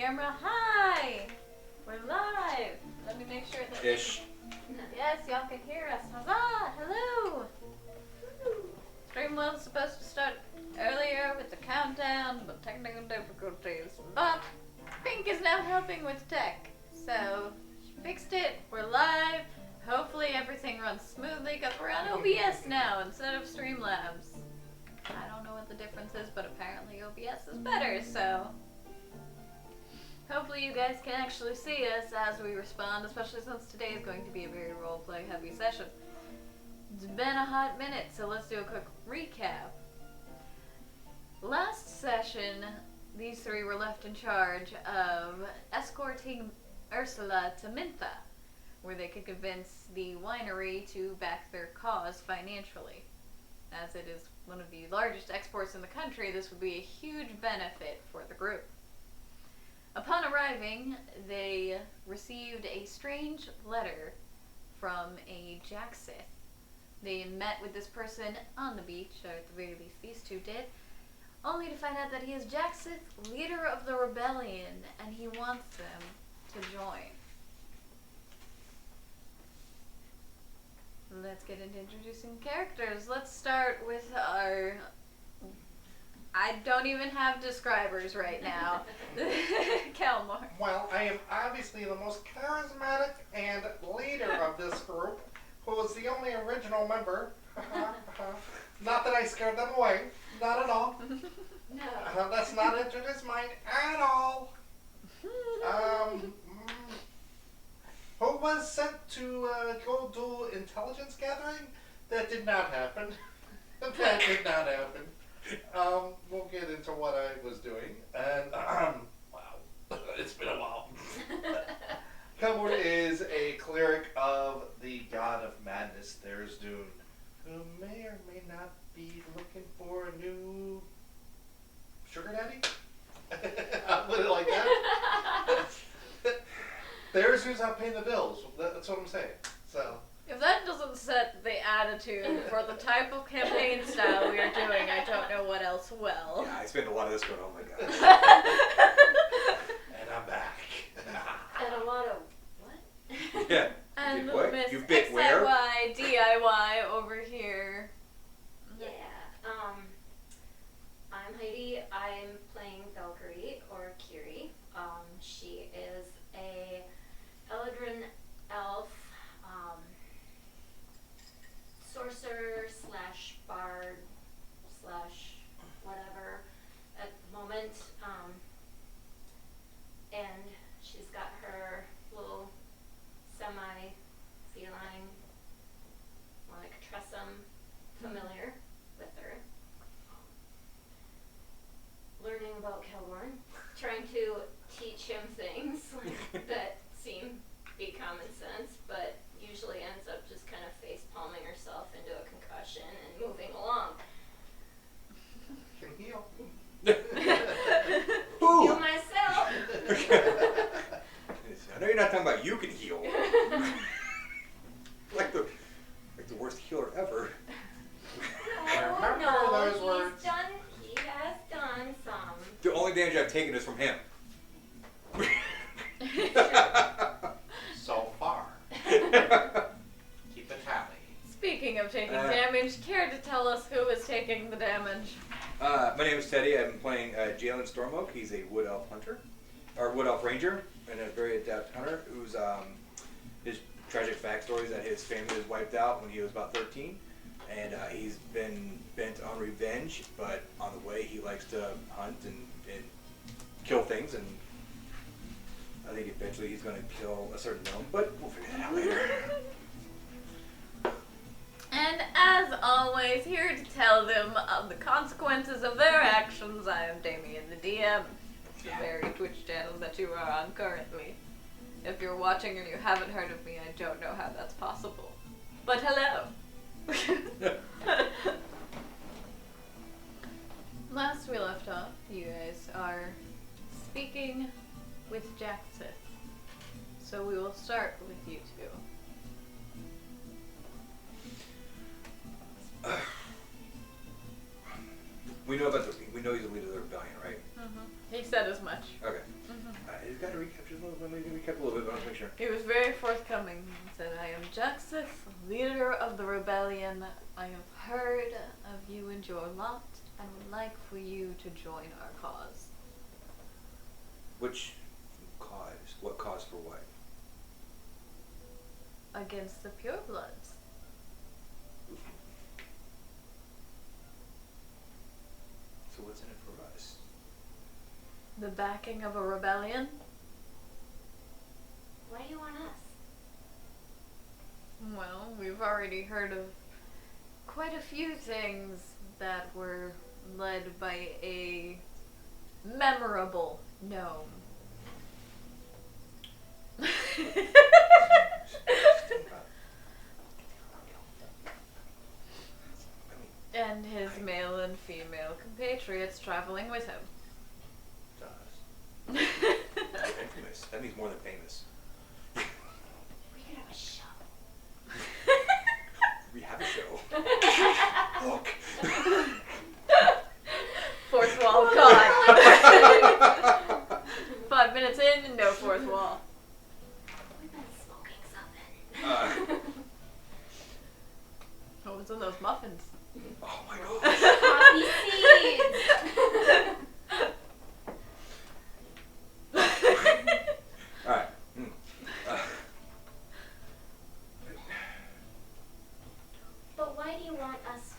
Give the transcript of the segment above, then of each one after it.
camera. Hi! We're live! Let me make sure that... Ish. Yes, y'all can hear us. Huzzah! Hello! Stream was supposed to start earlier with the countdown, but technical difficulties. But Pink is now helping with tech. So, she fixed it. We're live. Hopefully everything runs smoothly because we're on OBS now instead of Streamlabs. I don't know what the difference is, but apparently OBS is better, so... Hopefully you guys can actually see us as we respond, especially since today is going to be a very roleplay heavy session. It's been a hot minute, so let's do a quick recap. Last session, these three were left in charge of escorting Ursula to Mintha, where they could convince the winery to back their cause financially. As it is one of the largest exports in the country, this would be a huge benefit for the group. Upon arriving, they received a strange letter from a Jacksith. They met with this person on the beach, or at the very least these two did, only to find out that he is Jacksith, leader of the rebellion, and he wants them to join. Let's get into introducing characters. Let's start with our... I don't even have describers right now. Kelmar. Well, I am obviously the most charismatic and leader of this group, who is the only original member. Not that I scared them away. Not at all. No. That's not entered his mind at all. Who was sent to go do intelligence gathering? That did not happen. That did not happen. We'll get into what I was doing. And, wow, it's been a while. Kelmar is a cleric of the god of madness, There's Dune, who may or may not be looking for a new sugar daddy. I'll put it like that. There's who's not paying the bills. That's what I'm saying. So. If that doesn't set the attitude for the type of campaign style we are doing, I don't know what else will. Yeah, I spent a lot of this going, oh my god. And I'm back. And a lot of what? Yeah. And You did what? Miss You bit where? XIY DIY over here. Yeah. I'm Heidi. I'm playing Valkyrie or Kiri. She is a Eladrin elf, sorcerer slash bard slash whatever at the moment. And she's got her little semi-feline, more like a tressum, familiar with her. Learning about Kelborn, trying to teach him things that seem to be common sense, but usually ends up just kind of face palming herself into a concussion and moving along. Can heal. Heal myself. I know you're not talking about you can heal. like the worst healer ever. Remember those words. He has done some. The only damage I've taken is from him. So far. Keep a tally. Speaking of taking damage, care to tell us who is taking the damage? My name is Teddy. I'm playing Jalen Stormoak. He's a wood elf hunter, or wood elf ranger, and a very adept hunter who's his tragic backstory is that his family was wiped out when he was about 13, and he's been bent on revenge. But on the way, he likes to hunt and kill things, and I think eventually he's going to kill a certain gnome, but we'll figure that out later. And as always, here to tell them of the consequences of their actions, I am Damien, the DM, the very Twitch channel that you are on currently. If you're watching and you haven't heard of me, I don't know how that's possible. But hello! Last we left off, you guys are speaking with Jacksith. So we will start with you two. We know he's the leader of the rebellion, right? He said as much. Okay. Said, I am Juxus, leader of the rebellion. I have heard of you and your lot, and would like for you to join our cause. Which cause? What cause for what? Against the purebloods. So what's in it for us? The backing of a rebellion? Why do you want us? Well, we've already heard of quite a few things that were led by a memorable gnome. And his male and female compatriots traveling with him. Infamous. That means more than famous. We could have a show. We have a show. Look. Fourth wall gone. 5 minutes in and no fourth wall. We've been smoking something. What was in those muffins? Oh my gosh. Poppy seeds. Alright. But why do you want us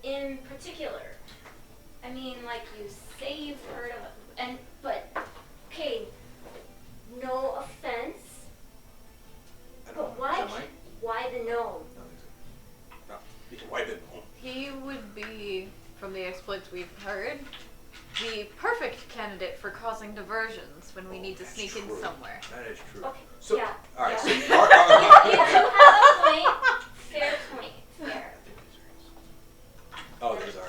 in particular? I mean, like you say you've heard of it, but okay, no offense, I don't but know. why? Is that mine? Why the gnome? I don't think so. No. You can wipe it home. He would be, from the exploits we've heard, the perfect candidate for causing diversions when we need to That's sneak in true. somewhere. That is true. Okay, So, yeah, alright, yeah. so you You are. do have a point. Fair point. Fair. Oh, there's our.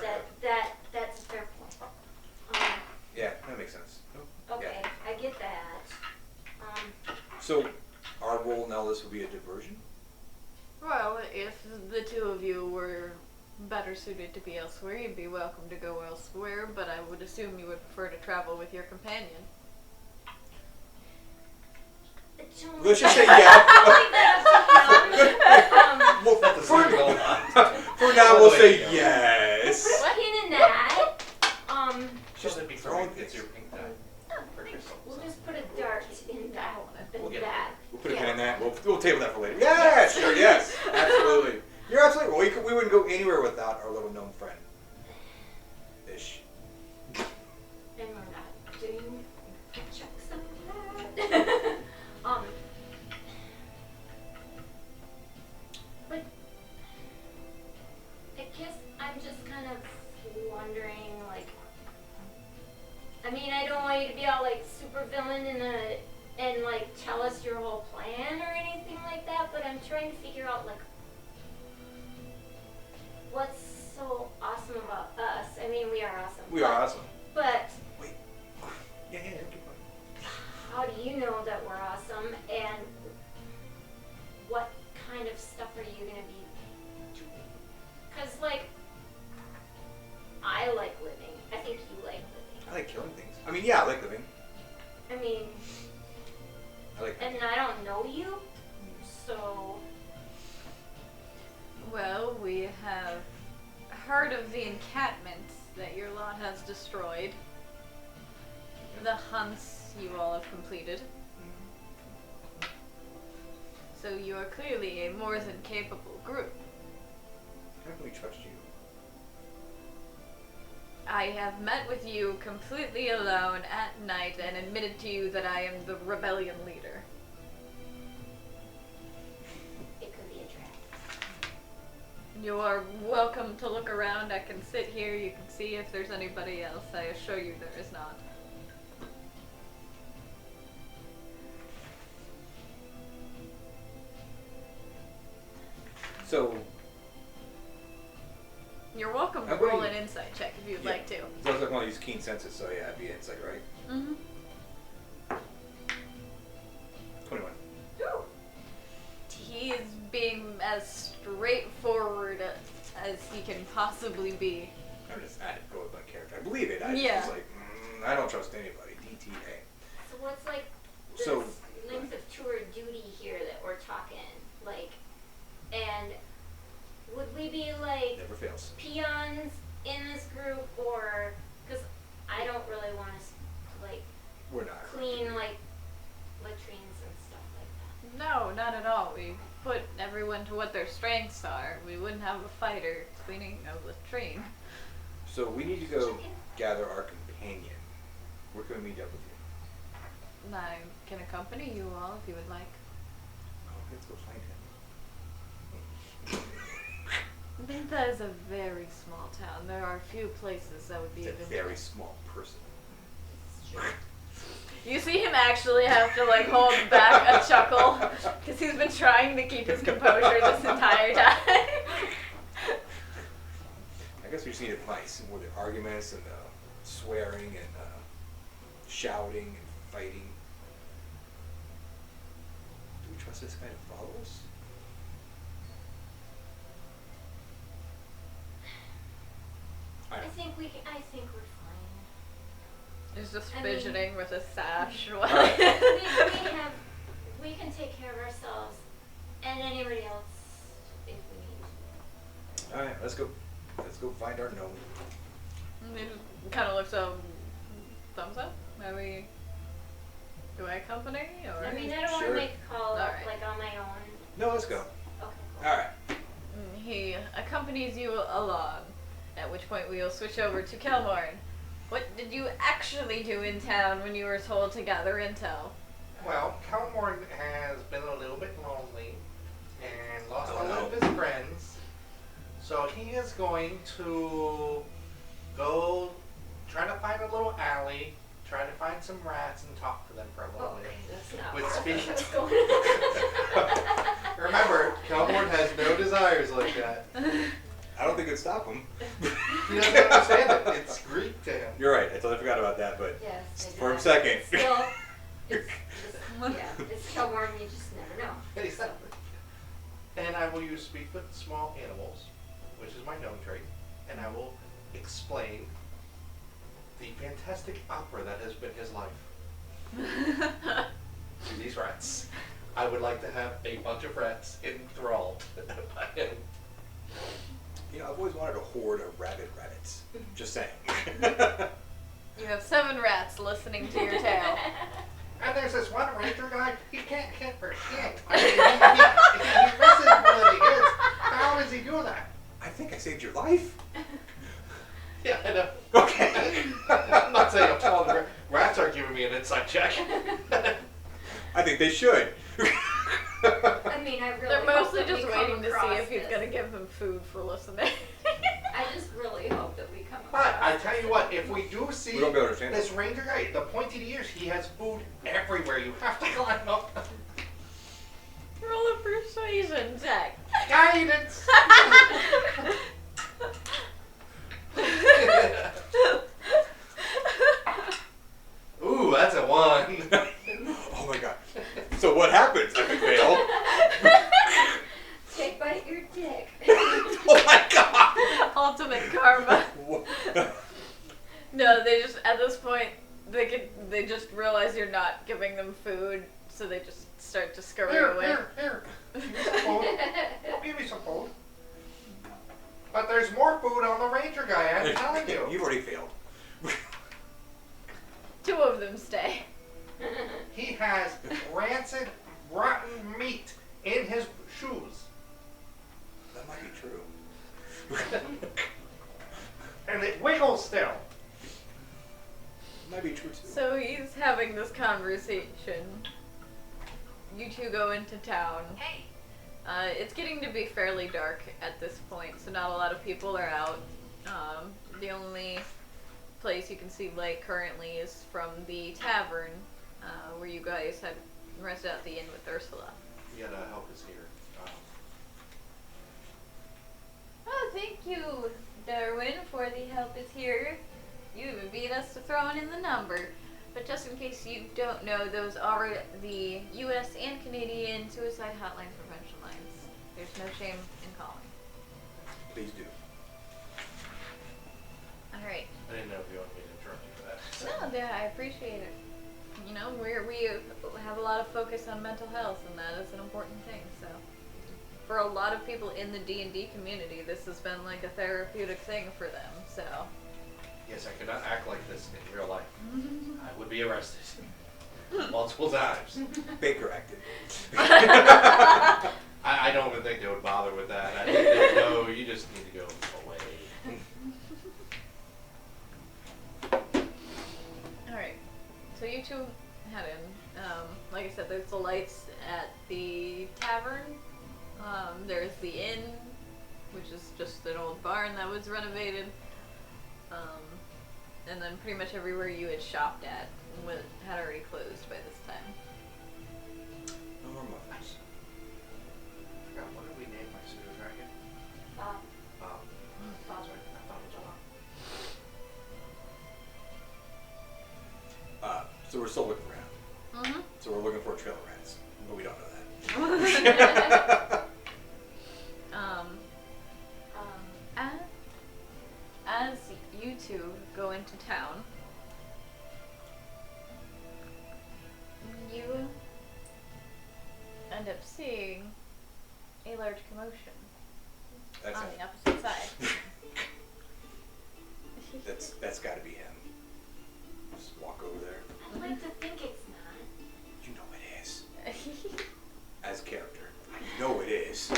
That's a fair point. Yeah, that makes sense. Okay, Yeah. I get that. So, our role now, this will be a diversion? Well, if the two of you were better suited to be elsewhere, you'd be welcome to go elsewhere, but I would assume you would prefer to travel with your companion. Let's just say yeah. Well, Well, for now, we'll say yes. in that, Just Just before throwing it gets your pink dye. For crystals. we'll just put a dart in that. We'll get that. We'll put a pin in that. We'll table that for later. Yeah, sure, yes, absolutely. You're absolutely right. We wouldn't go anywhere without our little gnome friend. Ish. And we're not doing checks of that. But I guess I'm just kind of wondering, like, I mean, I don't want you to be all like super villain and like tell us your whole plan or anything like that, but I'm trying to figure out like what's so awesome about us. I mean, we are awesome. We are awesome. But Wait. Yeah, keep going. how do you know that we're awesome, and what kind of stuff are you gonna be doing? Cause like, I like living. I think you like living. I like killing things. I mean, yeah, I like living. I mean, I like. and I don't know you, so Well, we have heard of the encampments that your lot has destroyed. The hunts you all have completed. So you are clearly a more than capable group. How can we trust you? I have met with you completely alone at night and admitted to you that I am the rebellion leader. it could be a trap. You are welcome to look around. I can sit here. You can see if there's anybody else. I assure you there is not. So, You're welcome to I'm going- roll an insight check if you'd Yeah. like to. it's also one of these keen senses, so yeah, it'd be insight, right? Mm-hmm. 21. He is being as straightforward as he can possibly be. I'm just I go with my character. I believe it. I Yeah. was like, I don't trust anybody. DTA. So what's like this So- length of tour duty here that we're talking? Like, and would we be like Never fails. peons in this group, or because I don't really want to like We're not. clean like latrines and stuff like that. No, not at all. We put everyone to what their strengths are. We wouldn't have a fighter cleaning a latrine. So we need to go gather our companion. Where can we meet up with you? I can accompany you all if you would like. Oh, let's go find him. Mintha is a very small town. There are few places that would be He's a even. very small person. You see him actually have to like hold back a chuckle because he's been trying to keep his composure this entire time. I guess we just need to find some more of the arguments and swearing and shouting and fighting. Do we trust this guy to follow us? I think we're fine. He's just I mean- fidgeting with his sash. We can take care of ourselves and anybody else if we need to. All right, let's go. Let's go find our gnome. And he just kind of looks up, thumbs up. Are we? Do I accompany or? I mean, I don't want Sure. to make a call Alright. like on my own. No, let's go. Okay. Cool. All right. He accompanies you along. At which point we will switch over to Kelmorn. What did you actually do in town when you were told to gather intel? Well, Calmorn has been a little bit lonely and lost Oh, a lot of no. his friends. So he is going to go try to find a little alley, try to find some rats and talk to them for a little Okay, bit. that's not With what I speech. thought was going on. Remember, Calmorn has no desires like that. I don't think it'd stop him. He doesn't understand it. It's Greek to him. You're right. I totally forgot about that, but Yes, I for a did. second. Still, it's Kelmorn, you just never know. Exactly. And I will use speak with small animals, which is my gnome trait, and I will explain the fantastic opera that has been his life to these rats. I would like to have a bunch of rats enthralled by him. You know, I've always wanted a horde of rabid rabbits. Just saying. You have 7 rats listening to your tale. And there's this one ranger guy, he can't hit for shit. I mean, he misses more than he hits. How does he do that? I think I saved your life. Yeah, I know. Okay. I'm not saying I'm telling the rats are giving me an inside check. I think they should. I mean, I really They're hope mostly that we just come waiting to see across if he's this. gonna give them food for listening. I just really hope that we come But across I tell you what, if we do see We don't be able to understand this ranger guy, the pointed ears, he has food everywhere. You have to climb up. Roll a persuasion check. Guidance. Ooh, that's a 1. Oh my god. So what happens if we fail? Take bite your dick. Oh my god. Ultimate karma. Wha- No, they just at this point they just realize you're not giving them food, so they just start to scurry away. Here. Give me some food. I'll give you some food. But there's more food on the ranger guy, I'm telling you. You've already failed. 2 of them stay. He has rancid, rotten meat in his shoes. That might be true. And it wiggles still. Might be true too. So he's having this conversation. You 2 go into town. Hey. It's getting to be fairly dark at this point, so not a lot of people are out. The only place you can see light currently is from the tavern, where you guys had rested at the inn with Ursula. Yeah, the help is here. Oh, thank you, Darwin, for the help is here. You even beat us to throwing in the number. But just in case you don't know, those are the U.S. and Canadian suicide hotline prevention lines. There's no shame in calling. Please do. Alright. I didn't know if you wanted me to interrupt you for that. No, yeah, I appreciate it. You know, we have a lot of focus on mental health, and that is an important thing. So, for a lot of people in the D&D community, this has been like a therapeutic thing for them. So, Yes, I cannot act like this in real life. I would be arrested multiple times. Baker acted. I don't even think they would bother with that. I think they'd know you just need to go away. all right. So you two head in. Like I said, there's the lights at the tavern. There's the inn, which is just an old barn that was renovated. And then pretty much everywhere you had shopped at had already closed by this time. No more muffins. I forgot, what did we name my pseudo dragon? Bob. That's right. I thought it was Bob. So we're still looking around. Mm-hmm. So we're looking for a trail of rats, but we don't know that. As you two go into town, you end up seeing a large commotion That's on it. the opposite side. That's got to be him. Just walk over there. I'd like to think it's not. You know it is. As character, I know it is.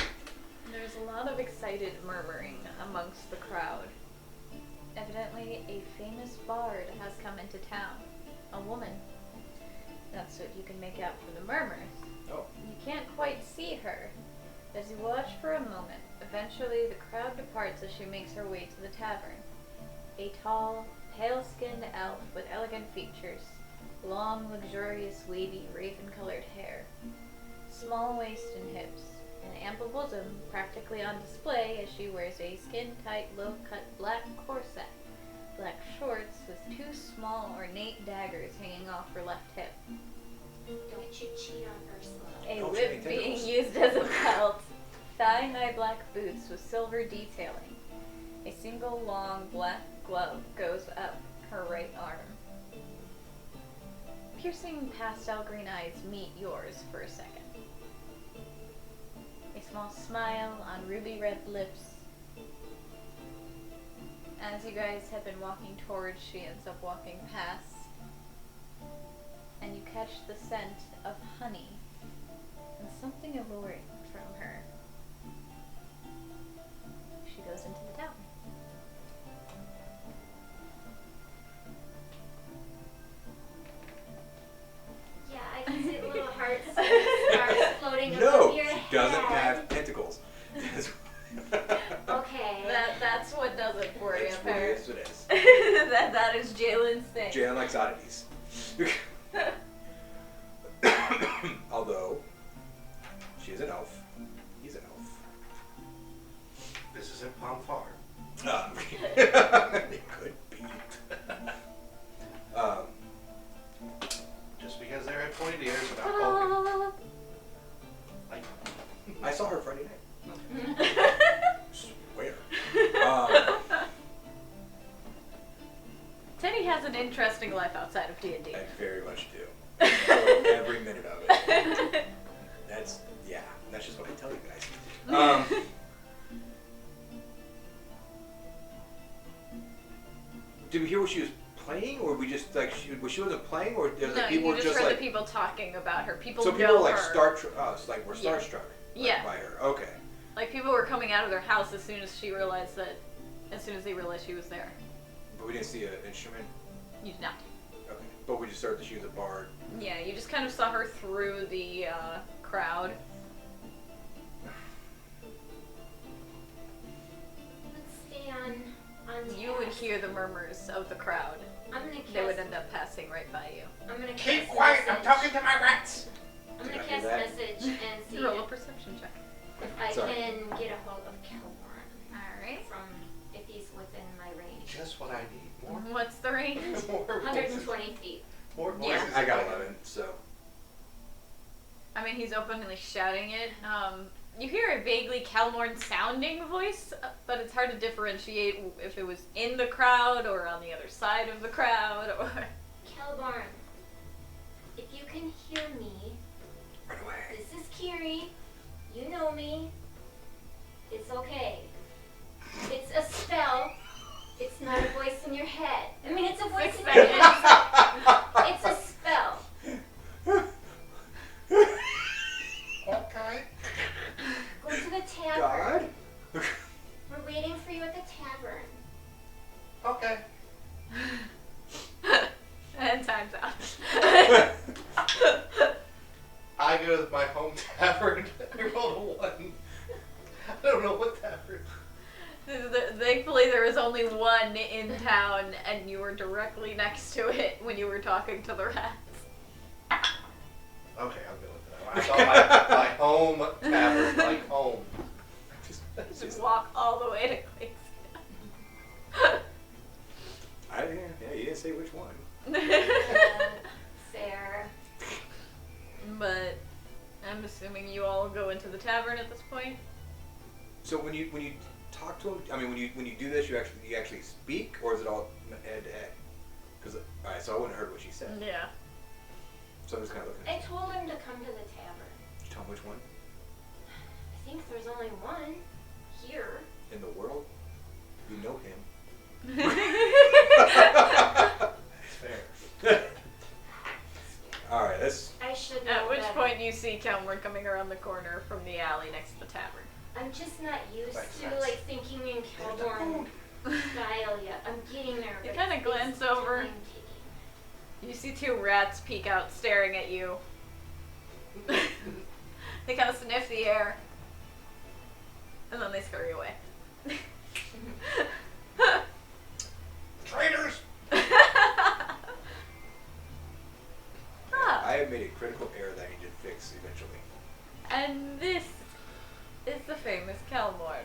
There's a lot of excited murmuring amongst the crowd. Evidently, a famous bard has come into town. A woman. That's what you can make out from the murmurs. Oh. You can't quite see her. As you watch for a moment, eventually the crowd departs as she makes her way to the tavern. A tall, pale-skinned elf with elegant features, long, luxurious, wavy, raven-colored hair, small waist and hips, an ample bosom practically on display as she wears a skin-tight, low-cut black corset, black shorts with two small, ornate daggers hanging off her left hip, Don't you cheat on Ursula. a Don't whip you make being tentacles. used as a belt, thigh-high black boots with silver detailing. A single long black glove goes up her right arm. Piercing pastel green eyes meet yours for a second. A small smile on ruby red lips. As you guys have been walking towards, she ends up walking past. And you catch the scent of honey and something alluring from her. She goes into the town. Yeah, I can see the little hearts start floating No, above your she doesn't head. have tentacles. Okay. That's what does it for you, That's what it apparently. is, it is. that is Jalen's thing. Jalen likes oddities. Although, she is an elf. He's an elf. This isn't Palm Farm. It could be. Just because they're at pointy ears without poking. Like, I saw her Friday night. Swear. Teddy has an interesting life outside of D&D. I very much do. So every minute of it. That's just what I tell you guys. Did we hear what she was playing, or we just like she wasn't playing, or the No, people you were just just heard like the people talking about her. People so know people were like her. like we're Yeah. starstruck Yeah. by her. Okay. Like people were coming out of their house as soon as they realized she was there. But we didn't see an instrument. You did not. Okay. But we just heard that she was a bard. Yeah, you just kind of saw her through the crowd. Let's stay on You would task. hear the murmurs of the crowd. I'm gonna cast. They would end up passing right by you. I'm gonna keep cast quiet, I'm message. talking to my rats! I'm gonna Did I cast hear that? message and see Roll a perception check. if I Sorry. can get a hold of Kelborn Alright. from if he's within my range. Just what I need. More, What's the range? more voices. 120 feet. More voices. Yeah. I got 11, so. I mean, he's openly shouting it. You hear a vaguely Calmorn sounding voice, but it's hard to differentiate if it was in the crowd or on the other side of the crowd or... Kelborn, if you can hear me, Run away. this is Kiri. You know me. It's okay. It's a spell. It's not a voice in your head. I mean, it's a voice in your head. It's a spell. Okay. Go to the tavern. God. We're waiting for you at the tavern. Okay. And time's out. I go to my home tavern. I rolled a 1. I don't know what tavern. Thankfully, there was only one in town, and you were directly next to it when you were talking to the rats. Okay, I'll go with that. I thought my home tavern, like home. Just walk all the way to Clay's. Yeah, you didn't say which one. Fair. But I'm assuming you all go into the tavern at this point. So when you talk to him, I mean, when you do this, you actually speak, or is it all head to head? Because all right, so I wouldn't have heard what she said. Yeah. So I'm just kind of looking. I told him to come to the tavern. Did you tell him which one I think there's only one here. in the world? You know him. Fair. All right, let's. I should know At which better. point you see Kelmer coming around the corner from the alley next to the tavern. I'm just not used Makes to sense. like thinking in Kelborn style yet. I'm getting there. You but kinda it's glance over. time taking. You see 2 rats peek out staring at you. They kind of sniff the air. And then they scurry away. Traitors! Ah, I have made a critical error that I need to fix eventually. and this is the famous Kelmorn.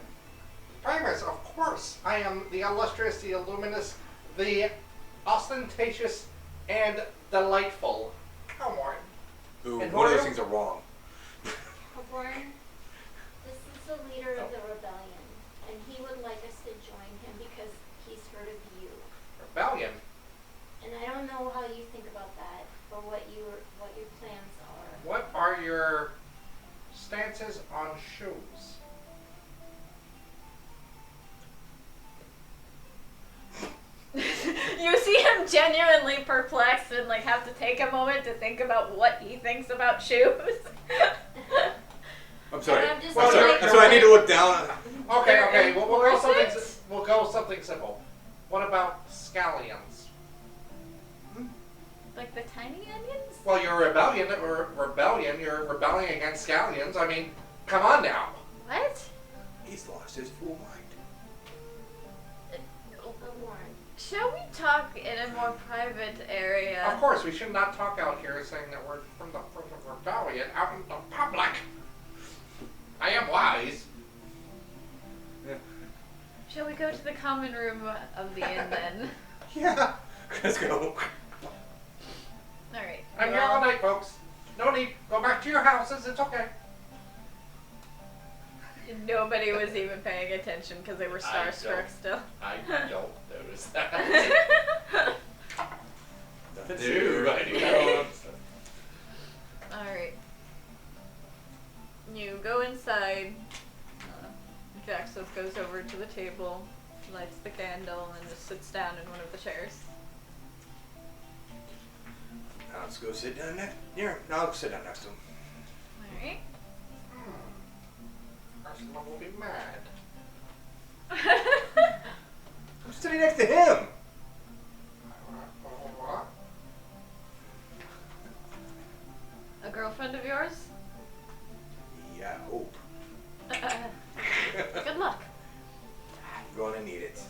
Primus, of course. I am the illustrious, the illuminous, the ostentatious, and delightful. Come on. Ooh, And one of who those are things are wrong. Kelborn, this is the leader of the rebellion, and he would like us to join him because he's heard of you. Rebellion. And I don't know how you think about that, or what your plans are. What are your stances on shoes? You see him genuinely perplexed and like have to take a moment to think about what he thinks about shoes. I'm sorry. And I'm just Well, like, So I need to look down. Okay, They're okay. We'll go something. enforcers? We'll go something simple. What about scallions? Like the tiny onions? Well, you're a rebellion. You're rebelling against scallions. I mean, come on now. What? He's lost his full mind. Kelborn. Shall we talk in a more private area? Of course, we should not talk out here saying that we're from the rebellion out in the public. I am wise. Shall we go to the common room of the inn then? Yeah. Let's go. Alright. I'm here all night, folks. No need. Go back to your houses. It's okay. Nobody was even paying attention because they were I starstruck don't. still. I don't notice that. Nothing I to do not notice that. Alright. You go inside. Jaxos goes over to the table, lights the candle, and just sits down in one of the chairs. Now let's go sit down next. Here, now I'll sit down next to him. Alright. Ursula will be mad. I'm sitting next to him. What? A girlfriend of yours? Yeah, I hope. Good luck. I'm gonna need it.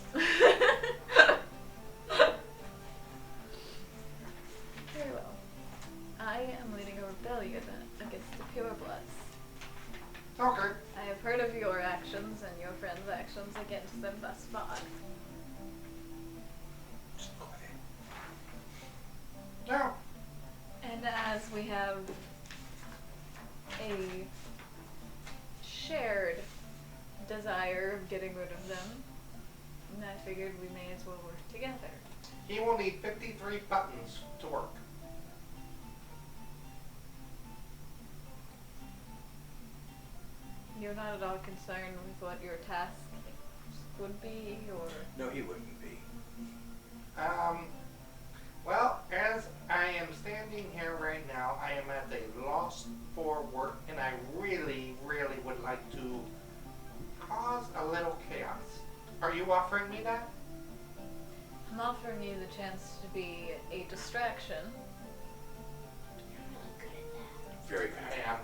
Very well. I am leading a rebellion against the purebloods. Okay. I have heard of your actions and your friends' actions against them thus far. Just quiet. Now, And as we have a shared desire of getting rid of them, I figured we may as well work together. he will need 53 buttons to work. You're not at all concerned with what your task would be, or... No, he wouldn't be. Well, as I am standing here right now, I am at a loss for work, and I really, really would like to cause a little chaos. Are you offering me that? I'm offering you the chance to be a distraction. You're really good at that. Very good.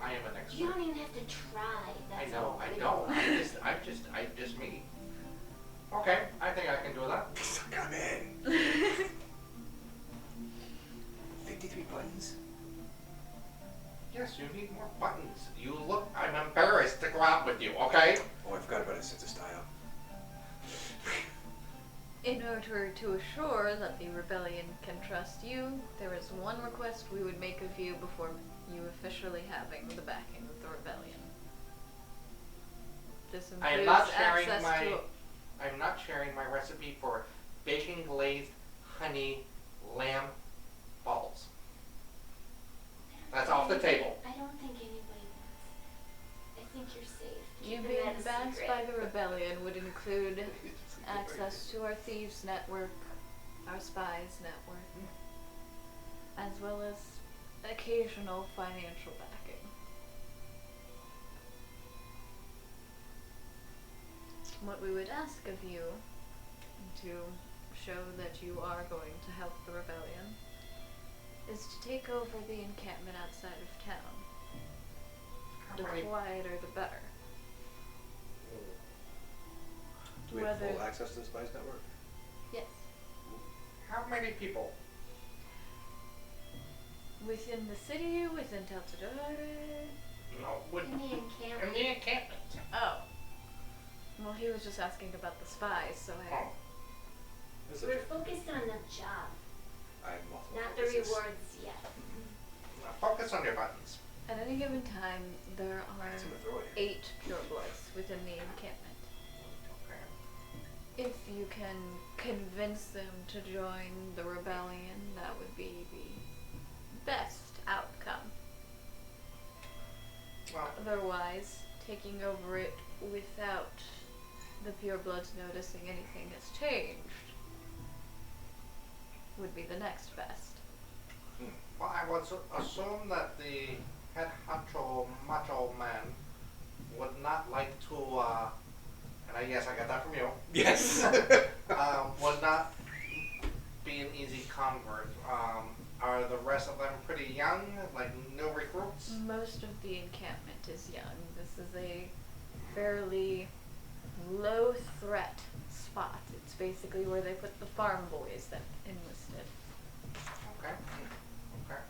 I am an expert. You don't even have to try. That's I know, I really know. cool. I'm just me. Okay, I think I can do that. Come in. 53 buttons. Yes, you need more buttons. I'm embarrassed to go out with you, okay? Oh, I forgot about his sense of style. In order to assure that the rebellion can trust you, there is one request we would make of you before you officially having the backing of the rebellion. This I am includes not sharing access my to... I'm not sharing my recipe for bacon glazed honey lamb balls. That's off the table. I don't think anybody wants that. I think you're safe. You Keeping being that a backed secret. by the rebellion would include access to our thieves network, our spies network, as well as occasional financial backing. What we would ask of you to show that you are going to help the rebellion is to take over the encampment outside of town. The How many- quieter the better. Do we have Whether- full access to the Spice Network? Yes. How many people? Within the city, within Tabletop. No, In the in encampment. the encampment. Oh. Well, he was just asking about the spies, so I... Oh, That's We're okay. focused on the job, I have multiple not the focuses. rewards yet. now focus on your buttons. At any given time, there are It's in the throw it. 8 purebloods within the encampment. Okay. If you can convince them to join the rebellion, that would be the best outcome. Well, Otherwise, taking over it without the purebloods noticing anything has changed would be the next best. well, I would assume that the head honcho macho man would not like to, and I guess I got that from you, Yes. would not be an easy convert. Are the rest of them pretty young, like new recruits? Most of the encampment is young. This is a fairly low threat spot. It's basically where they put the farm boys that enlisted. Okay. Okay.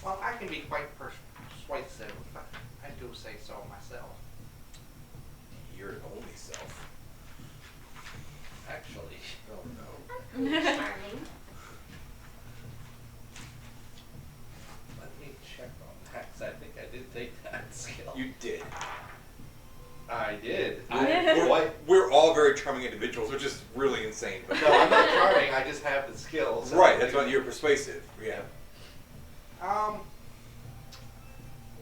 Well, I can be quite persuasive. I do say so myself. Your only self. Actually. Oh no. I'm pretty charming. Let me check on that, 'cause I think I did take that skill. You did. I did. We're all very charming individuals, which is really insane. But No, I'm not charming. I just have the skills. right, that's why you're persuasive. Yeah.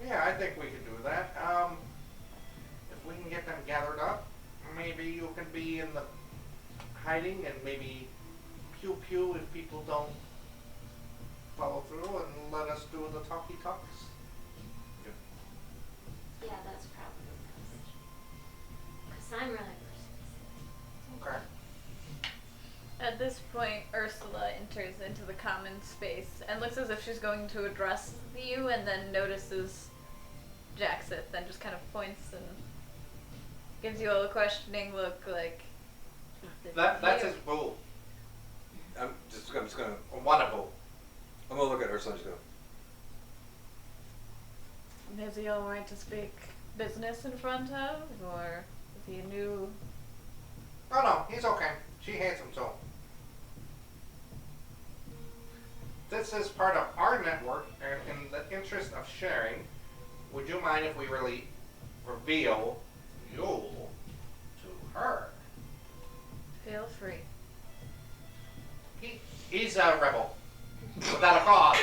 Yeah, I think we can do that. If we can get them gathered up, maybe you can be in the hiding and maybe pew pew if people don't follow through and let us do the talkie talks. Yeah, that's probably best. Because I'm really persuasive. Okay. At this point, Ursula enters into the common space and looks as if she's going to address you, and then notices Jaxith and just kind of points and gives you all a questioning look like... That's his boo. I'm just gonna. One of boo. I'm gonna look at Ursula and just go. Is he alright to speak business in front of, or is he a new... Oh no, he's okay. She hates him too. This is part of our network, and in the interest of sharing, would you mind if we really reveal you to her? Feel free. He's a rebel. Without a cause.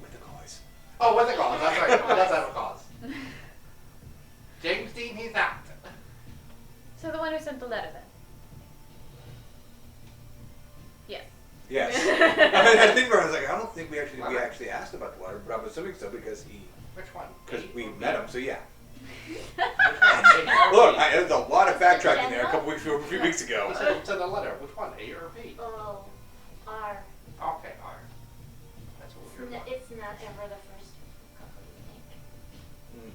With the cause. Oh, with a cause, that's right. He does have a cause. 15, he's out. So the one who sent the letter then? Yes. Yes. I think I was like, I don't think we actually asked about the letter, but I'm assuming so because Which one? we met him. So yeah. A or Look, B? there's a lot of backtracking there a few weeks ago. What's in the letter? Which one? A or B? Oh, R. Okay, R. That's what we're doing. It's not ever the first couple you think.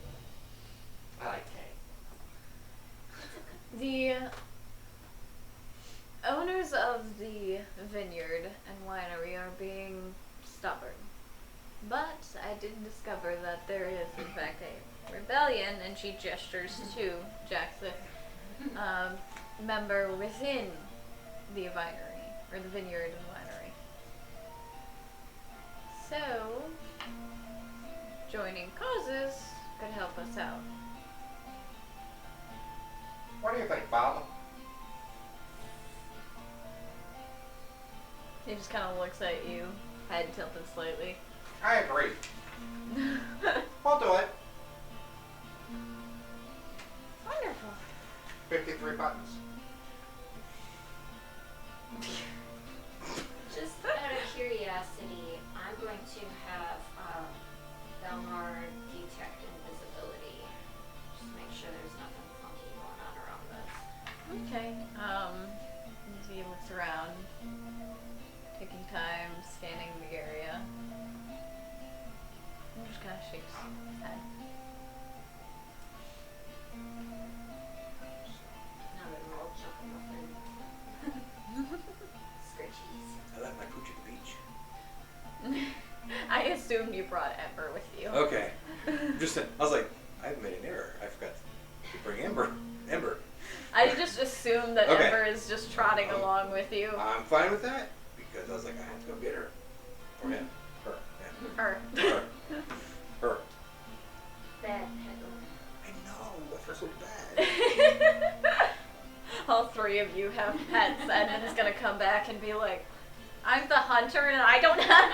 I like K. The owners of the vineyard and winery are being stubborn. But I did discover that there is, in fact, a rebellion, and she gestures to Jackson, member within the winery, or the vineyard and winery. So, joining causes could help us out. What do you think, Bob? He just kind of looks at you, head tilted slightly. I agree. We'll do it. Wonderful. 53 buttons. Just out of curiosity, I'm going to have Gaymer detect invisibility. Just make sure there's nothing funky going on around us. Okay. He looks around, taking time, scanning the area. And just kind of shakes his head. Now that we're all jumping up in scritchies. I left my pooch at the beach. I assumed you brought Ember with you. Okay. I was like, I've made an error. I forgot to bring Ember. I just assumed that Okay. Ember is just trotting along with you. I'm fine with that because I was like, I have to go get her. Or him. Her. Yeah. Or Her. Her. Bad peddler. I know. I feel so bad. all three of you have pets, and then it's gonna come back and be like, I'm the hunter and I don't have.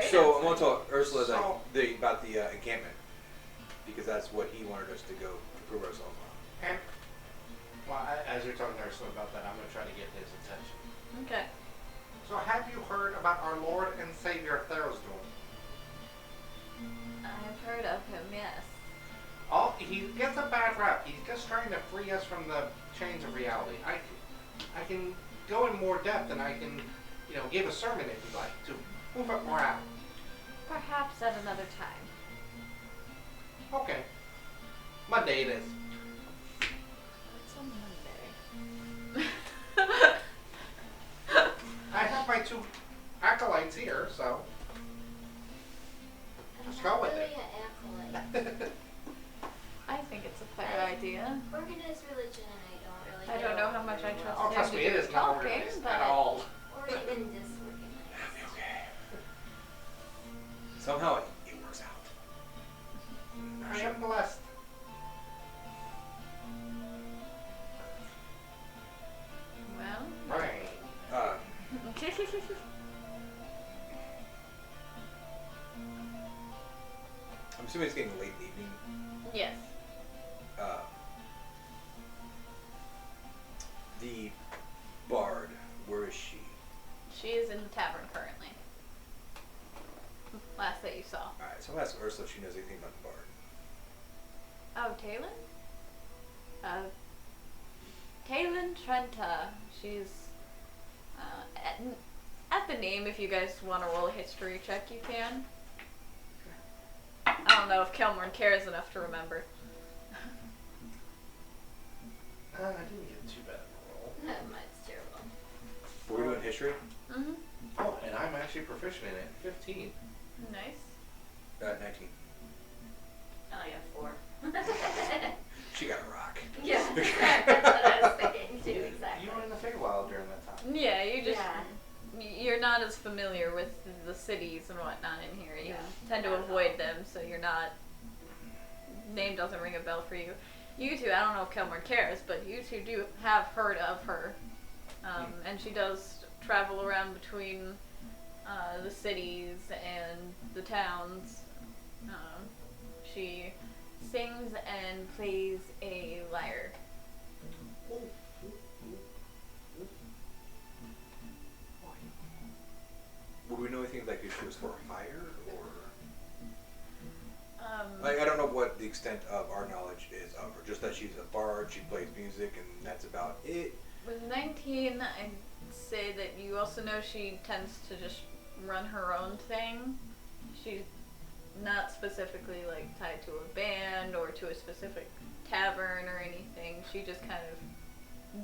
So I'm gonna talk Ursula about the encampment because that's what he wanted us to go to prove ourselves on. And, well, as you're talking to Ursula about that, I'm going to try to get his attention. Okay. So have you heard about our Lord and Savior Thersdorf? I've heard of him, yes. Oh, he gets a bad rap. He's just trying to free us from the chains of reality. I can go in more depth and I can, give a sermon if you'd like to move up morale. Perhaps at another time. Okay. Monday it is. What's on Monday? I have my two acolytes here, so Let's go with it. I'm not really an acolyte. I think it's a fair idea. Organized religion and I don't really I get don't know along how much I very trust Oh, well. trust me, it is not Talking, organized but- at all. Or even disorganized. Okay. Somehow it works out. I am blessed. Well. Right. I'm assuming it's getting late in the evening. Yes. The bard, where is she? She is in the tavern currently. Last that you saw. Alright, so I'm gonna ask Ursula if she knows anything about the bard. Oh, Talon? Talon Trenta. She's at the name. If you guys want to roll a history check, you can. I don't know if Kelmorn cares enough to remember. I didn't get too bad of a roll. Mine's terrible. We're doing history? Mm-hmm. Oh, and I'm actually proficient in it. 15. Nice. 19. I only have 4. She got a rock. Yeah, that's what I was thinking too, exactly. You were in the Feywild during that time. Yeah, you just Yeah. you're not as familiar with the cities and whatnot in here. You Yeah, tend to not at avoid all. them, so you're not. Name doesn't ring a bell for you. You two, I don't know if Kelmore cares, but you two do have heard of her, and she does travel around between the cities and the towns. She sings and plays a lyre. Would we know anything like if she was for hire or? Um, Like I don't know what the extent of our knowledge is of her. Just that she's a bard, she plays music, and that's about it. with 19, I'd say that you also know she tends to just run her own thing. She's not specifically like tied to a band or to a specific tavern or anything. She just kind of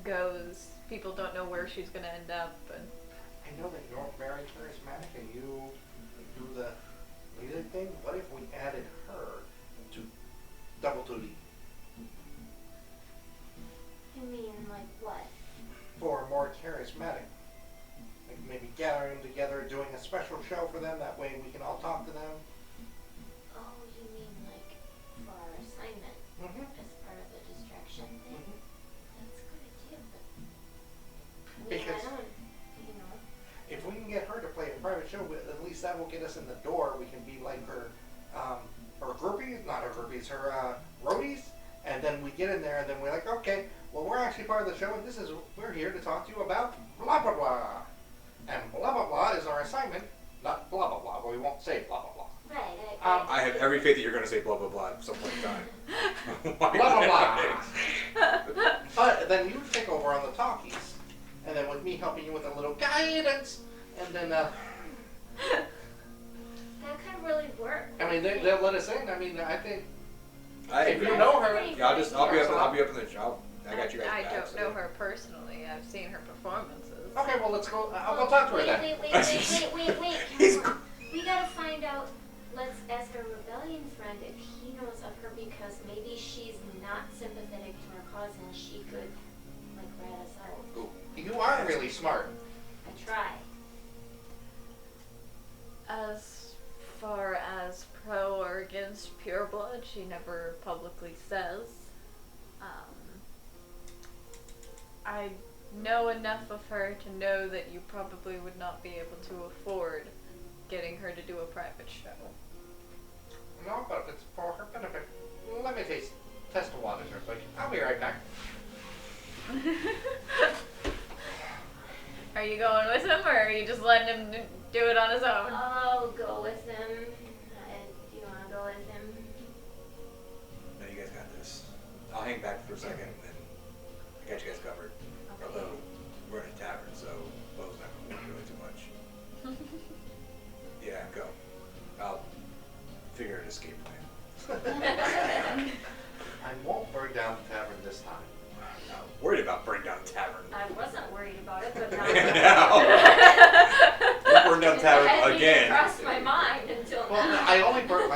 goes. People don't know where she's gonna end up. And I know that you're very charismatic and you do the music thing. What if we added her to double duty You mean like what? for more charismatic? Like maybe gathering together, doing a special show for them. That way we can all talk to them. Oh, you mean like for our assignment Mm-hmm. as part of the distraction thing? Mm-hmm. That's a good idea, but Because- I don't, you know. If we can get her to play a private show, at least that will get us in the door. We can be like her groupies, not her groupies, her roadies. And then we get in there, and then we're like, okay, well, we're actually part of the show, and we're here to talk to you about blah blah blah, and blah blah blah is our assignment, not blah blah blah. But we won't say blah blah blah. Right, I have every faith that you're going to say blah blah blah at some point in time. Blah blah blah. But then you take over on the talkies, and then with me helping you with a little guidance, and then that could really work. I mean they'll let us in. I mean I think I if agree. you know her, Yeah, I'll be up in the job. I got you guys. I back, don't so- know her personally. I've seen her performances. okay, well let's go. I'll go talk to her wait, then. Wait. He's Come on. We gotta find out. Let's ask our rebellion friend if he knows of her because maybe she's not sympathetic to our cause and she could like rat us out. Ooh. You are really smart. I try. As far as pro or against pureblood, she never publicly says. I know enough of her to know that you probably would not be able to afford getting her to do a private show. No, but if it's for her benefit, let me test the waters real quick. I'll be right back. Are you going with him, or are you just letting him do it on his own? I'll go with him. Do you want to go with him? No, you guys got this. I'll hang back for a second, and then I got you guys covered. Okay. Although we're in a tavern, so Bo's not going to do really too much. Yeah, go. I'll figure an escape plan. I won't burn down the tavern this time. I'm not worried about burning down the tavern. I wasn't worried about it, but now. We'll burn down the It tavern hadn't even again. crossed my mind until Well, now. I only burnt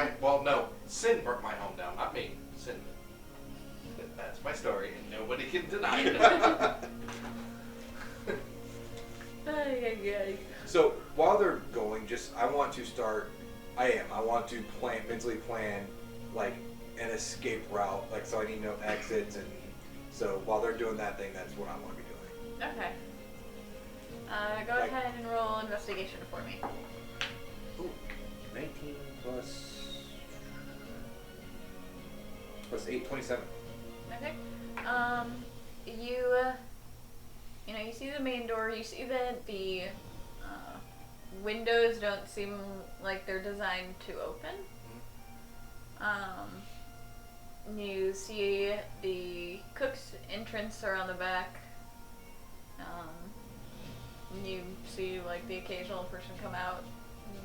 Sin burnt my home down, not me. Sin. That's my story, and nobody can deny it. So while they're going, I want to mentally plan like an escape route, like so I need no exits, and so while they're doing that thing, that's what I want to be doing. Okay. Go Like- ahead and roll investigation for me. Ooh, 19 plus 8, 27. Okay. You see the main door. You see that the windows don't seem like they're designed to open. You see the cook's entrance around the back. You see like the occasional person come out and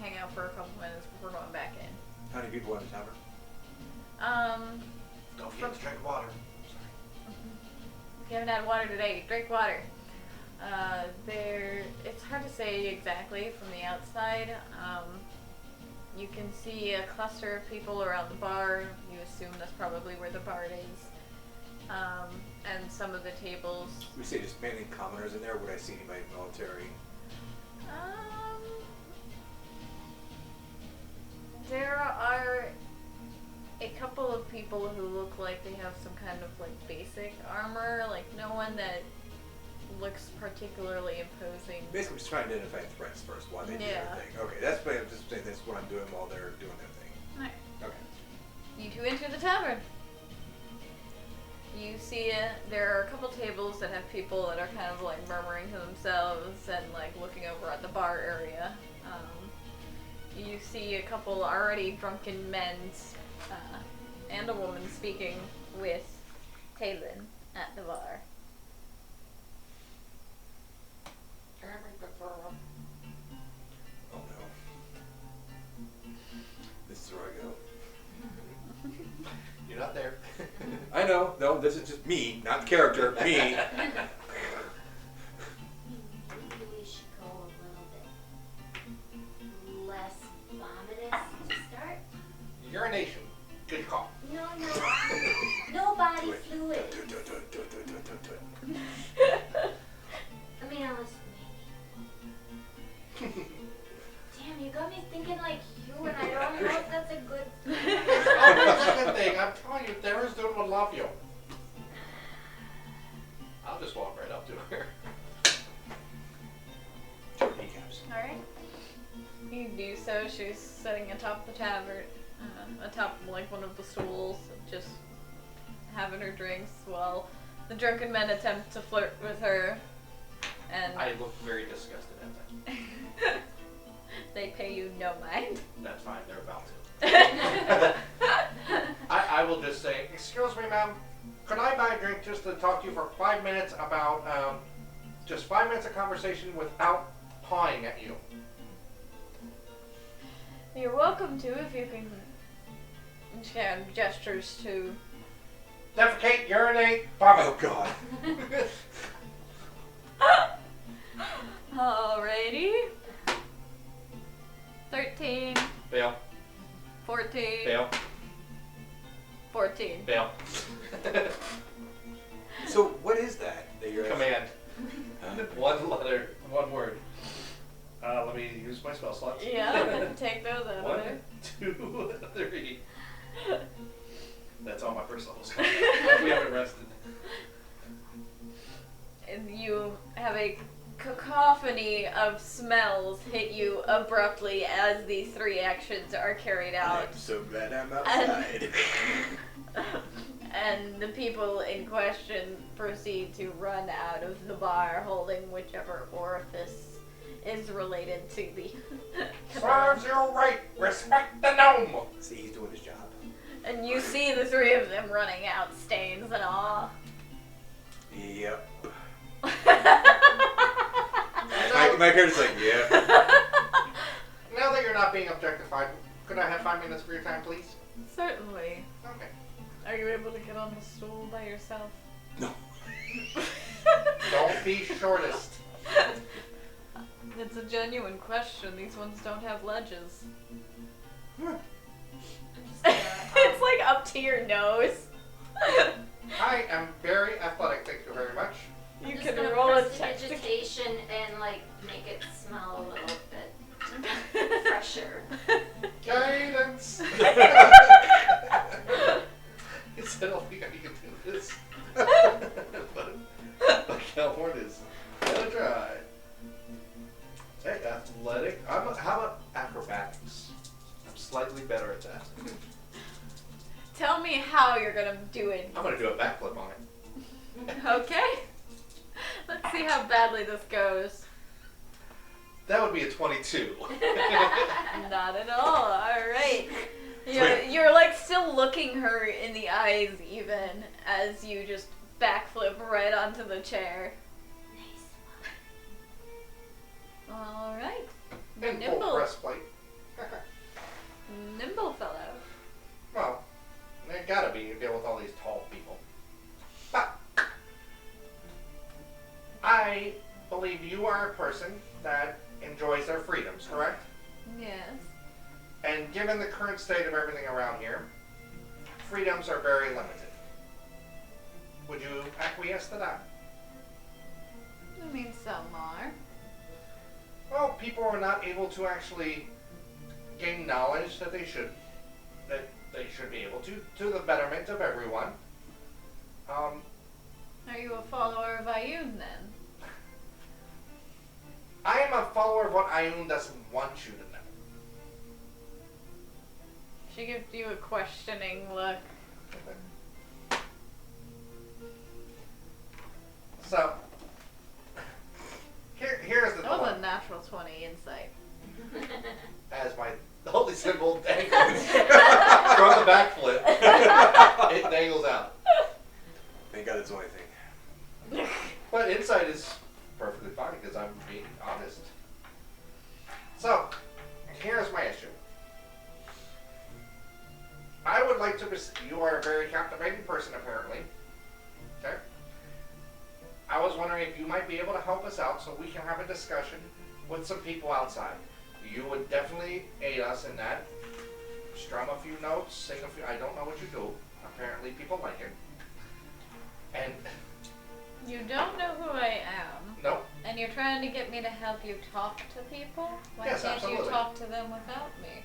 hang out for a couple minutes before going back in. How many people are in the tavern? Don't forget to drink water. If you haven't had water today, drink water. It's hard to say exactly from the outside. You can see a cluster of people around the bar. You assume that's probably where the bar is. And some of the tables. We say just mainly commoners in there. Would I see anybody military? There are a couple of people who look like they have some kind of like basic armor, like no one that looks particularly imposing. Basically, just trying to identify threats first while they do Yeah. their thing. Okay, that's what I'm just saying. That's what I'm doing while they're doing their thing. Alright. Okay. You two enter the tavern. You see there are a couple tables that have people that are kind of like murmuring to themselves and like looking over at the bar area. You see a couple already drunken men and a woman speaking with Talon at the bar. Oh no. This is where I go. You're not there. I know. No, this is just me, not the character. Me. Maybe we should go a little bit less vomitous to start. Urination. Good call. No, no body fluid. Do it. I mean, unless maybe. Damn, you got me thinking like you, and I don't know if that's a good thing. Oh, that's a good thing. I'm telling you, Dara's dude would love you. I'll just walk right up to her. Kneecaps. Alright. You do so. She's sitting atop the tavern, atop like one of the stools, just having her drinks while the drunken men attempt to flirt with her. And I look very disgusted at that. they pay you no mind. That's fine, they're about to. I will just say, excuse me, ma'am, could I buy a drink just to talk to you for 5 minutes about, just 5 minutes of conversation without pawing at you? You're welcome to if you can share gestures to. Defecate, urinate, vomit. Oh God. Alrighty. 13, Fail, 14, fail, 14. fail. So what is that you're Command. One letter, one word. Let me use my spell slots. Yeah, take those out of 1, there. 2, 3. That's all my first level spells. We haven't rested. And you have a cacophony of smells hit you abruptly as these three actions are carried out. I'm so glad I'm outside. And the people in question proceed to run out of the bar holding whichever orifice is related to the Serves you right. Respect the gnome. See, he's doing his job. And you see the three of them running out, stains and all. Yep. No. My character's like, yeah. Now that you're not being objectified, could I have 5 minutes of your time, please? Certainly. Okay. Are you able to get on the stool by yourself? No. Don't be shortest. It's a genuine question. These ones don't have ledges. It's like up to your nose. I am very athletic, thank you very much. You I'm just can gonna roll a press check. vegetation and like make it smell a little bit fresher. Guidance. He said, "Oh, we gotta get do this." but California is gonna try. Hey, athletic. How about acrobatics? I'm slightly better at that. Tell me how you're gonna do it. I'm gonna do a backflip on it. Okay. Let's see how badly this goes. That would be a 22. Not at all. Alright. You're like still looking her in the eyes even as you just backflip right onto the chair. Nice. Alright. In full Nimble. breastplate. Nimble fellow. Well, there gotta be to deal with all these tall people. But I believe you are a person that enjoys their freedoms, correct? Yes. And given the current state of everything around here, freedoms are very limited. Would you acquiesce to that? I mean, some are. Well, people are not able to actually gain knowledge that they should be able to the betterment of everyone. Are you a follower of Ayun then? I am a follower of what Ioun doesn't want you to know. She gives you a questioning look. So, here's the That was a thought. natural 20 insight. As my holy symbol dangles from the backflip, it dangles out. Thank God it's the only thing. But insight is perfectly fine because I'm being honest. So, here's my issue. I would like to. You are a very captivating person, apparently. Okay. I was wondering if you might be able to help us out so we can have a discussion with some people outside. You would definitely aid us in that. Strum a few notes, sing a few. I don't know what you do. Apparently, people like it. And You don't know who I am, no, and you're trying to get me to help you talk to people? Why Yes, can't absolutely. you talk to them without me?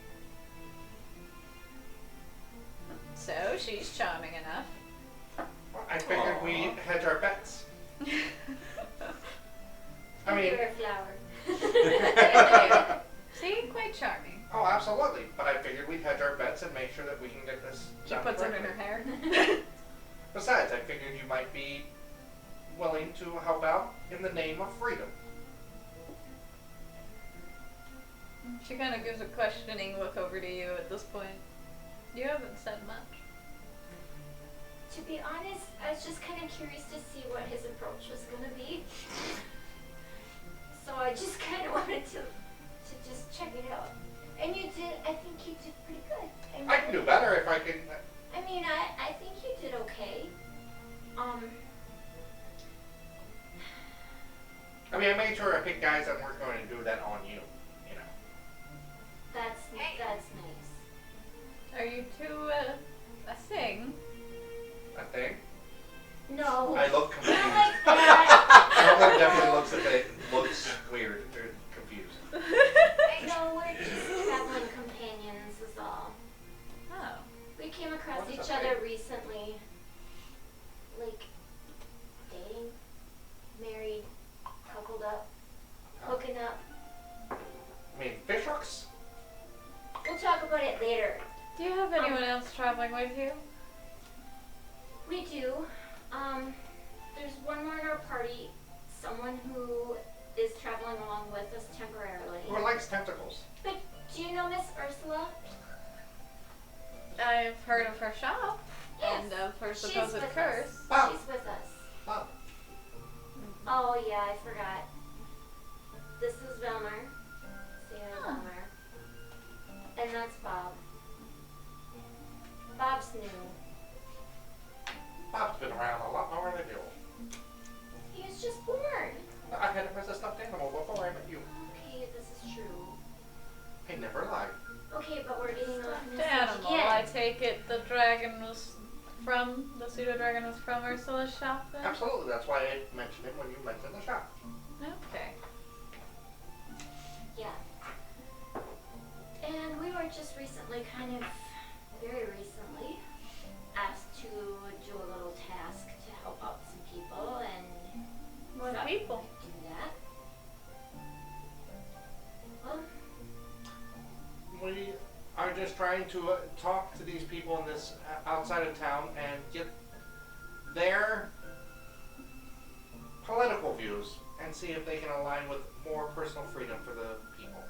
So, she's charming enough. I figured we Aw. hedge our bets. I mean, Give her a flower. See? Quite charming. oh, absolutely. But I figured we'd hedge our bets and make sure that we can get this She done puts it in correctly. her hair. Besides, I figured you might be willing to help out in the name of freedom. She kind of gives a questioning look over to you at this point. You haven't said much. To be honest, I was just kind of curious to see what his approach was going to be. So I just kind of wanted to just check it out. And you did, I think you did pretty good. I can do better if I can. I mean, I think you did okay. I mean, I made sure I picked guys that weren't going to do that on you. You know. That's nice. Are you two a thing? I think. No. I look Not confused. like that. Someone definitely looks weird or confused. No, we're just traveling companions is all. Oh. We came across What is each a other thing? recently. Like, dating, married, coupled up, hooking up. I mean, fish hooks? We'll talk about it later. Do you have anyone else traveling with you? We do. There's one more in our party, someone who is traveling along with us temporarily. Who likes tentacles? But do you know Miss Ursula? I've heard of her shop Yes. and of her She's supposed with curse. us. Bob. She's with us. Bob. Oh yeah, I forgot. This is Velmer. Sarah Oh. Velmer. And that's Bob. Bob's new. Bob's been around a lot longer than you. He was just born. I had him as a stuffed animal before I met you. Okay, this is true. I never lied. Okay, but we're getting off The message animal. again. I take it the dragon was from, the pseudo dragon was from Ursula's shop then? Absolutely. That's why I mentioned him when you mentioned the shop. Okay. Yeah. And we were just recently, very recently, asked to do a little task to help out some people, and What thought people? we might do that. Well, We are just trying to talk to these people in this outside of town and get their political views and see if they can align with more personal freedom for the people.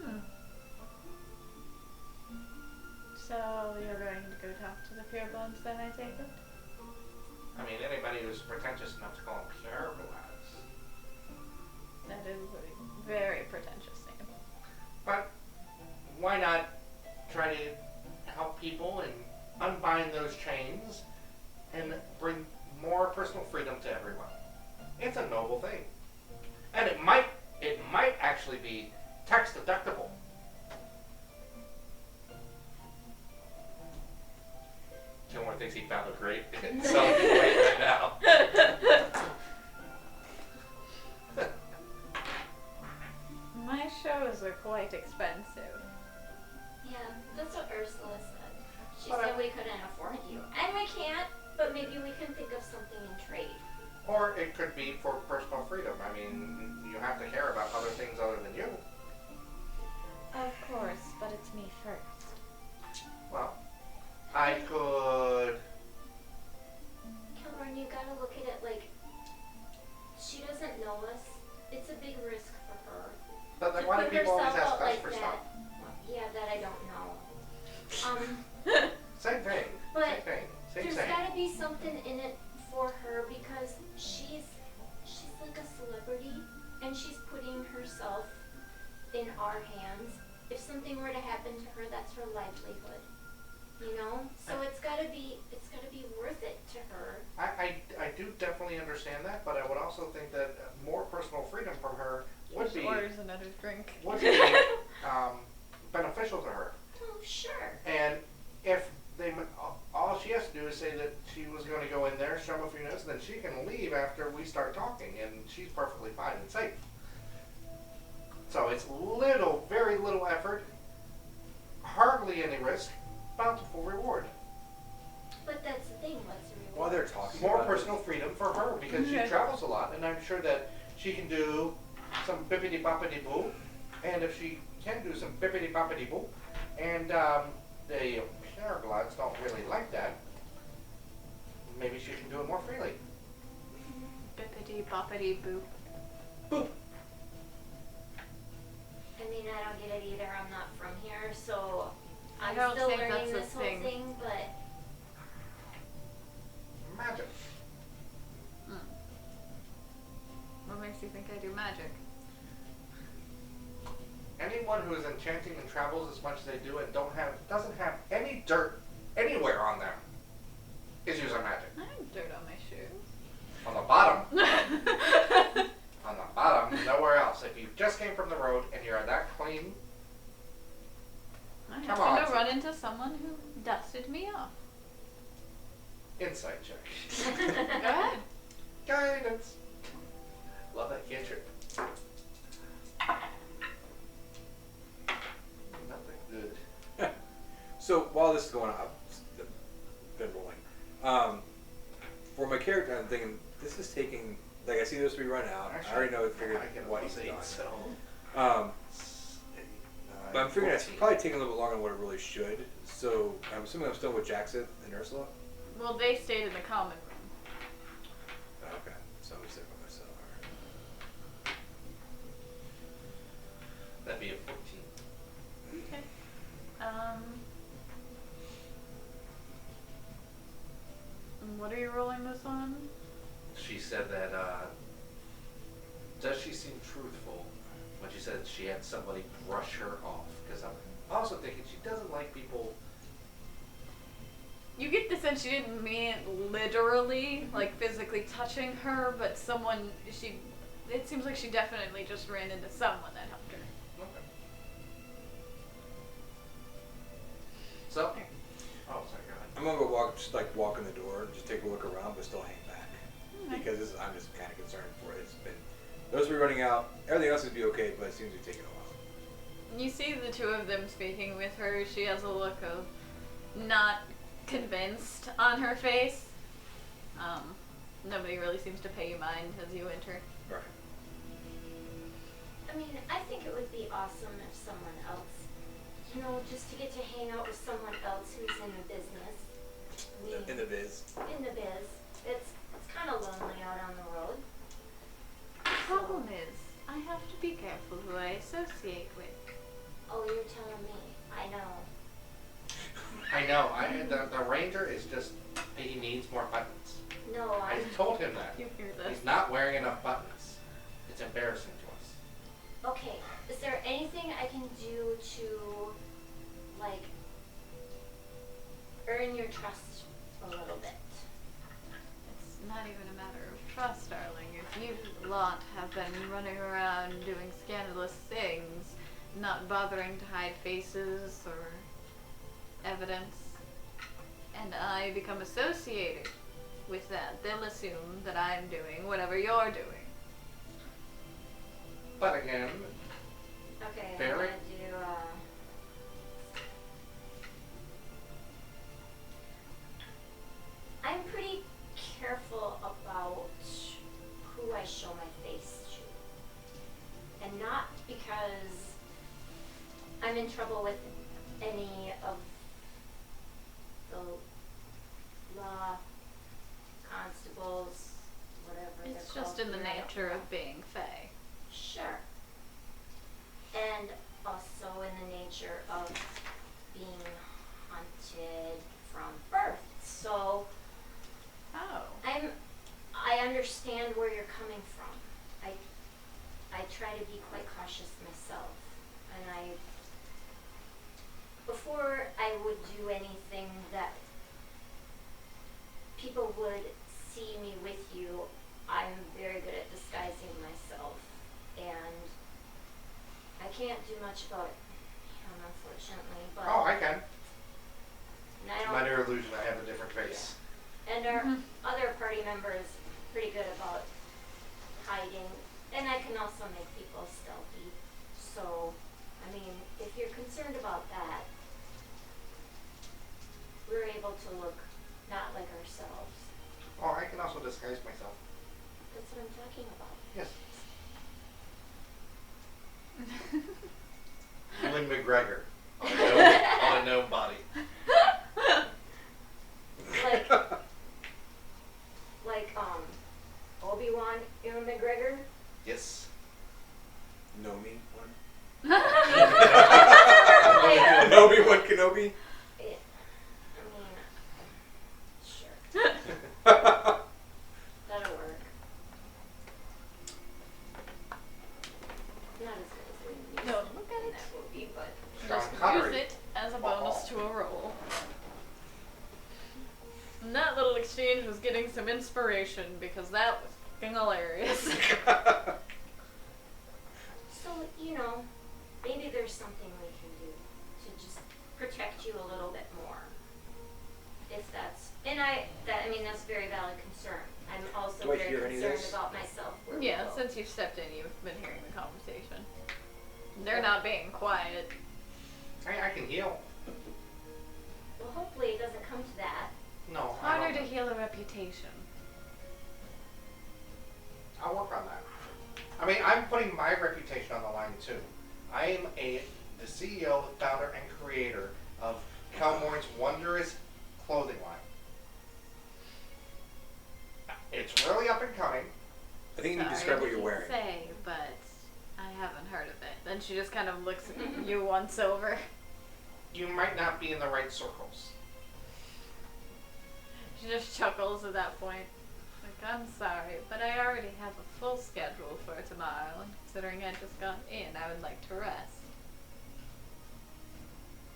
Hmm. So you're going to go talk to the purebloods then, I take it? I mean, anybody who's pretentious enough to call them purebloods. That is a very pretentious name. But why not try to help people and unbind those chains and bring more personal freedom to everyone? It's a noble thing. And it might actually be tax deductible. Gilmore thinks he found a great selling point right now. My shows are quite expensive. yeah, that's what Ursula said. She But said we couldn't afford you. And we can't, but maybe we can think of something in trade. Or it could be for personal freedom. I mean, you have to care about other things other than you. Of course, but it's me first. Well, I could... Cameron, you gotta look at it like she doesn't know us. It's a big risk for her. But then To why do put people always herself ask out us like for that. stuff? Yeah, that I don't know. Same thing. But Same thing. Same there's thing. gotta be something in it for her because she's like a celebrity and she's putting herself in our hands. If something were to happen to her, that's her livelihood. You know? So it's gotta be worth it to her. I do definitely understand that, but I would also think that more personal freedom from her would be Orders another drink. beneficial to her. Oh, sure. And if all she has to do is say that she was going to go in there, strum a few notes, and then she can leave after we start talking, and she's perfectly fine and safe. So it's very little effort, hardly any risk, bountiful reward. But that's the thing, what's the reward? While they're talking More about personal freedom for her because she Okay. travels a lot, and I'm sure that she can do some bippity boppity boo, and if she can do some bippity boppity boo, and the paraglides don't really like that, maybe she can do it more freely. Bippity boppity boop. Boop. I mean, I don't get it either. I'm not from here, so I I'm don't still think learning that's a this whole thing. thing, but Magic. What makes you think I do magic? Anyone who is enchanting and travels as much as they do and doesn't have any dirt anywhere on them is using magic. I have dirt on my shoes. On the bottom. On the bottom, nowhere else. If you just came from the road and you're that clean, I Come happened on. to run into someone who dusted me off. insight check. Go ahead. Guidance. Love that cantrip. Nothing good. So while this is going on, I've been rolling. For my character, I'm thinking this is taking. Like I see those three run out. I already know figured I get what a he's +8, done. so But I'm figuring it's 14. probably taking a little bit longer than what it really should. So I'm assuming I'm still with Jackson and Ursula. Well, they stayed in the common room. Okay, so we stay by myself. All right. That'd be a 14. Okay. What are you rolling this on? She said that, does she seem truthful when she said she had somebody brush her off? Because I'm also thinking she doesn't like people. You get the sense she didn't mean it literally, like physically touching her, but it seems like she definitely just ran into someone that helped her. Okay. So, oh, sorry, go ahead. I'm gonna go walk in the door, just take a look around, but still hang back because I'm just kind of concerned for it. It's been those three running out. Everything else would be okay, but it seems to be taking a while. You see the two of them speaking with her. She has a look of not convinced on her face. Nobody really seems to pay you mind as you enter. Right. I mean, I think it would be awesome if someone else, just to get to hang out with someone else who's in the business. In the biz. In the biz. It's kind of lonely out on the road. The problem is, I have to be careful who I associate with. Oh, you're telling me. I know. I know. The ranger is just, he needs more buttons. No, I told him that. You hear this? He's not wearing enough buttons. It's embarrassing to us. Okay, is there anything I can do to, earn your trust a little bit? It's not even a matter of trust, darling. If you lot have been running around doing scandalous things, not bothering to hide faces or evidence, and I become associated with that, they'll assume that I'm doing whatever you're doing. But again, Okay, I'm Very- gonna do, I'm pretty careful about I'm in trouble with any of the law constables, whatever It's they're just called in the here, I don't nature know. of being Fae. Sure. And also in the nature of being haunted from birth. So Oh. I understand where you're coming from. I try to be quite cautious myself. And before I would do anything that people would see me with you, I'm very good at disguising myself. And I can't do much about him, unfortunately, but Oh, I can. and I don't Minor illusion, I have a different face. and our other party member is pretty good about hiding, and I can also make people stealthy. So, I mean, if you're concerned about that, we're able to look not like ourselves. Oh, I can also disguise myself. That's what I'm talking about. Yes. Ewan McGregor on a gnome body. Like Obi-Wan, Ewan McGregor. Yes. Know me one. Like, Kenobi one Kenobi. I mean, sure, that'll work. Not as good as Liam Neeson No, look at in it. that movie, but Sean Just use Connery. it as a bonus to a roll. And that little exchange was getting some inspiration because that was fucking hilarious. so maybe there's something we can do to just protect you a little bit more. If that's that's a very valid concern. I'm also Do I very hear any of concerned this? about myself. Where we Yeah, go. since you've stepped in, you've been hearing the conversation. They're not being quiet. I can heal. Well, hopefully it doesn't come to that. No, It's I harder to don't. heal a reputation. I'll work on that. I mean, I'm putting my reputation on the line too. I am the CEO, founder, and creator of Calmorn's wondrous clothing line. It's really up and coming. I think you need to Sorry, describe what you're didn't wearing. say, but I haven't heard of it. Then she just kind of looks at you once over. You might not be in the right circles. She just chuckles at that point. Like, I'm sorry, but I already have a full schedule for tomorrow, and considering I just got in, I would like to rest.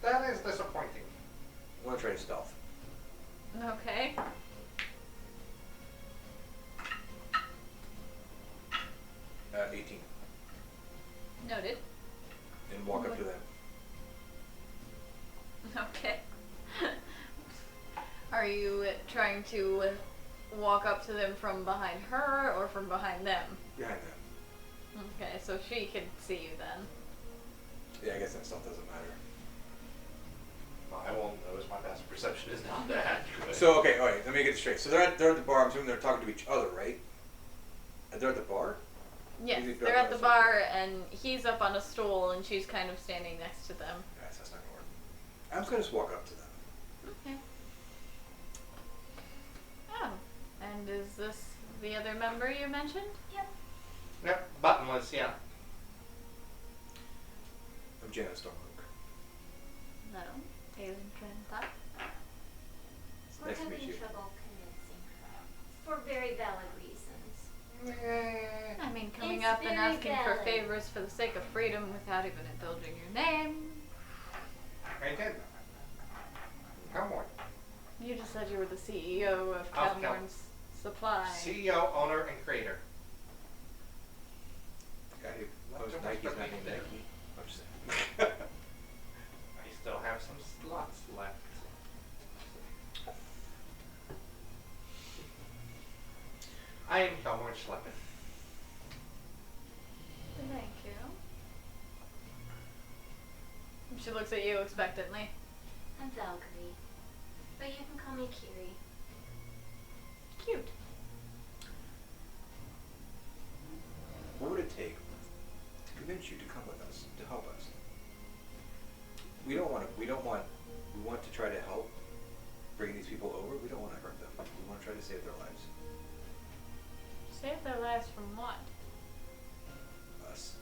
That is disappointing. I want to try stealth. Okay. 18. Noted. And walk up to them. Okay. Are you trying to walk up to them from behind her or from behind them? Behind them. Okay, so she can see you then. Yeah, I guess that stealth doesn't matter. Well, I won't notice. My passive perception is not that good. So, okay, alright, let me get this straight. So they're at the bar, I'm assuming they're talking to each other, right? They're at the bar? Yes, Is it they're at the outside? bar and he's up on a stool and she's kind of standing next to them. Guys, that's not gonna work. I'm just gonna just walk up to them. Okay. Oh, and is this the other member you mentioned? Yep. Yep, buttonless, yeah. I'm Janice Stormhook. No. Taylor Trent. It's We're nice to having meet you. trouble convincing her for very valid reasons. I mean, coming It's up and very asking for valid. favors for the sake of freedom without even indulging your name. I did. Come on. You just said you were the CEO of Calmorn's Supply. CEO, owner, and creator. Guy who owns Not too much Nike's for not me named there. Nike. I'm just saying. I still have some slots left. I am Calmorn Schleppen. Thank you. She looks at you expectantly. I'm Valkyrie, but you can call me Kiri. Cute. What would it take to convince you to come with us, to help us? we want to try to help bring these people over. We don't want to hurt them. We want to try to save their lives. Save their lives from what? Us.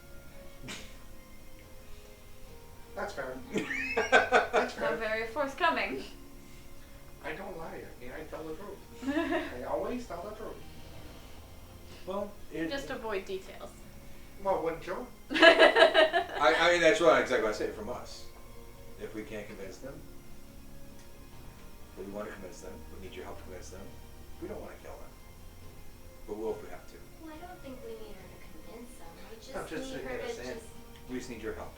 That's fair. That's So fair. very forthcoming. I don't lie. I mean, I tell the truth. I always tell the truth. Well, Just avoid details. Well, wouldn't you? I mean, that's what exactly what I say, from us. If we can't convince them, but we want to convince them, we need your help to convince them, we don't want to kill them. But we'll if we have to. Well, I don't think we need her to convince them. We just, No, just need to her get to us in. just. We just need your help.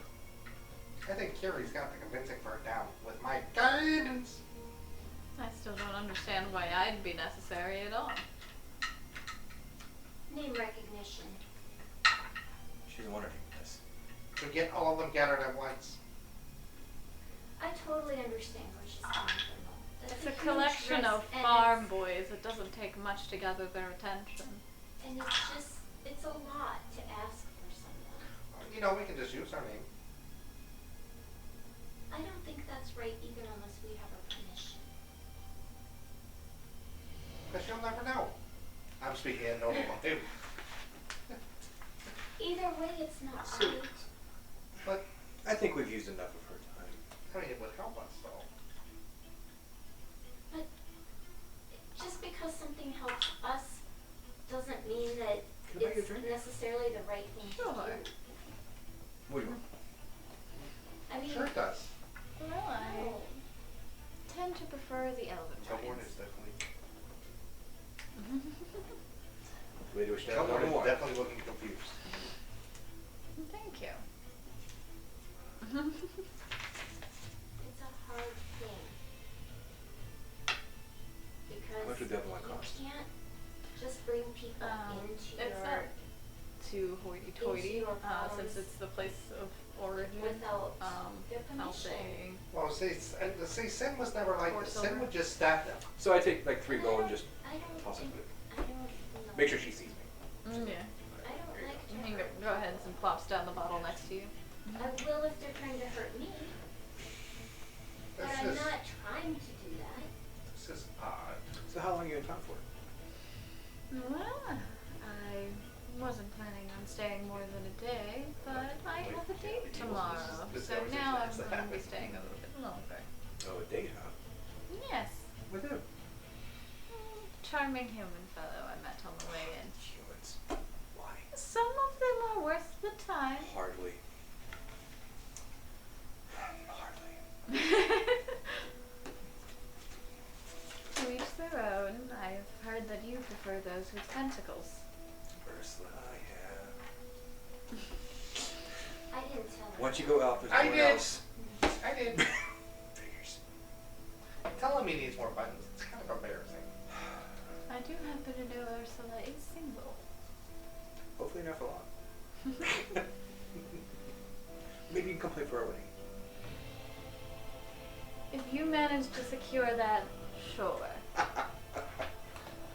I think Kiri's got the convincing part down with my guidance. I still don't understand why I'd be necessary at all. Name recognition. She's wondering this. To get all of them gathered at once. I totally understand where she's coming from. Though. That's It's a huge collection risk, of and farm boys. It doesn't take much to gather their attention. And it's a lot to ask for someone. You know, we can just use our name. I don't think that's right either unless we have her permission. Because you'll never know. I'm speaking in normal life. Either way, it's not So- right. But, I think we've used enough of her time. I mean, it would help us, though. But just because something helps us doesn't mean that Can I buy you a it's drink? necessarily the right thing to Sure. do. What do you want? I mean, Sure it does. Well, I no. tend to prefer the elven Kelborn wines. is definitely... We do a shout Kelborn out is one. definitely looking confused. Thank you. It's a hard thing. How much would Because the other one cost? you can't just bring people into It's your not too hoity-toity, Into your since homes it's the place of origin. without their I'll permission. say Well, see, Sin was never like Or this. silver. Sin would just stab them. So I take like 3 gold and just I don't toss it think, with it. I don't know. Make sure she sees me. Yeah. I don't There you like You to can hurt. go ahead and plops down the bottle next to you. I will if they're trying to hurt me, but That's I'm just, not trying to do that. it's just odd. So how long are you in town for? Well, I wasn't planning on staying more than a day, but I have a date tomorrow, This so conversation now I'm has to going to be happen. staying a little bit longer. Oh, a date, huh? Yes. With who? Charming human fellow I met on the way in. Humans. Why? Some of them are worth the time. Hardly. Hardly. To each their own. I've heard that you prefer those with tentacles. Ursula, yeah. I didn't tell her. Once you go out, there's I no one did. else. I did. Figures. Tell him he needs more buttons. It's kind of embarrassing. I do happen to know Ursula is single. Hopefully not for long. Maybe you can come play for our wedding. If you manage to secure that, sure.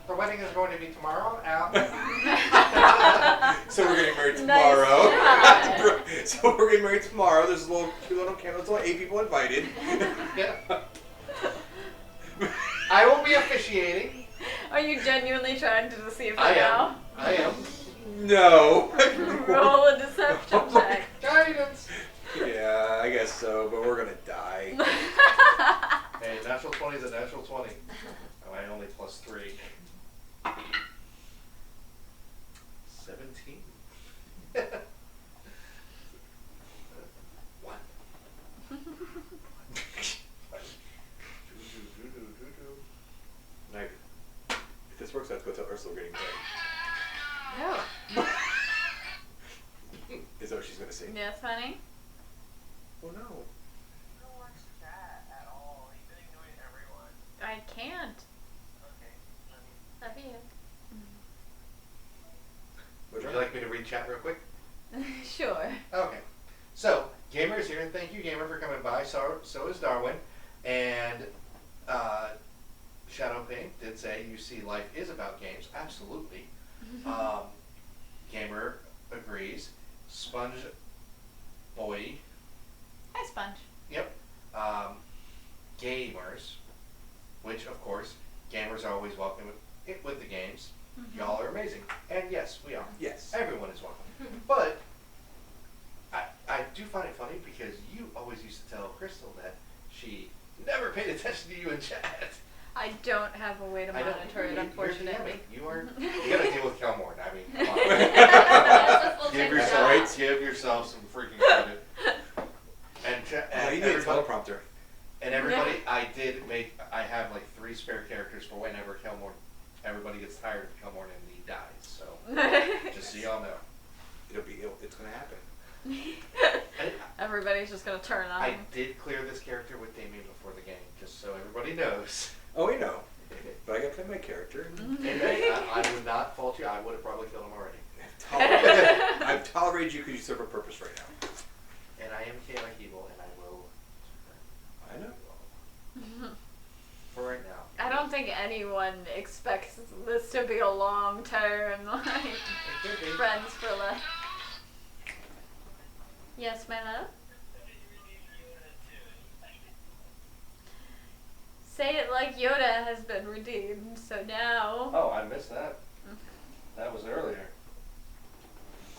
The wedding is going to be tomorrow. So we're getting married Nice tomorrow. try. So we're getting married tomorrow. There's a little 2 little candles, only 8 people invited. Yeah. I will be officiating. Are you genuinely trying to deceive her I am. now? I am. No. Roll a deception check. Guidance. Yeah, I guess so, but we're gonna die. Hey, natural 20 is a natural 20. Oh, I only plus 3. 17. One. Now, if this works, I have to go tell Ursula we're getting married. No. Is that what she's gonna say? Yes, honey? Oh no. Who wants to chat at all? You've been ignoring everyone. I can't. Okay, Love you. Would you like me to read chat real quick? Sure. Okay. So, Gaymer is here, and thank you, Gaymer, for coming by. So is Darwin. And Shadow Pain did say, you see, life is about games. Absolutely. Gaymer agrees. Sponge Boy, Hi, Sponge. yep. attention to you in chat. I don't have a way to I know, monitor it, you're unfortunately. DMing. You are. You gotta deal with Kelmore. I mean, come on. That's a full-time Give yourself, job. give yourself some freaking credit. And, Oh, you need a everybody, teleprompter. and everybody, I have like 3 spare characters for whenever everybody gets tired of Kelmore and he dies. So, just so y'all know. It's gonna happen. Everybody's just gonna turn on I him. did clear this character with Damien before the game, just so everybody knows. Oh, we know. But I gotta play my character. And I would not fault you. I would have probably killed him already. I've tolerated you because you serve a purpose right now. And I am chaotic evil, and I will. I know. For right now. I don't think anyone expects this to be a long term, like, It could be. friends for life. Yes, my love? Say it like Yoda has been redeemed, so now... Oh, I missed that. That was earlier.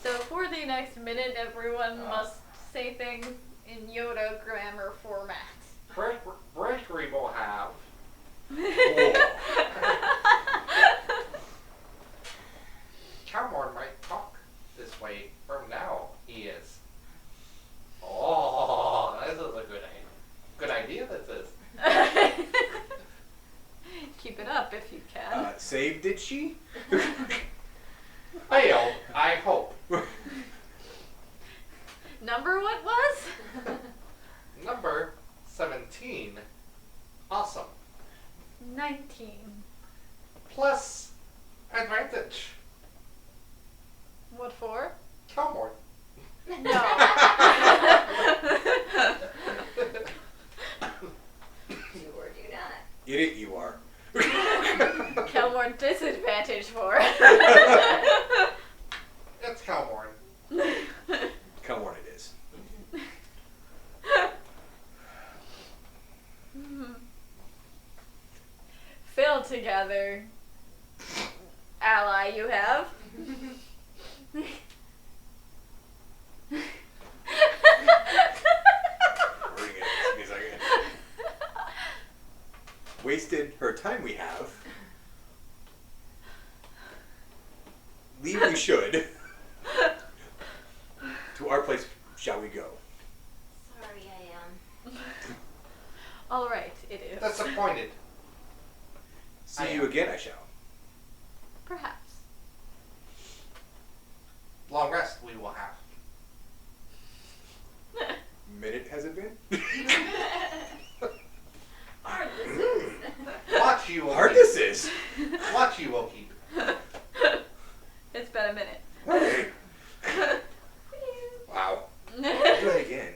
So for the next minute, everyone Oh. must say things in Yoda grammar format. Gregory will have. Cameron might talk this way from now. He is. Oh, this is a good idea. This is. Keep it up if you can. Save, did she? Failed, I hope. Number what was? Number 17. Awesome. 19. Plus advantage. What for? Cameron. No. Do or do not. Idiot you are. Kelmore disadvantage for. It's Cameron. Come on, it is. Fill together. Ally you have. Bring it. Give me a second. Wasted her time we have. Leave we should. To our place shall we go. Sorry, I am. Alright, it is. Disappointed. See you again, I shall. Perhaps. Long rest we will have. Minute has it been? Hard this is. Watch you will Hard keep. this is. Watch you will keep. It's been a minute. Okay. Wow. Do it again.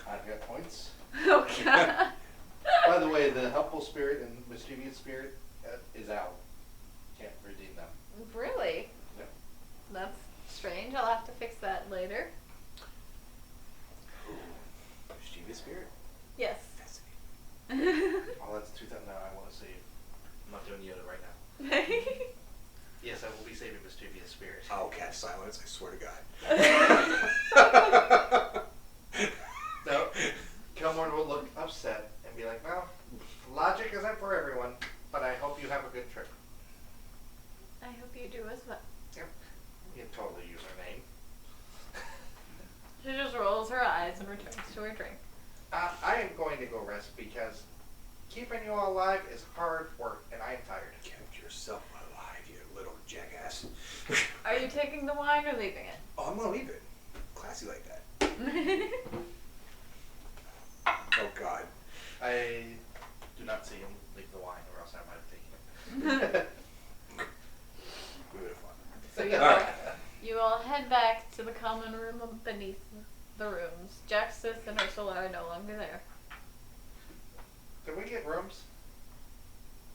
I've got points. Oh god. By the way, the helpful spirit and mischievous spirit is out. Can't redeem them. Really? Yep. That's strange. I'll have to fix that later. Mischievous spirit? Yes. Fascinating. Oh, that's 2000. No, I want to save. I'm not doing Yoda right now. Yes, I will be saving mischievous spirit. I'll cast silence, I swear to God. No, Kilmore will look upset and be like, "Well, logic isn't for everyone, but I hope you have a good trip." I hope you do as well. Yep. You can totally use her name. She just rolls her eyes and returns to her drink. I am going to go rest because keeping you all alive is hard work, and I am tired. Kept yourself alive, you little jackass. Are you taking the wine or leaving it? Oh, I'm gonna leave it. Classy like that. Oh God. I do not see him leave the wine, or else I might have taken it. We would have fun. So you all, Alright. you all head back to the common room beneath the rooms. Jaxus and Ursula are no longer there. Did we get rooms?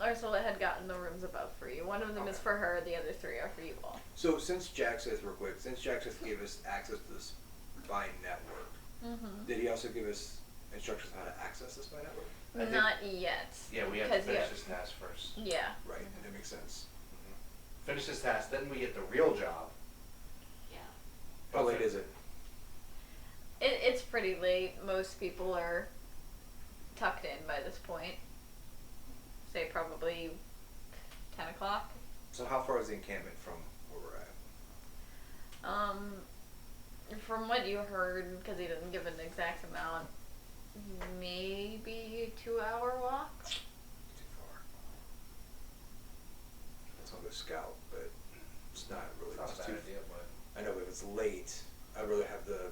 Ursula had gotten the rooms above for you. One of them is Okay. for her, the other 3 are for you all. So since Jack says real quick, since Jack says gave us access to this spy network, Mm-hmm. did he also give us instructions on how to access the spy network? I did. Not yet. Yeah, we have to Because finish you- this task first. Yeah. Right, that makes sense. Finish this task, then we get the real job. Yeah. How late is it? It's pretty late. Most people are tucked in by this point. Say probably 10 o'clock. So how far is the encampment from where we're at? From what you heard, because he didn't give an exact amount, maybe a 2-hour walk. Too far. That's on the scout, but it's not really. It's not a it's bad too- idea, but I know, but if it's late, I'd rather have the.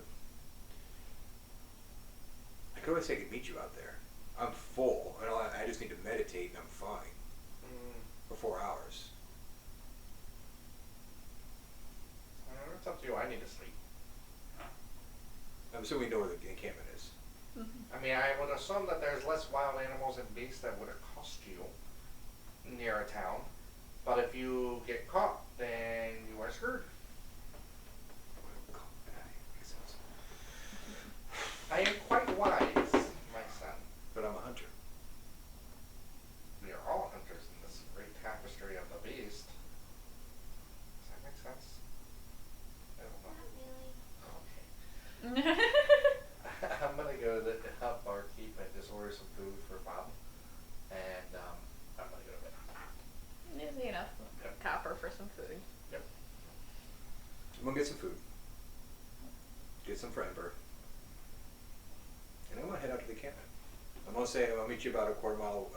I could always say I could meet you out there. I'm full, and I just need to meditate, and I'm fine for 4 hours. it's up to you. I need to sleep. I'm assuming we know where the encampment is. I mean, I would assume that there's less wild animals and beasts that would accost you near a town. But if you get caught, then you are screwed. Makes sense. I am quite wise, my son. But I'm a hunter. We are all hunters in this great tapestry of the beast. Does that make sense? I don't know. Not really. Okay. I'm gonna go to the barkeep and just order some food for Bob, and I'm gonna go to bed. Easy enough. Yep. Copper for some food. Yep. I'm gonna get some food. Get some for Ember. And I'm gonna head out to the encampment. I'm gonna say I'll meet you about a quarter mile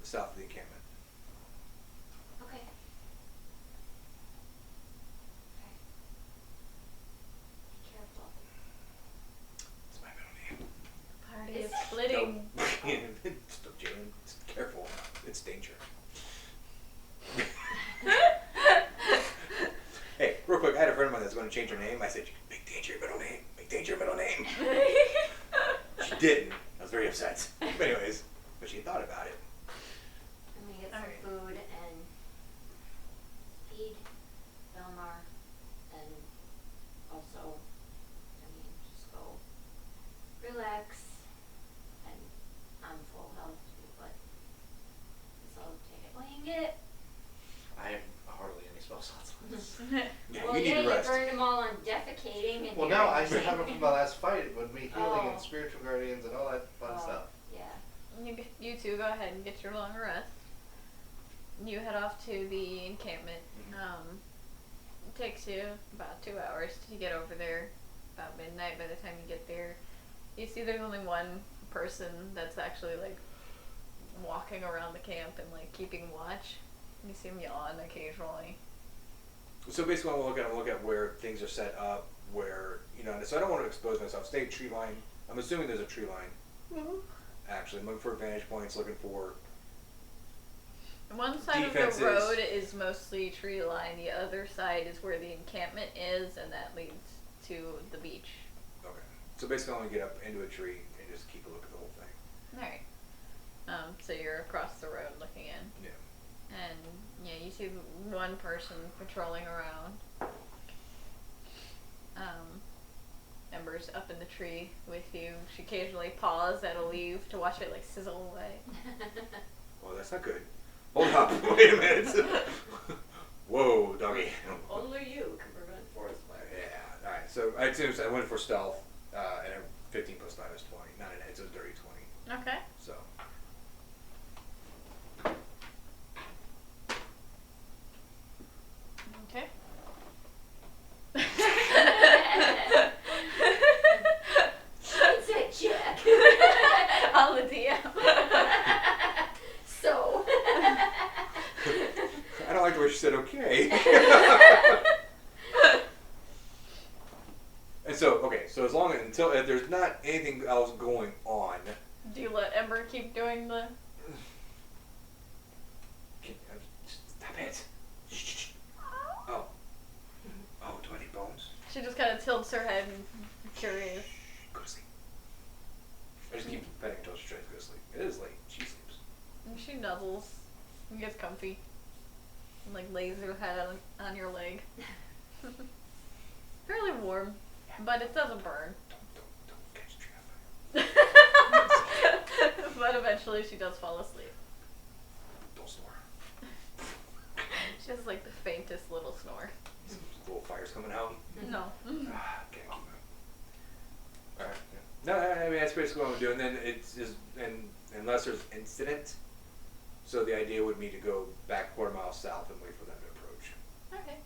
south of the encampment. Okay. Okay. Be careful. It's my middle name. Party Is is it? splitting. Stop, Jalen. Just careful. It's danger. Hey, real quick, I had a friend of mine that's going to change her name. I said, make danger your middle name. Make danger your middle name. She didn't. I was very upset. But anyways, but she thought about it. I'm gonna get some Alright. food and feed Belmar, and also, just go relax. And I'm full health too, but guess I'll take it when you can get it. I have hardly any spell slots left. Yeah, Well, you need yeah, to you rest. burned them all on defecating and Well, no, I still everything. have it from the last fight. It would be healing Oh. and spiritual guardians and all that fun Oh, stuff. Yeah. You two go ahead and get your long rest. You head off to the encampment. It takes you about 2 hours to get over there. About midnight by the time you get there. You see there's only one person that's actually like walking around the camp and like keeping watch. You see him yawn occasionally. So basically, I'm gonna look at where things are set up, where so I don't want to expose myself. Stay tree line. I'm assuming there's a tree line. Actually, I'm looking for vantage points. Looking for. One side Defenses. of the road is mostly tree line. The other side is where the encampment is, and that leads to the beach. Okay. So basically, I'm gonna get up into a tree and just keep a look at the whole thing. All right. So you're across the road looking in. Yeah. And yeah, you see one person patrolling around. Ember's up in the tree with you. She occasionally paws at a leaf to watch it like sizzle away. Well, that's not good. Hold up. Wait a minute. Whoa, doggy. Only you can prevent forest fire. Yeah. All right. So I went for stealth, and 15 plus 9 is 20. Not an head, so it's dirty 20. Okay. So. Okay. It's a check. I'll the DM. So. I don't like the way she said okay. And so, okay, so as long as until if there's not anything else going on. Do you let Ember keep doing the? Stop it. Shh. Oh. Oh, do I need bones? She just kind of tilts her head and curious. Go to sleep. I just keep petting until she tries to go to sleep. It is late. She sleeps. And she nuzzles and gets comfy. And like lays her head on your leg. Fairly warm, but it doesn't burn. Don't catch a tree on fire. But eventually she does fall asleep. Don't snore. She has like the faintest little snore. Some little fires coming out. No. Can't keep it. Alright, yeah. No, I mean that's basically what I'm doing. Then it's just, and unless there's incident, so the idea would be to go back quarter mile south and wait for them to approach. Okay.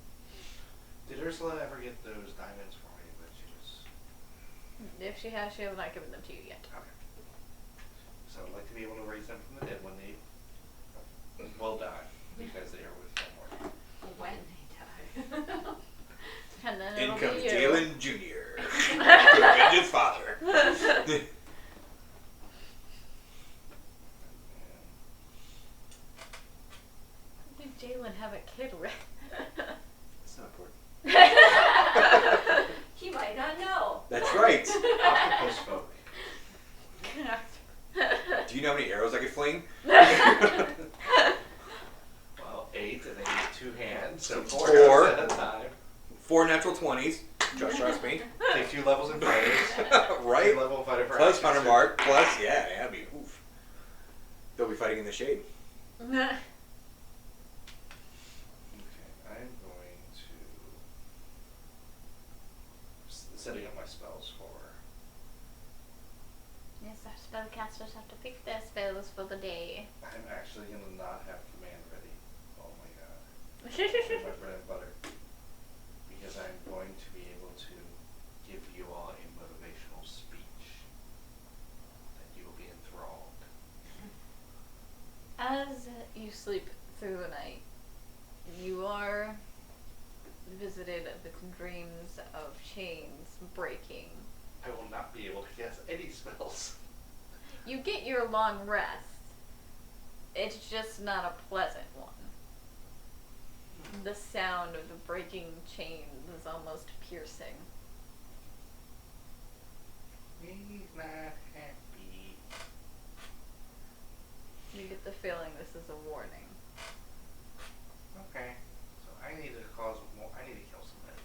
Did Ursula ever get those diamonds for me? But she just If she has, she has not given them to you yet. okay. So I'd like to be able to raise them from the dead when they will die because they are with them. When they die. And then In it'll comes be you. Jalen Jr. to avenge his father. Who did Jalen have a kid with? That's not important. He might not know. That's right. Octopus folk. Do you know how many arrows I could fling? Well, 8 and they need 2 hands, so 4 Four. at a time. 4 natural 20s. Just trust me. Take 2 levels in fighters. Right? 2 level in fighter for Plus action 100 surge. mark. Plus, yeah, I mean, oof. They'll be fighting in the shade. Okay, I'm going to setting up my spells for. Yes, our spellcasters have to pick their spells for the day. I'm actually gonna not have command ready. Oh my god, this is my bread and butter. Because I'm going to be able to give you all a motivational speech that you will be enthralled. As you sleep through the night, you are visited with dreams of chains breaking. I will not be able to cast any spells. You get your long rest. It's just not a pleasant one. The sound of the breaking chains is almost piercing. He's not happy. You get the feeling this is a warning. Okay, so I need to cause more. I need to kill somebody.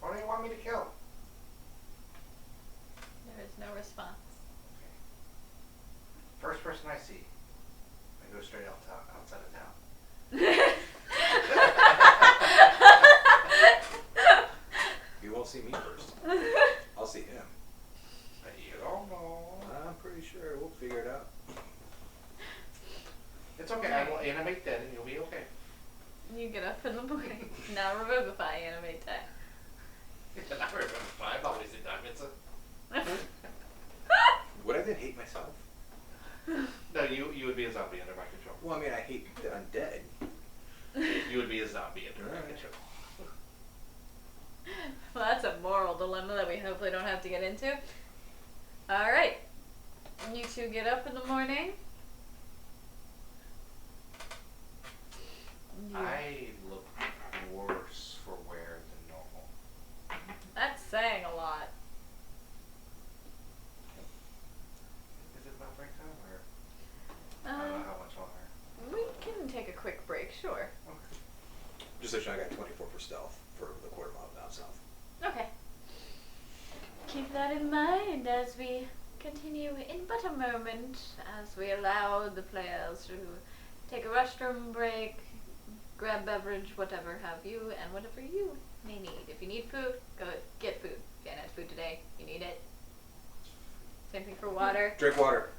What do you want me to kill? There is no response. Okay. First person I see, I go straight outside of town. You won't see me first. I'll see him. But you don't know. I'm pretty sure we'll figure it out. It's okay. I will animate dead, and you'll be okay. You get up in the morning. Now revivify, animate time. I remember 5 always in diamonds. Would I then hate myself? No, you would be a zombie under my control. Well, I mean, I hate the undead. You would be a zombie under my Alright. control. Well, that's a moral dilemma that we hopefully don't have to get into. Alright. You two get up in the morning. I look worse for wear than normal. That's saying a lot. Is it about break time or I don't know how much longer? We can take a quick break, sure. Okay. Just so you know, I got 24 for stealth for the quarter mile down south. Okay. Keep that in mind as we continue in but a moment, as we allow the players to take a restroom break, grab beverage, whatever have you, and whatever you may need. If you need food, go get food. If you haven't had food today, you need it. Same thing for water. Drink water.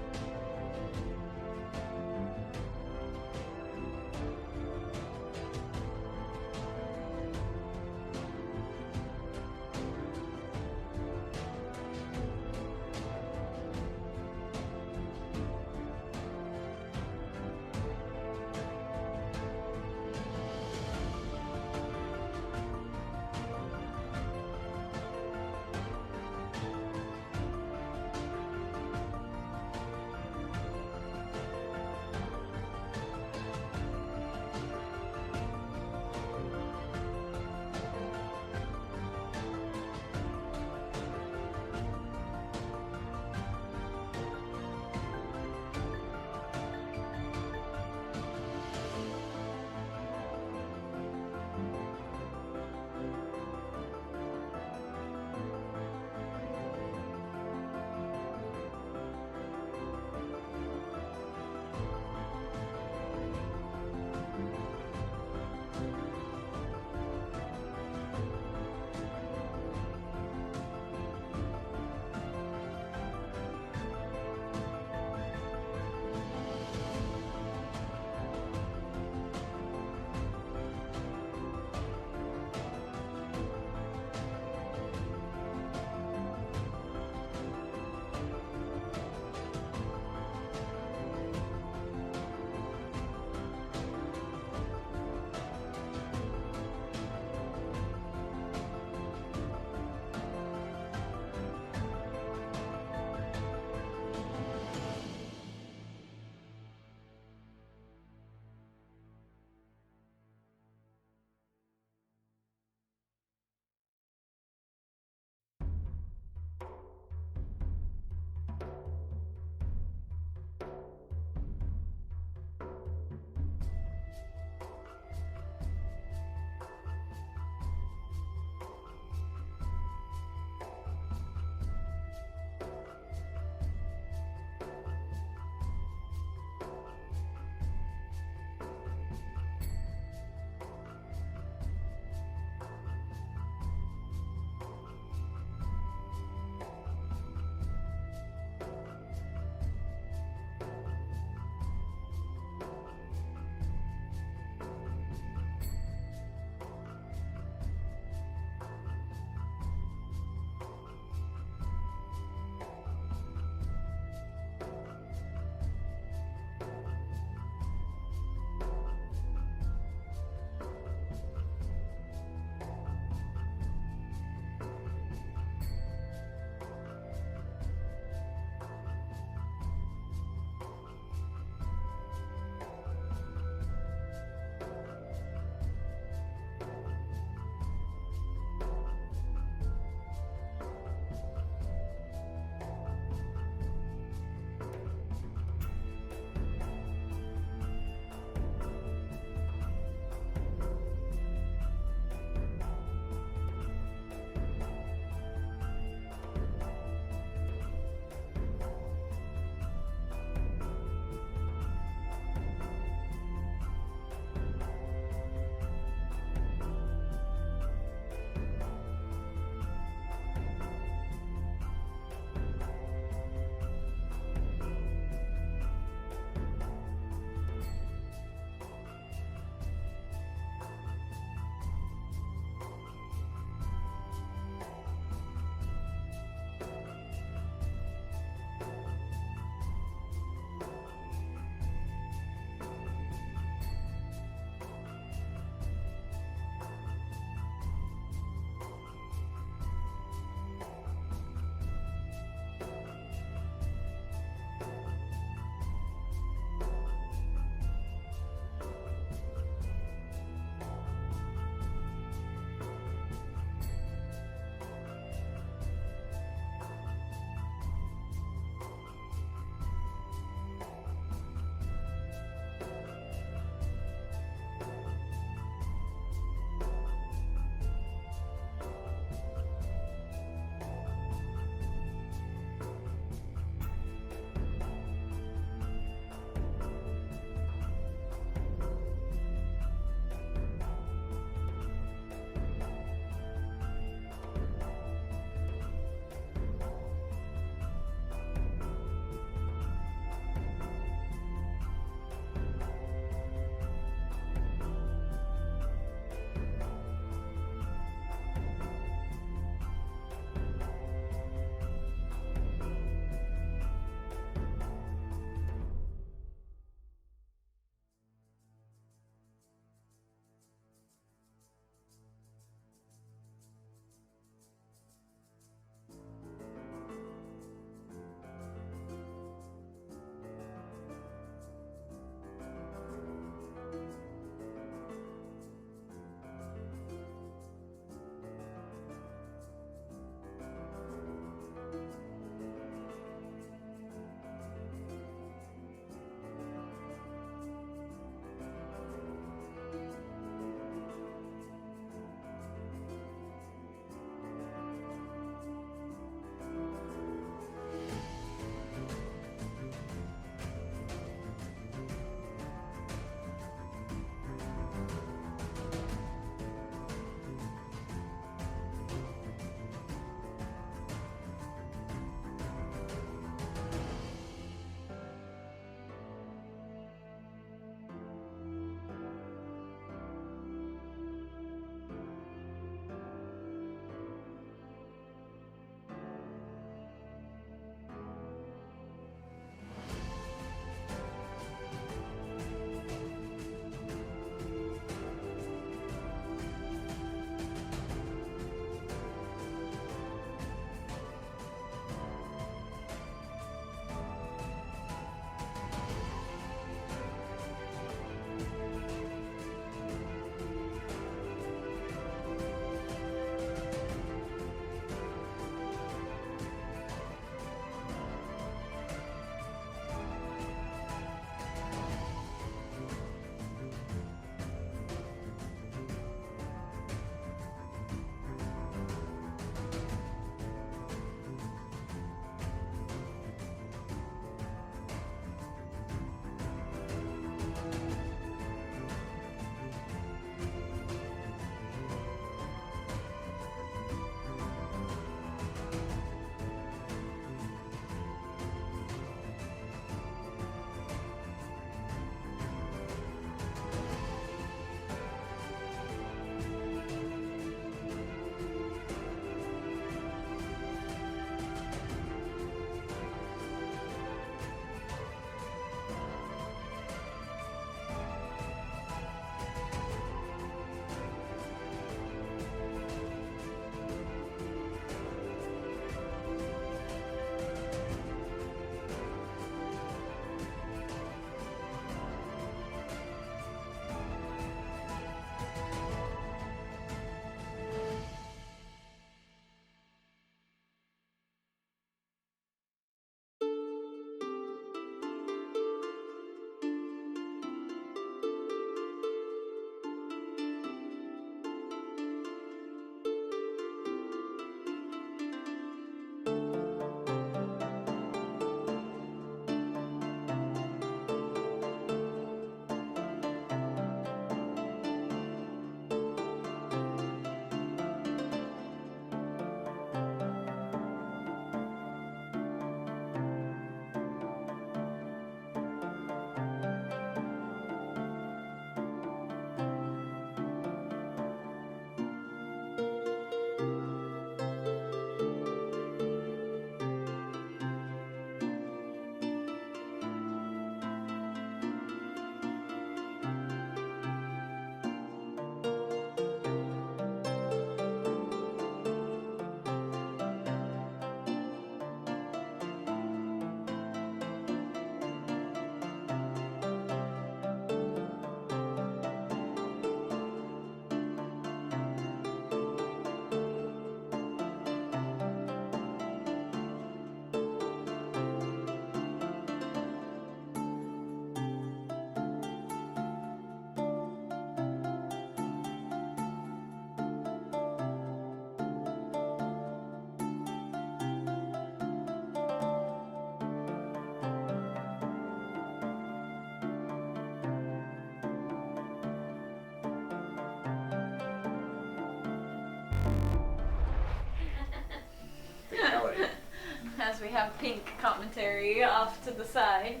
we have pink commentary off to the side.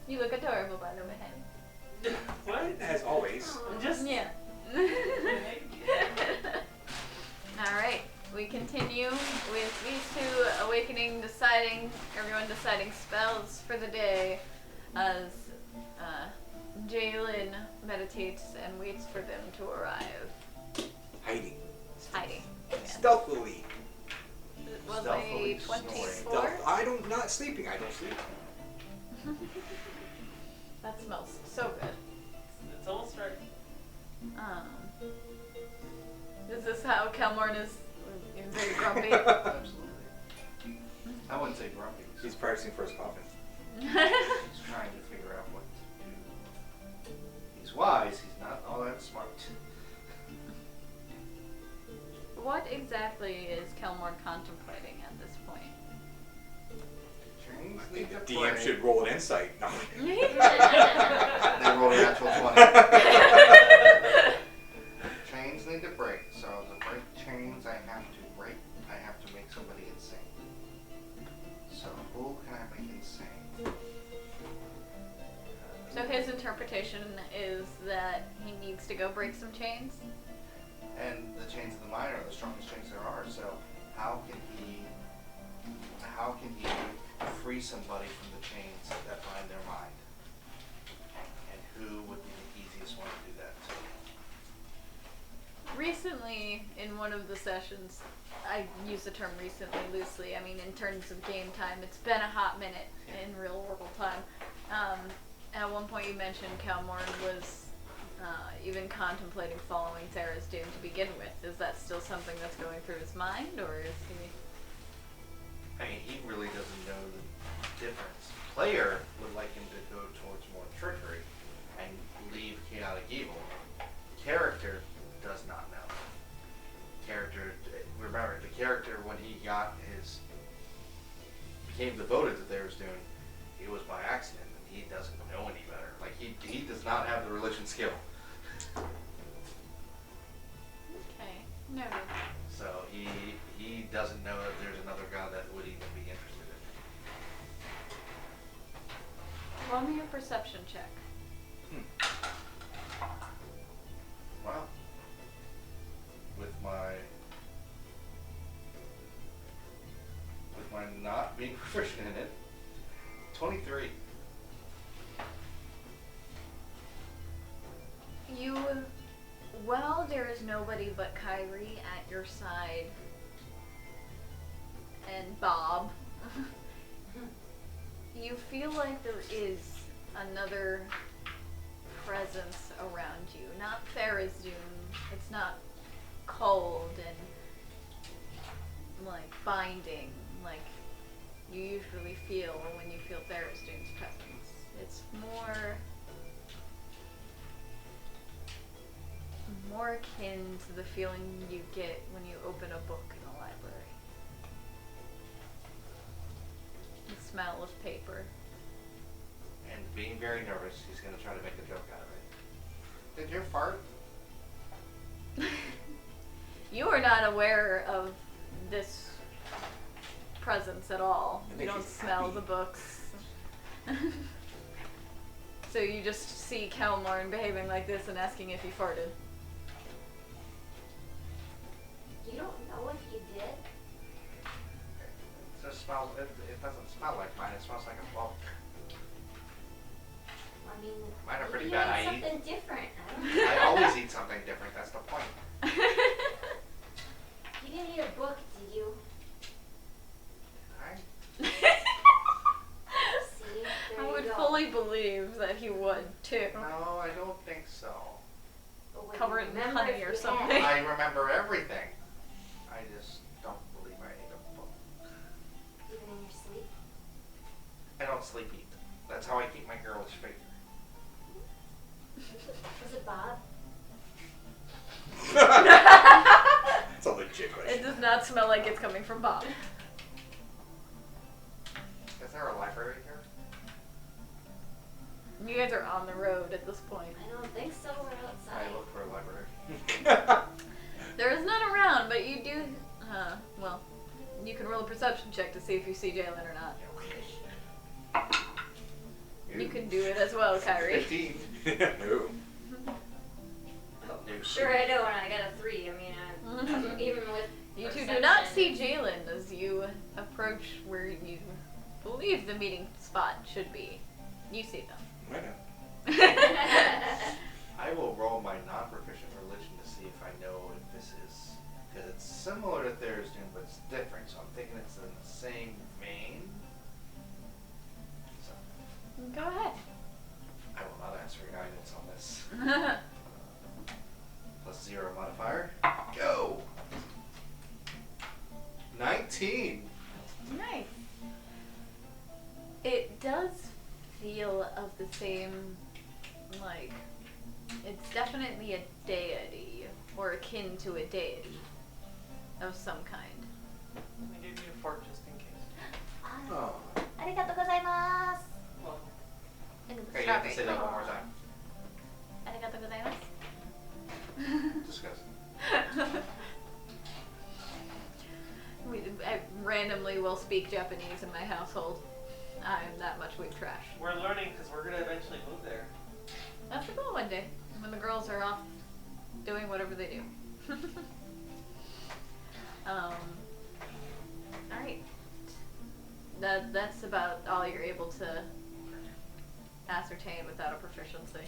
You look adorable, by the way. What? As always. Just Yeah. Alright, we continue with these two awakening, everyone deciding spells for the day as Jalen meditates and waits for them to arrive. Hiding. Hiding. Yeah. Stealthily. It was Stealthily a snoring. 24. Not sleeping. I don't sleep. That smells so good. it's almost right. Is this how Kelmorn is very grumpy? Absolutely. I wouldn't say grumpy. He's practicing for his coffin. He's trying to figure out what to do. He's wise. He's not all that smart. What exactly is Kelmorn contemplating at this point? Trains I need think to the DM break. should roll an insight. No. They rolled a natural 20. Chains need to break. So to break chains, I have to make somebody insane. So who can I make insane? So his interpretation is that he needs to go break some chains? And the chains of the mind are the strongest chains there are. So how can he free somebody from the chains that bind their mind? And who would be the easiest one to do that to? Recently, in one of the sessions, I use the term recently loosely. I mean, in terms of game time, it's been a hot minute in real world time. At one point, you mentioned Kelmorn was even contemplating following Thera's doom to begin with. Is that still something that's going through his mind, or is he? I mean, he really doesn't know the difference. Player would like him to go towards more trickery and leave chaotic evil. Character does not know. Remember, the character when he became devoted to Thera's doom, it was by accident, and he doesn't know any better. Like he does not have the religion skill. Okay, noted. So he doesn't know that there's another god that would even be interested in him. Roll me a perception check. Wow. With my not being proficient in it, 23. There is nobody but Kyrie at your side and Bob. You feel like there is another presence around you. Not Thera's It's not cold and like binding like you usually feel when you feel Thera's presence. It's more akin to the feeling you get when you open a book in a library. The smell of paper. And being very nervous, he's going to try to make a joke out of it. Did you fart? You are not aware of this presence at all. It You makes don't you smell happy. the books. So you just see Kelmorn behaving like this and asking if he farted. You don't know if you did? It just smells. It doesn't smell like mine. It smells like a book. I mean, Mine are pretty maybe bad. you I ate eat- something different. I don't know. I always eat something different. That's the point. You didn't eat a book, did you? See, there I you would go. fully believe that he would too. No, I don't think so. But when Cover you it in remember honey if or you something. had- I remember everything. I just don't believe I ate a book. Even in your sleep? I don't sleep eat. That's how I keep my girlish figure. Was it Bob? That's a legit It question. does not smell like it's coming from Bob. Is there a library here? You guys are on the road at this point. I don't think so. We're outside. I look for a library. There is none around, but you do, You can roll a perception check to see if you see Jalen or not. You can do it as well, Kyrie. 15. No. Sure I do, and I got a 3. I mean, even with You two do perception. not see Jalen as you approach where you believe the meeting spot should be. You see them. Why not? I will roll my non-proficient religion to see if I know if this is, because it's similar to Thayer's Doom, but it's different. So I'm thinking it's in the same vein. So Go ahead. I will not ask for guidance on this. Plus 0 modifier. Go. 19. Nice. It does feel of the same, like, it's definitely a deity, or akin to a deity of some kind. Let me give you a fart just in case. Oh. Arigatou gozaimasu. Well, Okay, you have to say that one more time. Arigatou gozaimasu. Disgusting. I randomly will speak Japanese in my household. I'm that much weak trash. we're learning because we're gonna eventually move there. That's the goal one day, when the girls are off doing whatever they do. Alright. That's about all you're able to ascertain without a proficiency.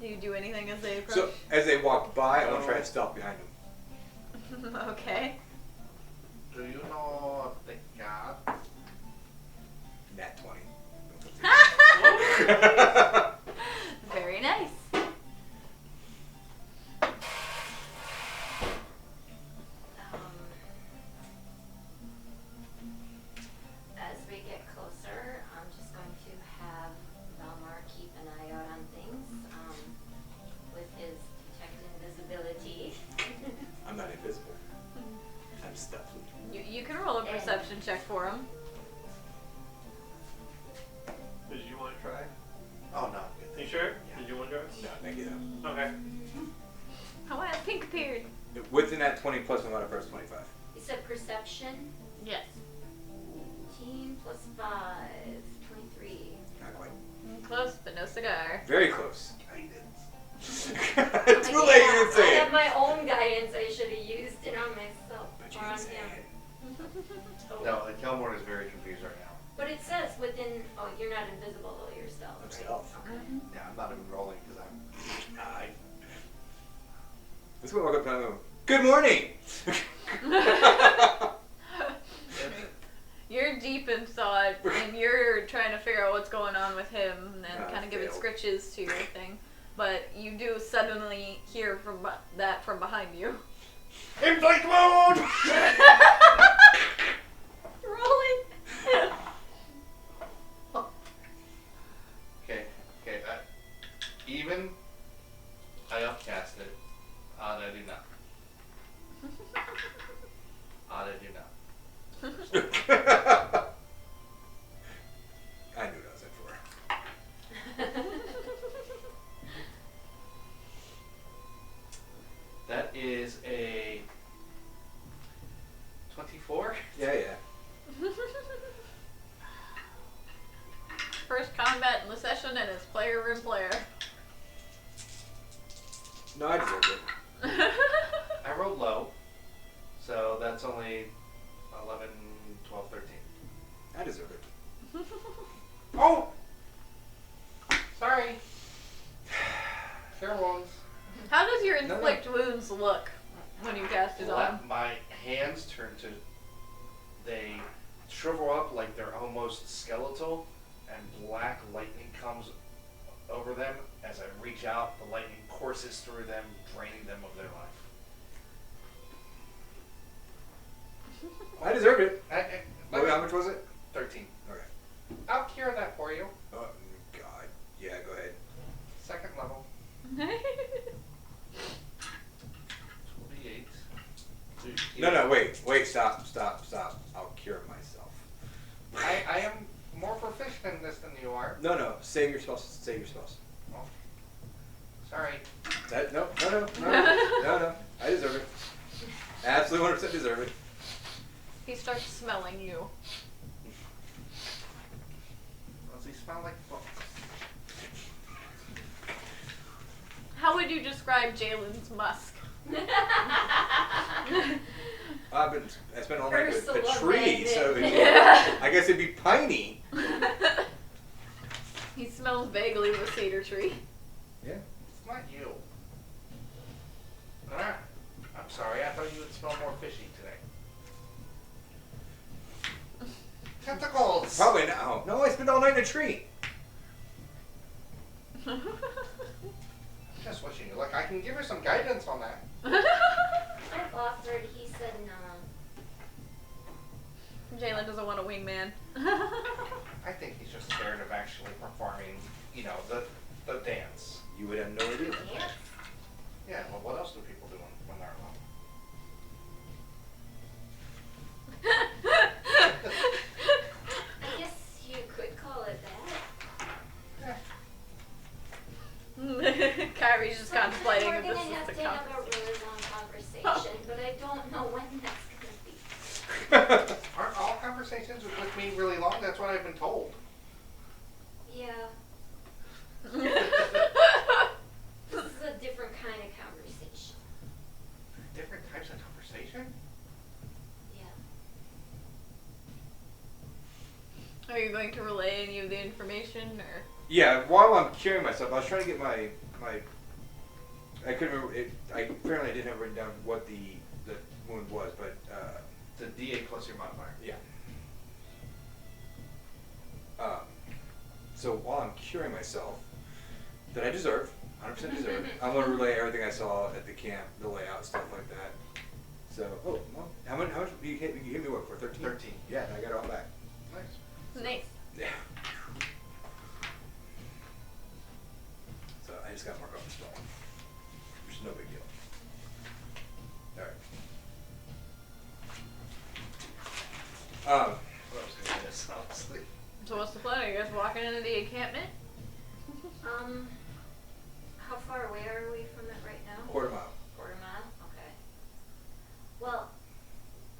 Do you do anything as they approach? So as they walk by, I want to try to stealth behind them. Okay. Do you know the god? Nat 20. Very nice. As we get closer, I'm just going to have Valmar keep an eye out on things with his detect invisibility. I'm not invisible. I'm stealthy. You can roll a perception check for him. Did you want to try? Oh no. Good. You sure? Yeah. Did you want to try? No, thank you though. Okay. I want a pink beard. With the nat 20 plus my modifier is 25. You said perception. Yes. 18 plus 5, 23. Not quite. Close, but no cigar. Very close. Guidance. Too Yeah, late, you didn't I say have it. my own guidance I should have used it on myself But you or on didn't say him. it. No, Kelmore is very confused right now. But it says within. Oh, you're not invisible though. You're stealth. I'm right? stealth. Okay. Yeah, I'm not even rolling because I'm. This is what I walk up to him. Good morning! You're deep in thought, and you're trying to figure out what's going on with him, and I kind of giving failed. scritches to your thing. But you do suddenly hear that from behind you. Inflict wound! Rolling. Okay, okay. Even I upcast it. Odd I do not. Odd I do not. I knew what I was in for. That is a 24. Yeah, yeah. First combat in the session, and it's player in player. No, I deserved it. I rolled low, so that's only 11, 12, 13. I deserve it. Oh! Sorry. Cure wounds. How does your No, inflict wounds look when you cast it on? My hands turn to, they shrivel up like they're almost skeletal, and black lightning comes over them. As I reach out, the lightning courses through them, draining them of their life. I deserved it. Let me- How much was it? 13. Okay. I'll cure that for you. Oh, God. Yeah, go ahead. Second level. 28. No, wait, stop. I'll cure myself. I am more proficient in this than you are. No, save your spells. Oh. Sorry. No. I deserve it. Absolutely 100% deserve it. He starts smelling you. Does he smell like books? How would you describe Jalen's musk? I spent all night with a Ursula tree, so Yeah. I guess it'd be piney. He smells vaguely of a cedar tree. Yeah. It's not you. Ah, I'm sorry. I thought you would smell more fishy today. Tentacles. Probably not. Oh, no, I spent all night in a tree. Just wishing you luck. I can give her some guidance on that. I've offered, he said no. Jalen doesn't want a wingman. I think he's just scared of actually performing, you know, the dance. You would have no idea. Dance? Yeah, well, what else do people do when they're I guess you could call it that. alone? Kyrie's just contemplating We're if this gonna is have the to have conference. a really long conversation, but I don't know when that's gonna be. Aren't all conversations with me really long? That's what I've been told. Yeah, this is a different kind of conversation. Different types of conversation? Yeah. Are you going to relay any of the information, or? Yeah, while I'm curing myself, I was trying to get my I couldn't remember it. Apparently I didn't have written down what the wound was, but The D8 plus your modifier. yeah. So while I'm curing myself, that I deserve, 100% deserve, I'm going to relay everything I saw at the camp, the layout, stuff like that. So, oh, well, how much you hit me what for? 13? 13. Yeah, I got it all back. Nice. Nice. Yeah. So I just got to mark off the spell, which is no big deal. All right. What else is this, honestly? So what's the plan? Are you guys walking into the encampment? How far away are we from it right now? Quarter mile. Quarter mile? Okay. Well,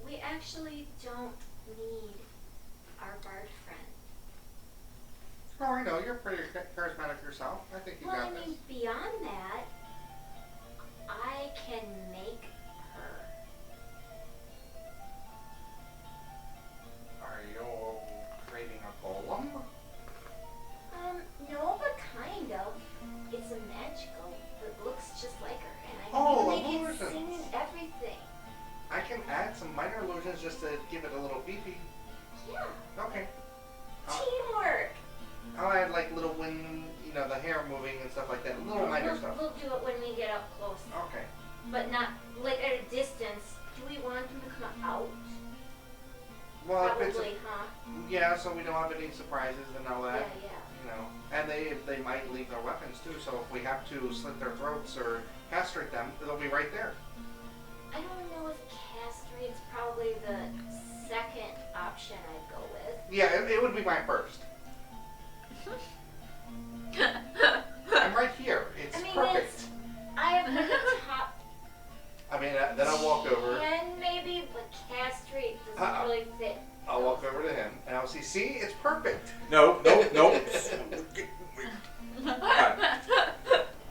we actually don't need our bard friend. Oh, I know. You're pretty charismatic yourself. I think you Well, got I this. mean, beyond that, I can make her. Are you creating a golem? No, but kind of. It's a magical that looks just like her, and I Oh, can make it illusions. sing and everything. I can add some minor illusions just to give it a little beefy. Yeah. Okay. Teamwork. I'll add like little wind, you know, the hair moving and stuff like that. Little minor stuff. We'll do it when we get up close. Okay. But not, like, at a distance. Do we want them to come out? Well, if it's Probably, huh? yeah, so we don't have any surprises and all Yeah, that. yeah. You know, and they might leave their weapons too. So if we have to slit their throats or castrate them, they'll be right there. I don't know if castrate's probably the second option I'd go with. Yeah, it would be my first. I'm right here. It's I mean, perfect. I have like a top I mean, then I'll walk over. 10 maybe, but castrate doesn't Uh-uh. really fit. I'll walk over to him and I'll see. See, it's perfect. No. Alright.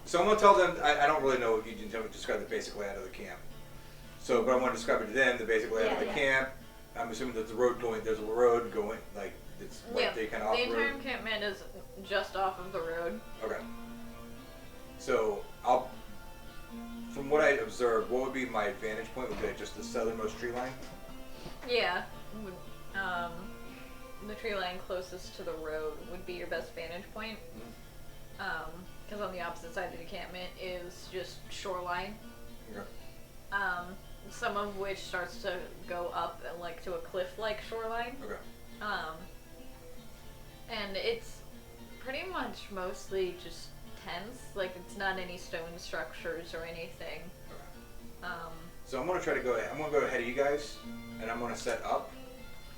So I'm gonna tell them. I don't really know. You didn't describe the basic layout of the camp. So, but I want to describe it to them. The basic layout of the Yeah. camp. I'm assuming that there's a road going like it's Yeah, like they kind of off the entire road. encampment is just off of the road. Okay. So from what I observed, what would be my vantage point? Would be just the southernmost tree line. Yeah. The tree line closest to the road would be your best vantage point. Because on the opposite side of the encampment is just shoreline. Okay. Some of which starts to go up and like to a cliff-like shoreline. Okay. And it's pretty much mostly just tents. Like it's not any stone structures or anything. So I'm gonna try to go. I'm gonna go ahead of you guys, and I'm gonna set up,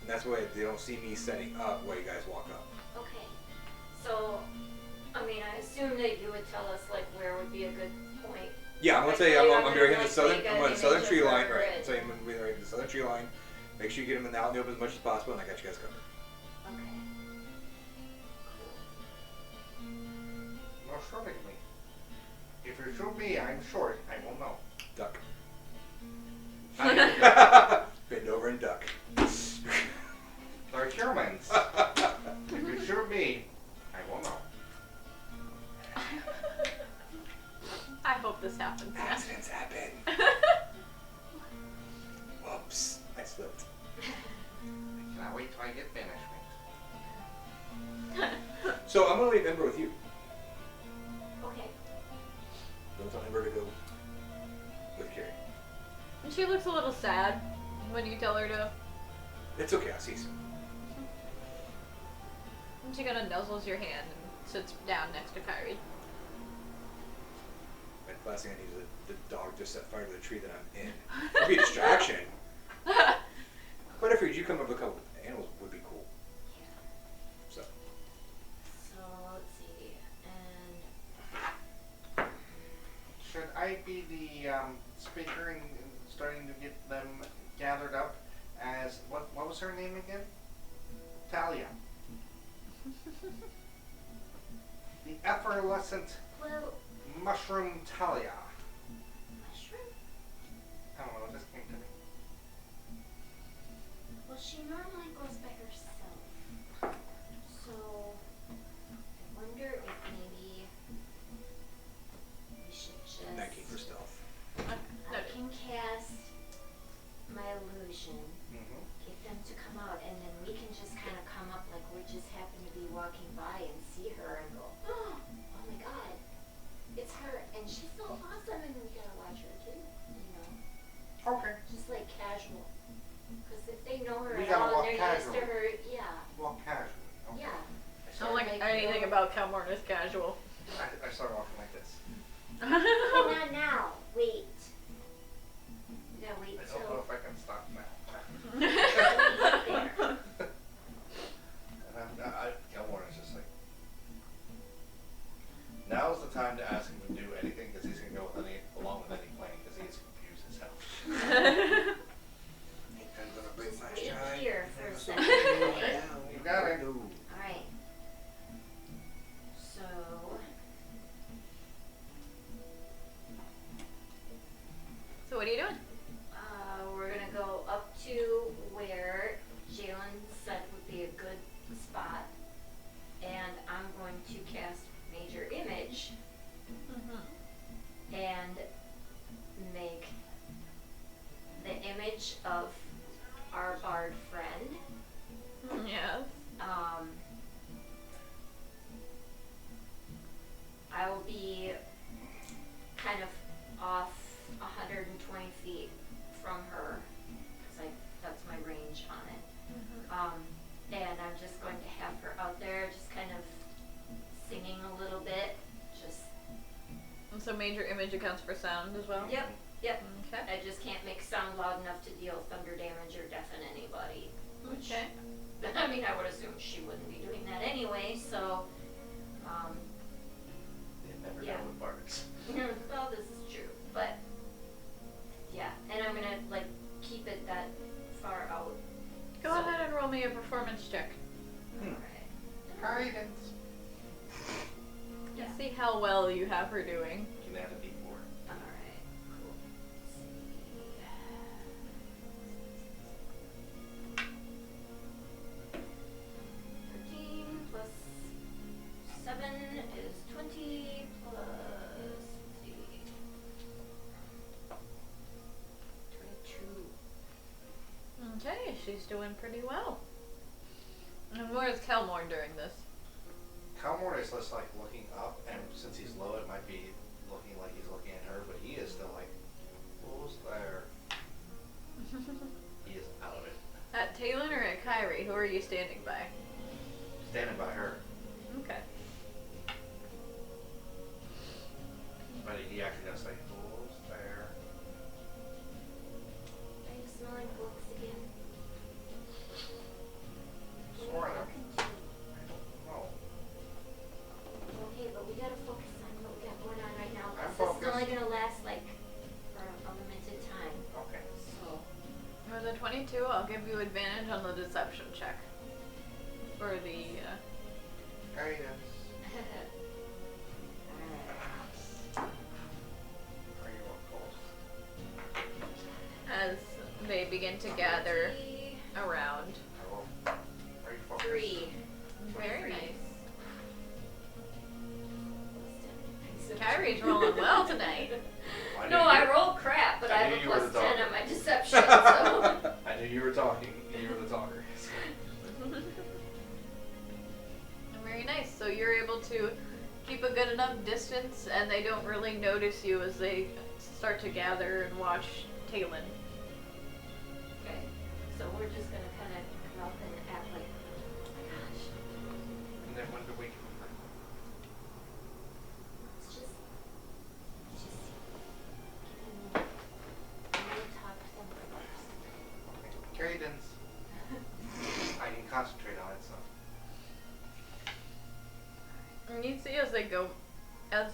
and that's why they don't see me setting up while you guys walk up. Okay. So, I mean, I assume that you would tell us, like, where would be a good point. Yeah, I'm gonna Actually, say I'm I'm gonna, right in the like, southern. take I'm an on the southern image tree of line, her right? and- So I'm gonna be right in the southern tree line. Make sure you get them out in the open as much as possible, and I got you guys covered. Okay. No shooting me. If you shoot me, I'm short. I won't know. Duck. I am duck. Bend over and duck. They're humans. If you shoot me, I won't know. I hope this happens. Accidents happen. Whoops. I slipped. I cannot wait till I get banishment. So I'm gonna leave Ember with you. Okay. Don't tell Ember to go with Carrie. And she looks a little sad when you tell her to. It's okay. I'll see you soon. And she kind of nuzzles your hand and sits down next to Kyrie. And last thing I need is the dog to set fire to the tree that I'm in. It'd be a distraction. But I figured you come up with a couple animals would be cool. So. So let's see, and Should I be the speaker and starting to get them gathered up as what was her name again? Talia. The effervescent well, mushroom Talia. mushroom. I don't know, it just came to me. Well, she normally goes by herself. So I wonder if maybe we should just. 19 for stealth. I can cast my illusion, Mm-hmm. get them to come out, and then we can just kind of come up like we just happen to be walking by and see her and go, oh my god, it's her, and she's so awesome, and we gotta watch her too, you know, Okay. just like casual. Because if they know her We at gotta all walk and they're used to casual. her, yeah, Walk casually. Okay. yeah. I I don't like Like, anything no. about Calmorn is casual. I started walking like this. But not now. Wait. You gotta wait I don't till know if I can stop now. we get there. And Gilmore is just like, now's the time to ask him to do anything because he's gonna go with along with any plan because he's confused as hell. I'm gonna break Just my wait stride. here for a second. You got it. Alright. So So what are you doing? we're gonna go up to where Jalen said would be a good spot, and I'm going to cast Major Image and make the image of our bard friend. Yes. I will be kind of off 120 feet from her, because that's my range on it. And I'm just going to have her out there just kind of singing a little bit. Just, And so major image accounts for sound as well? yep. Okay. I just can't make sound loud enough to deal thunder damage or deafen anybody. Which, Okay. I mean, I would assume she wouldn't be doing that anyway, so, You never Yeah. know with bards. well, this is true, but, yeah, and I'm gonna, like, keep it that far out. Go ahead and roll me a performance check. Alright. Guidance. Yeah. See how well you have her doing. You can add a D4. Alright, cool. Let's see. 13 plus 7 is 20 plus, let's see, 22. Okay, she's doing pretty well. And where's Kelmorn during this? Calmore is just like looking up, and since he's low, it might be looking like he's looking at her, but he is still like, who's there? He is out of it. At Talon or at Kyrie? Who are you standing by? Standing by her. Okay. But he actually does say, who's there? Are you smelling books again? Sort of. Continue. I don't know. Okay, but we gotta focus on what we got going on right now. I'm This is only focused. gonna last like With a 22, I'll give you advantage on the deception check. For the, Guidance. Are you a ghost? as they begin to gather around. I will. Are you focused? 3. Very nice. Plus 10. Kyrie's rolling well tonight. I No, knew I you- rolled crap, but I I knew have a you were plus the 10 dog. on my deception, so. I knew you were talking. You were the talker. Very nice. So you're able to keep a good enough distance, and they don't really notice you as they start to gather and watch Talon. Okay, so we're just gonna kind of come up and act like, oh my gosh, And then when do we come back? it's just I'm gonna talk to them first. Okay. Guidance. I can concentrate on it, so. And you see as they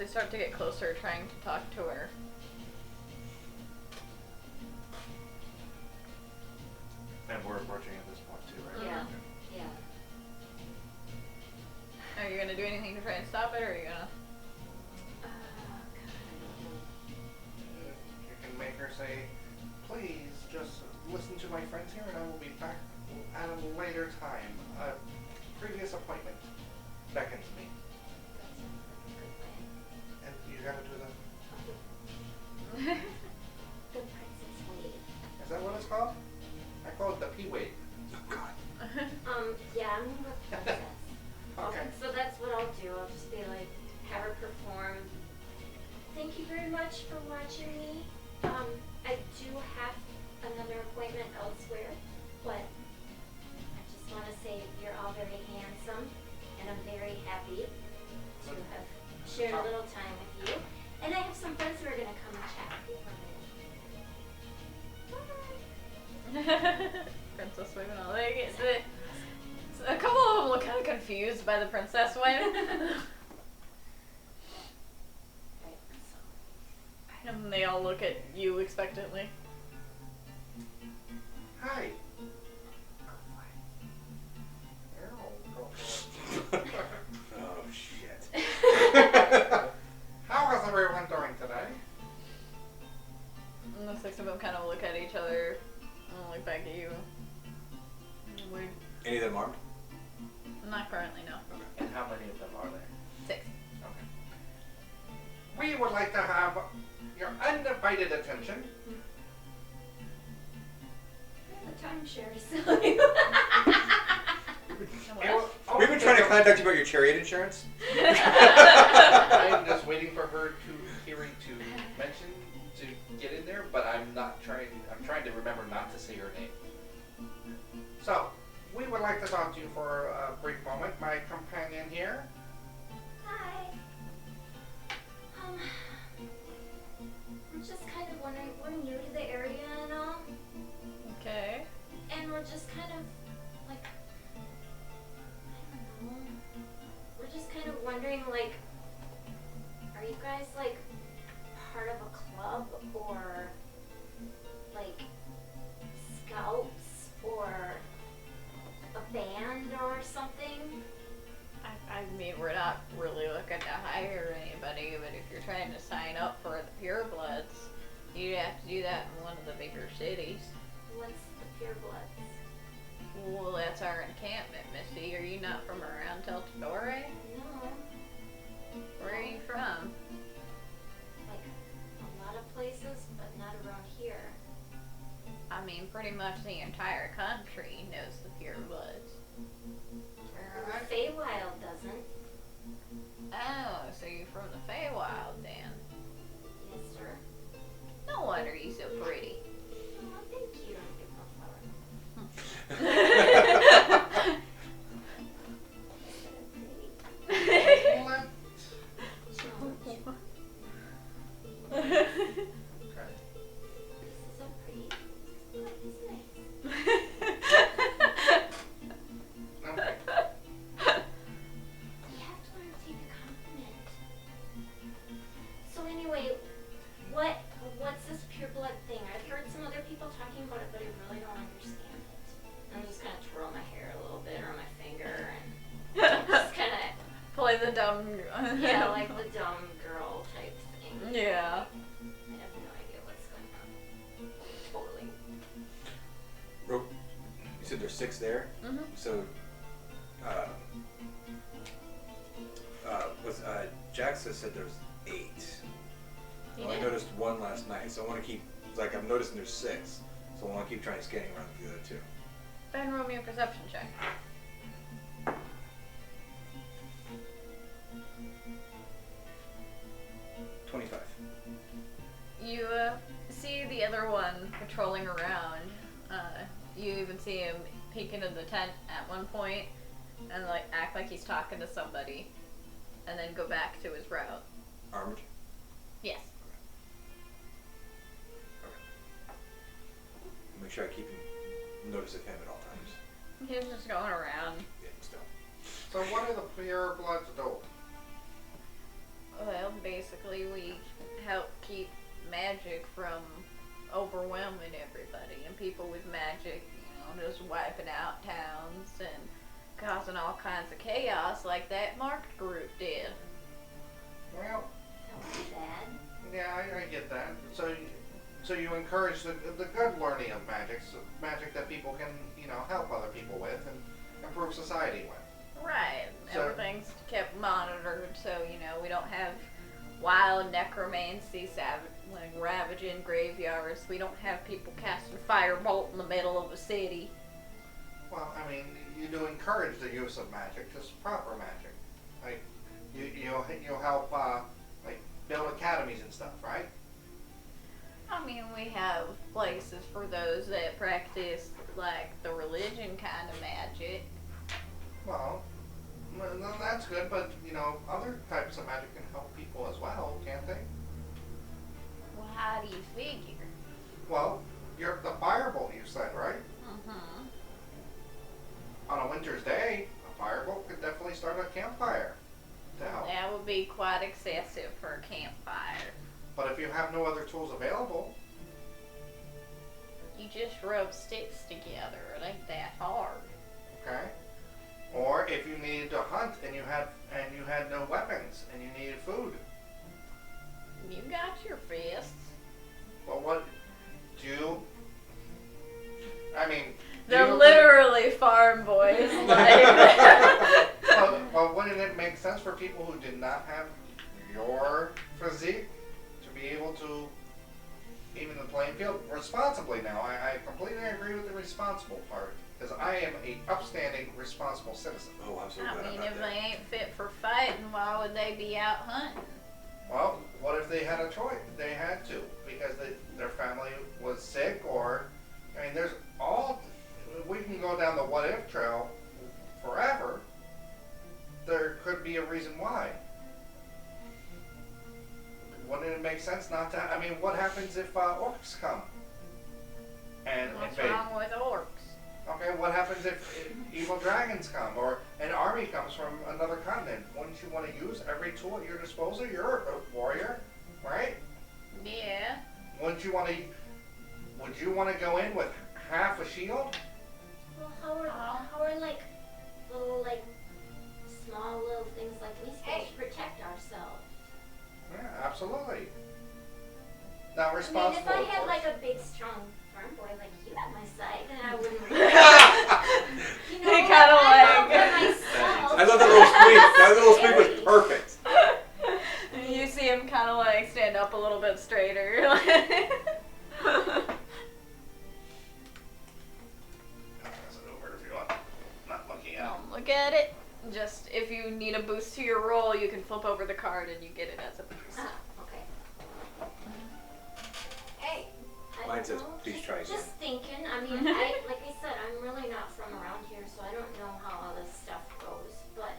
start to get closer, trying to talk to her. And we're approaching at this point too, right? Yeah. Okay. Yeah. Are you gonna do anything to try and stop it, or are you gonna? God, I don't know. You can make her say, please just listen to my friends here and I will be back at a later time. A previous appointment beckons me. That sounds like a good plan. And you gotta do The princess wave. is that what it's called? I call it the P-Wave. Oh God. Yeah, I'm the princess. Okay. So that's what I'll do. I'll just be like, have her perform. Thank you very much for watching me. I do have another appointment elsewhere, but I just want to say you're all very handsome, and I'm very happy to have shared a little time with you. And I have some friends who are gonna come and chat with you for a minute. Bye. Princess Wave and all. A couple of them look kind of confused by the Princess Wave. Right, so. And they all look at you expectantly. Hi. Oh shit. How is everyone doing today? And the six of them kind of look at each other and look back at you. Weird. Any of them armed? Not currently, no. And how many of them are there? 6. Okay. We would like to have your undivided attention. The timeshare to sell you. We've been trying to contact you about your chariot insurance. I'm just waiting for her Kiri to mention to get in there, but I'm trying to remember not to say her name. So, we would like to talk to you for a brief moment. My companion here. Hi. I'm just kind of wondering, we're new to the area and all, Okay. and we're just kind of like, I don't know, we're just kind of wondering, like, are you guys like part of a club or like scouts or a band or something? I mean, we're not really looking to hire anybody, but if you're trying to sign up for the Purebloods, you'd have to do that in one of the bigger cities. What's the Purebloods? Well, that's our encampment, Missy. Are you not from around Teltadore? No. Where are you from? Like a lot of places, but not around here. I mean, pretty much the entire country knows the Purebloods. The Feywild doesn't. Oh, so you're from the Feywild then? Yes, sir. No wonder you're so pretty. Oh, thank you. Okay. This is so pretty. This is nice. Okay. You have to learn to take a compliment. So anyway, what's this pureblood thing? I've heard said there's 6 there. Mm-hmm. So, Jax said there's 8. He I only did. noticed 1 last night, so I want to keep. Like I'm noticing there's 6, so I want to keep trying scanning around for the other 2. Go ahead and roll me a perception check. 25. You see the other one patrolling around. You even see him peek into the tent at one point and like act like he's talking to somebody, and then go back to his route. Armed. Yes. Make sure I keep notice of him at all times. He's just going around. Yeah, still. So what do the pure bloods do? Well, basically we help keep magic from overwhelming everybody, and people with magic, you know, just wiping out towns and causing all kinds of chaos like that marked group did. Well, That wasn't bad. yeah, I get that. So you encourage the good learning of magic that people can, you know, help other people with and improve society with. Right. So- Everything's kept monitored, so you know we don't have wild necromancy, like ravaging graveyards. We don't have people casting firebolt in the middle of a city. Well, I mean, you do encourage the use of magic, just proper magic. Like, you'll help, like, build academies and stuff, right? I mean, we have places for those that practice like the religion kind of magic. Well, that's good, but, you know, other types of magic can help people as well, can't they? Well, how do you figure? Well, you're the firebolt you said, right? Mm-hmm. On a winter's day, a firebolt could definitely start a campfire to help. That would be quite excessive for a campfire. But if you have no other tools available, You just rub sticks together. It ain't that hard. okay? Or if you needed to hunt and you had no weapons and you needed food, You got your fists. well, what do you? I mean, do They're you- literally farm boys. Like. Well, wouldn't it make sense for people who did not have your physique to be able to even the playing field responsibly? Now, I completely agree with the responsible part because I am a upstanding, responsible citizen. Oh, I'm so I glad mean, about if that. they ain't fit for fighting, why would they be out hunting? Well, what if they had a choice? They had to because their family was sick, or I mean, there's all. We can go down the what if trail forever. There could be a reason why. Wouldn't it make sense not to? I mean, what happens if orcs come and What's invade? wrong with orcs? Okay, what happens if evil dragons come or an army comes from another continent? Wouldn't you want to use every tool at your disposal? You're a warrior, right? Yeah. Wouldn't you want to? Would you want to go in with half a shield? Well, how are like little like small little things like we supposed to protect ourselves? Yeah, absolutely. Now I mean, responsible. if I of had course. like a big strong farm boy like you at my side, then I wouldn't. You know, He kinda I'm like- out by myself. I love that little squeak. That little squeak was perfect. You see him kind of like stand up a little bit straighter. I'll pass it over if you want. Not looking at. Look at it. Just if you need a boost to your roll, you can flip over the card and you get it as a boost. Ah, okay. Hey. I Mine don't says, know, "Please just- try again." Just thinking. I mean, like I said, I'm really not from around here, so I don't know how all this stuff goes. But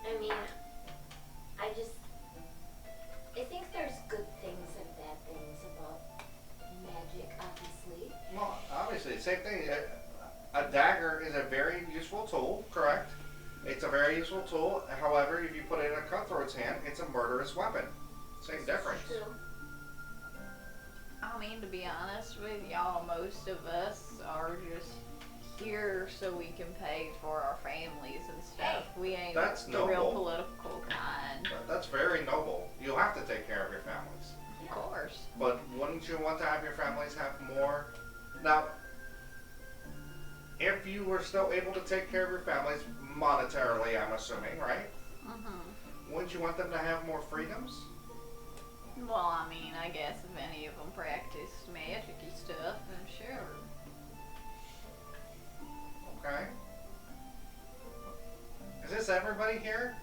I mean, I think there's good things and bad things about magic, obviously. Well, obviously, same thing. A dagger is a very useful tool, correct? It's a very useful tool. However, if you put it in a cutthroat's hand, it's a murderous weapon. Same difference. True. I mean, to be honest with y'all, most of us are just here so we can pay for our families and stuff. We ain't That's the real noble. political kind. That's very noble. You have to take care of your families. Of course. But wouldn't you want to have your families have more? Now, if you were still able to take care of your families monetarily, I'm assuming, right? Wouldn't you want them to have more freedoms? Well, I mean, I guess if any of them practiced magic-y stuff, then sure. Okay. Is this everybody here?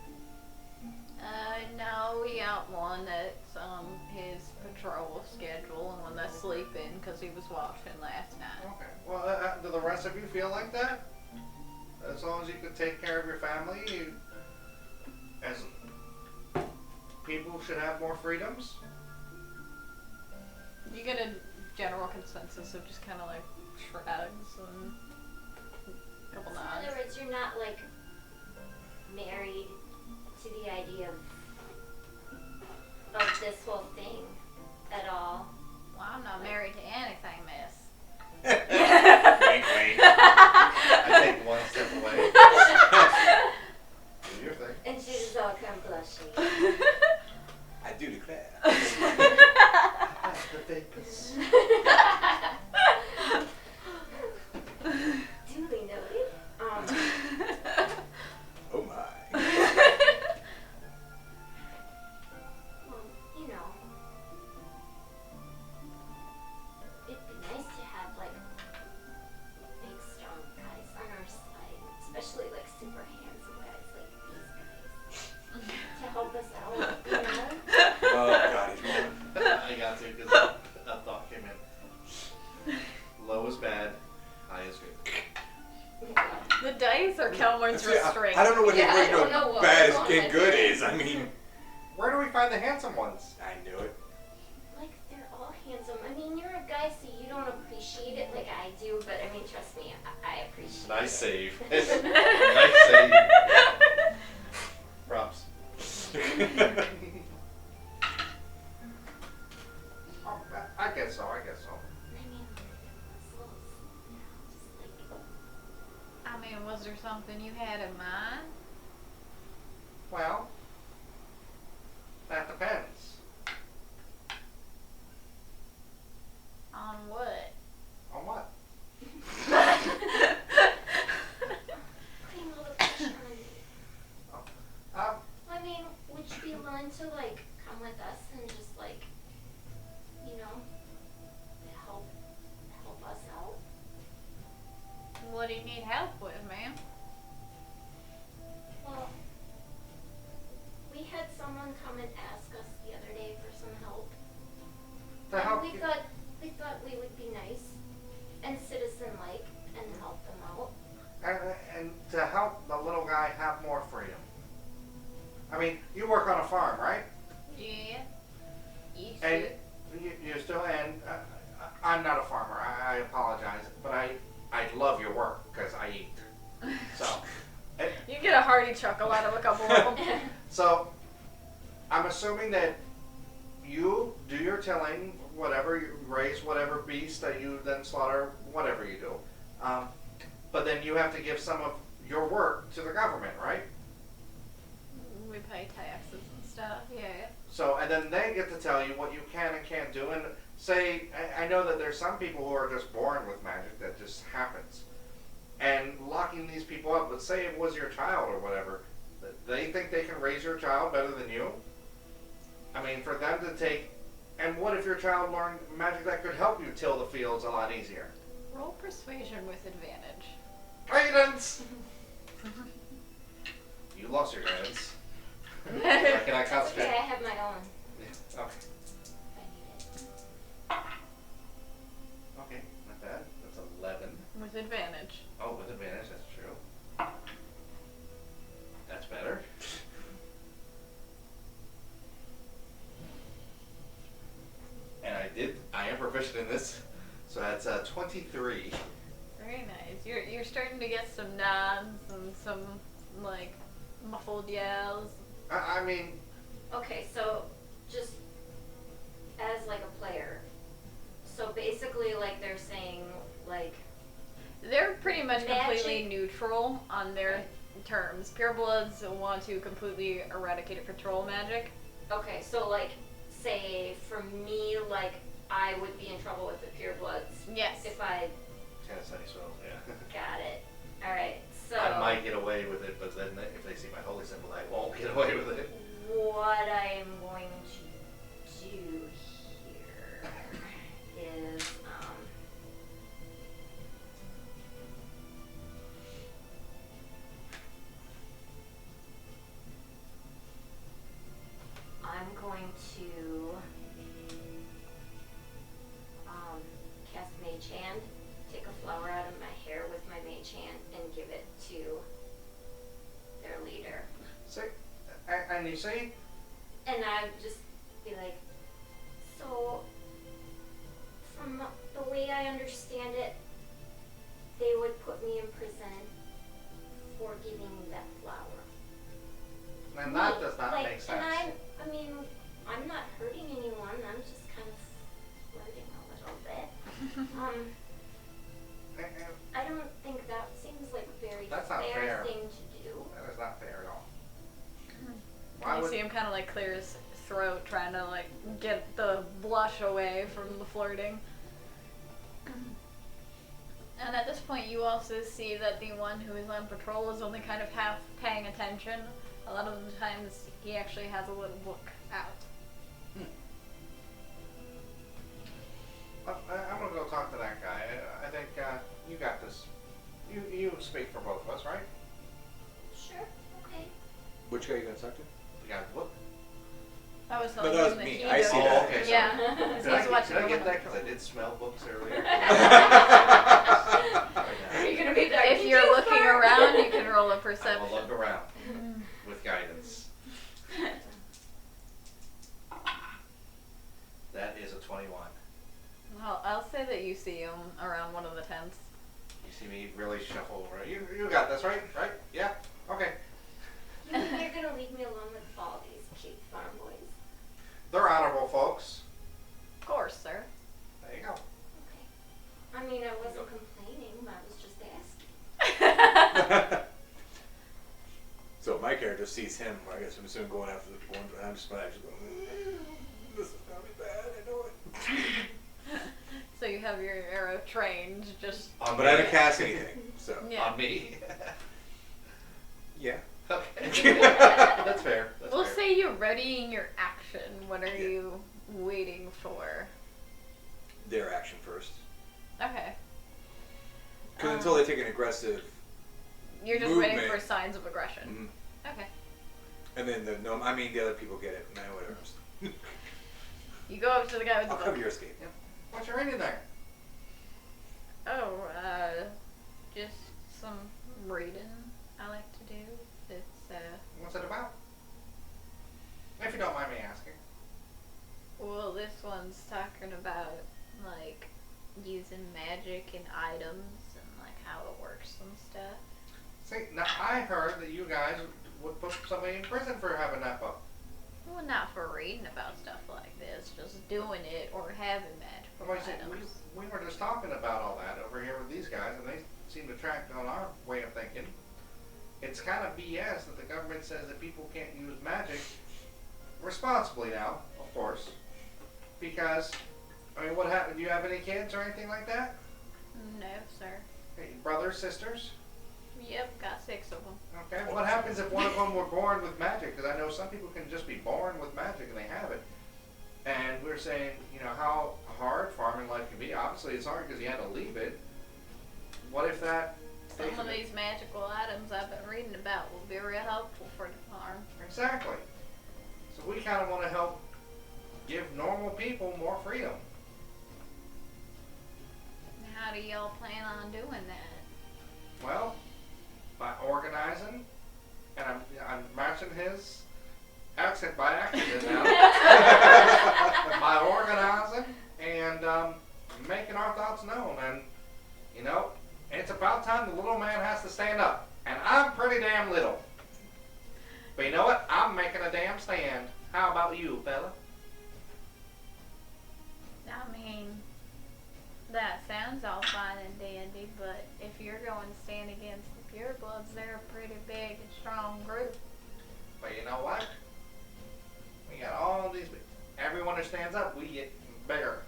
No, we got one that's on his patrol schedule and one that's sleeping because he was watching last night. Okay. Well, do the rest of you feel like that? As long as you can take care of your family, as people should have more freedoms? You get a general consensus of just kind of like shrugs and a couple So in nods. other words, you're not like married to the idea of this whole thing at all. Well, I'm not married to anything, miss. Wink, wink. I take one step away. Do your thing. And she was all kind of blushing. I do declare. That's the vapors. Duly noted. Oh my. Well, you know, it'd be nice to have like big, strong guys on our side, especially like super handsome guys like these guys, to help us out, you know? Oh god, he's rolling. I got to because a thought came in. Low is bad, high is good. The dice are Kelmer's restraint. I don't know what Yeah, the I don't original know what bad one and is. good is. I mean, Where do we find the handsome ones? I knew it. Like, they're all handsome. I mean, you're a guy, so you don't appreciate it like I do, but I mean, trust me, I appreciate it. Nice save. Nice save. Props. Oh, I guess so. I guess so. I mean, muscles, you know, just like, I mean, was there something you had in mind? Well, that depends. On what? On what? putting all the pressure on me. Um, I mean, would you be willing to, like, come with us and just, like, you know, help us out? What do you need help with, ma'am? Well, we had someone come and ask us the other day for some help. to help And you. we thought we would be nice and citizen-like and help them out. And to help the little guy have more freedom. I mean, you work on a farm, right? Yeah. Used And to. you still, and I'm not a farmer. I apologize, but I love your work because I eat. So, You get a hearty chuckle out of a couple of them. so I'm assuming that you do your tilling, whatever you raise, whatever beast that you then slaughter, whatever you do. But then you have to give some of your work to the government, right? We pay taxes and stuff, yeah. So, and then they get to tell you what you can and can't do. And say, I know that there's some people who are just born with magic that just happens. And locking these people up, let's say it was your child or whatever, they think they can raise your child better than you? I mean, for them to take, and what if your child learned magic that could help you till the fields a lot easier? Roll persuasion with advantage. Guidance! You lost your guidance. Can I It's okay, concentrate? I have my own. Yeah, okay. If I need it. Okay, not bad. That's 11. With advantage. Oh, with advantage, that's true. That's better. And I am proficient in this, so that's 23. Very nice. You're starting to get some nods and some like muffled yells. I mean, Okay, so just as like a player, so basically like they're saying like They're pretty much completely Magic. neutral on their terms. Purebloods want to completely eradicate patrol magic. okay, so like say for me like I would be in trouble with the purebloods Yes. if I Tennessee swells, yeah. got it. Alright, so I might get away with it, but then if they see my holy symbol, I won't get away with it. what I am going to do here is I'm going to cast Mage Hand, take a flower out of my hair with my Mage Hand, and give it to their leader. See, and you see, And I just be like, so from the way I understand it, they would put me in prison for giving me that flower. and that does not Like, make sense. And I mean, I'm not hurting anyone. I'm just kind of flirting a little bit. I don't think that seems like a very That's not fair fair. thing to do. That is not fair at all. And you see him kind of like clear his throat, trying to like get the blush away from the flirting. And at this point, you also see that the one who is on patrol is only kind of half paying attention. A lot of the times, he actually has a little book out. I'm gonna go talk to that guy. I think you got this. You speak for both of us, right? Sure, okay. Which guy are you gonna talk to? You got the book. That was No, something that was that me. he I see noticed. that. Oh, okay, sorry. Yeah. Did He's watching I the get one that? on Because I did smell books earlier. Are you gonna be there? If you're looking around, you can roll a I perception. will look around with guidance. That is a 21. Well, I'll say that you see him around one of the tents. You see me really shuffle over. You got this, right? Right? Yeah? Okay. You think you're gonna leave me alone with all these cute farm boys? They're honorable folks. Of course, sir. There you go. Okay. I mean, I wasn't complaining. I was just asking. So my character sees him. I guess I'm assuming going after the one, but I'm just actually going. This is gonna be bad. I know it. So you have your arrow trained, just On But I me. haven't cast anything, so yeah. On me. yeah. Okay. That's fair. That's We'll fair. say you're readying your action. What are you waiting for? Their action first, Okay. because until they take an aggressive, You're just waiting movement. for signs of aggression. mhm. Okay. And then the other people get it. No, whatever. You go up to the guy with the I'll book. cover your escape. What's your reading there? Oh, just some reading I like to do. It's, What's it about? If you don't mind me asking. well, this one's talking about, like, using magic in items and, like, how it works and stuff. See, now I heard that you guys would put somebody in prison for having that book. Well, not for reading about stuff like this, just doing it or having magical Well, I said, items. we were just talking about all that over here with these guys, and they seem to track on our way of thinking. It's kind of BS that the government says that people can't use magic responsibly now, of course, because, I mean, what happened? Do you have any kids or anything like that? No, sir. Hey, brothers, sisters? Yep, got 6 of them. Okay, what happens if one of them were born with magic? Because I know some people can just be born with magic and they have it. And we're saying, you know, how hard farming life can be. Obviously, it's hard because you had to leave it. What if that... Some of these magical items I've been reading about will be real helpful for the farm. Exactly. So we kind of want to help give normal people more freedom. How do y'all plan on doing that? Well, by organizing, and I'm matching his accent by accident now. By organizing and making our thoughts known. And, you know, it's about time the little man has to stand up. And I'm pretty damn little. But you know what? I'm making a damn stand. How about you, fella? I mean, that sounds all fine and dandy, but if you're going to stand against the purebloods, they're a pretty big and strong group. But you know what? We got all these. Everyone who stands up, we get bigger.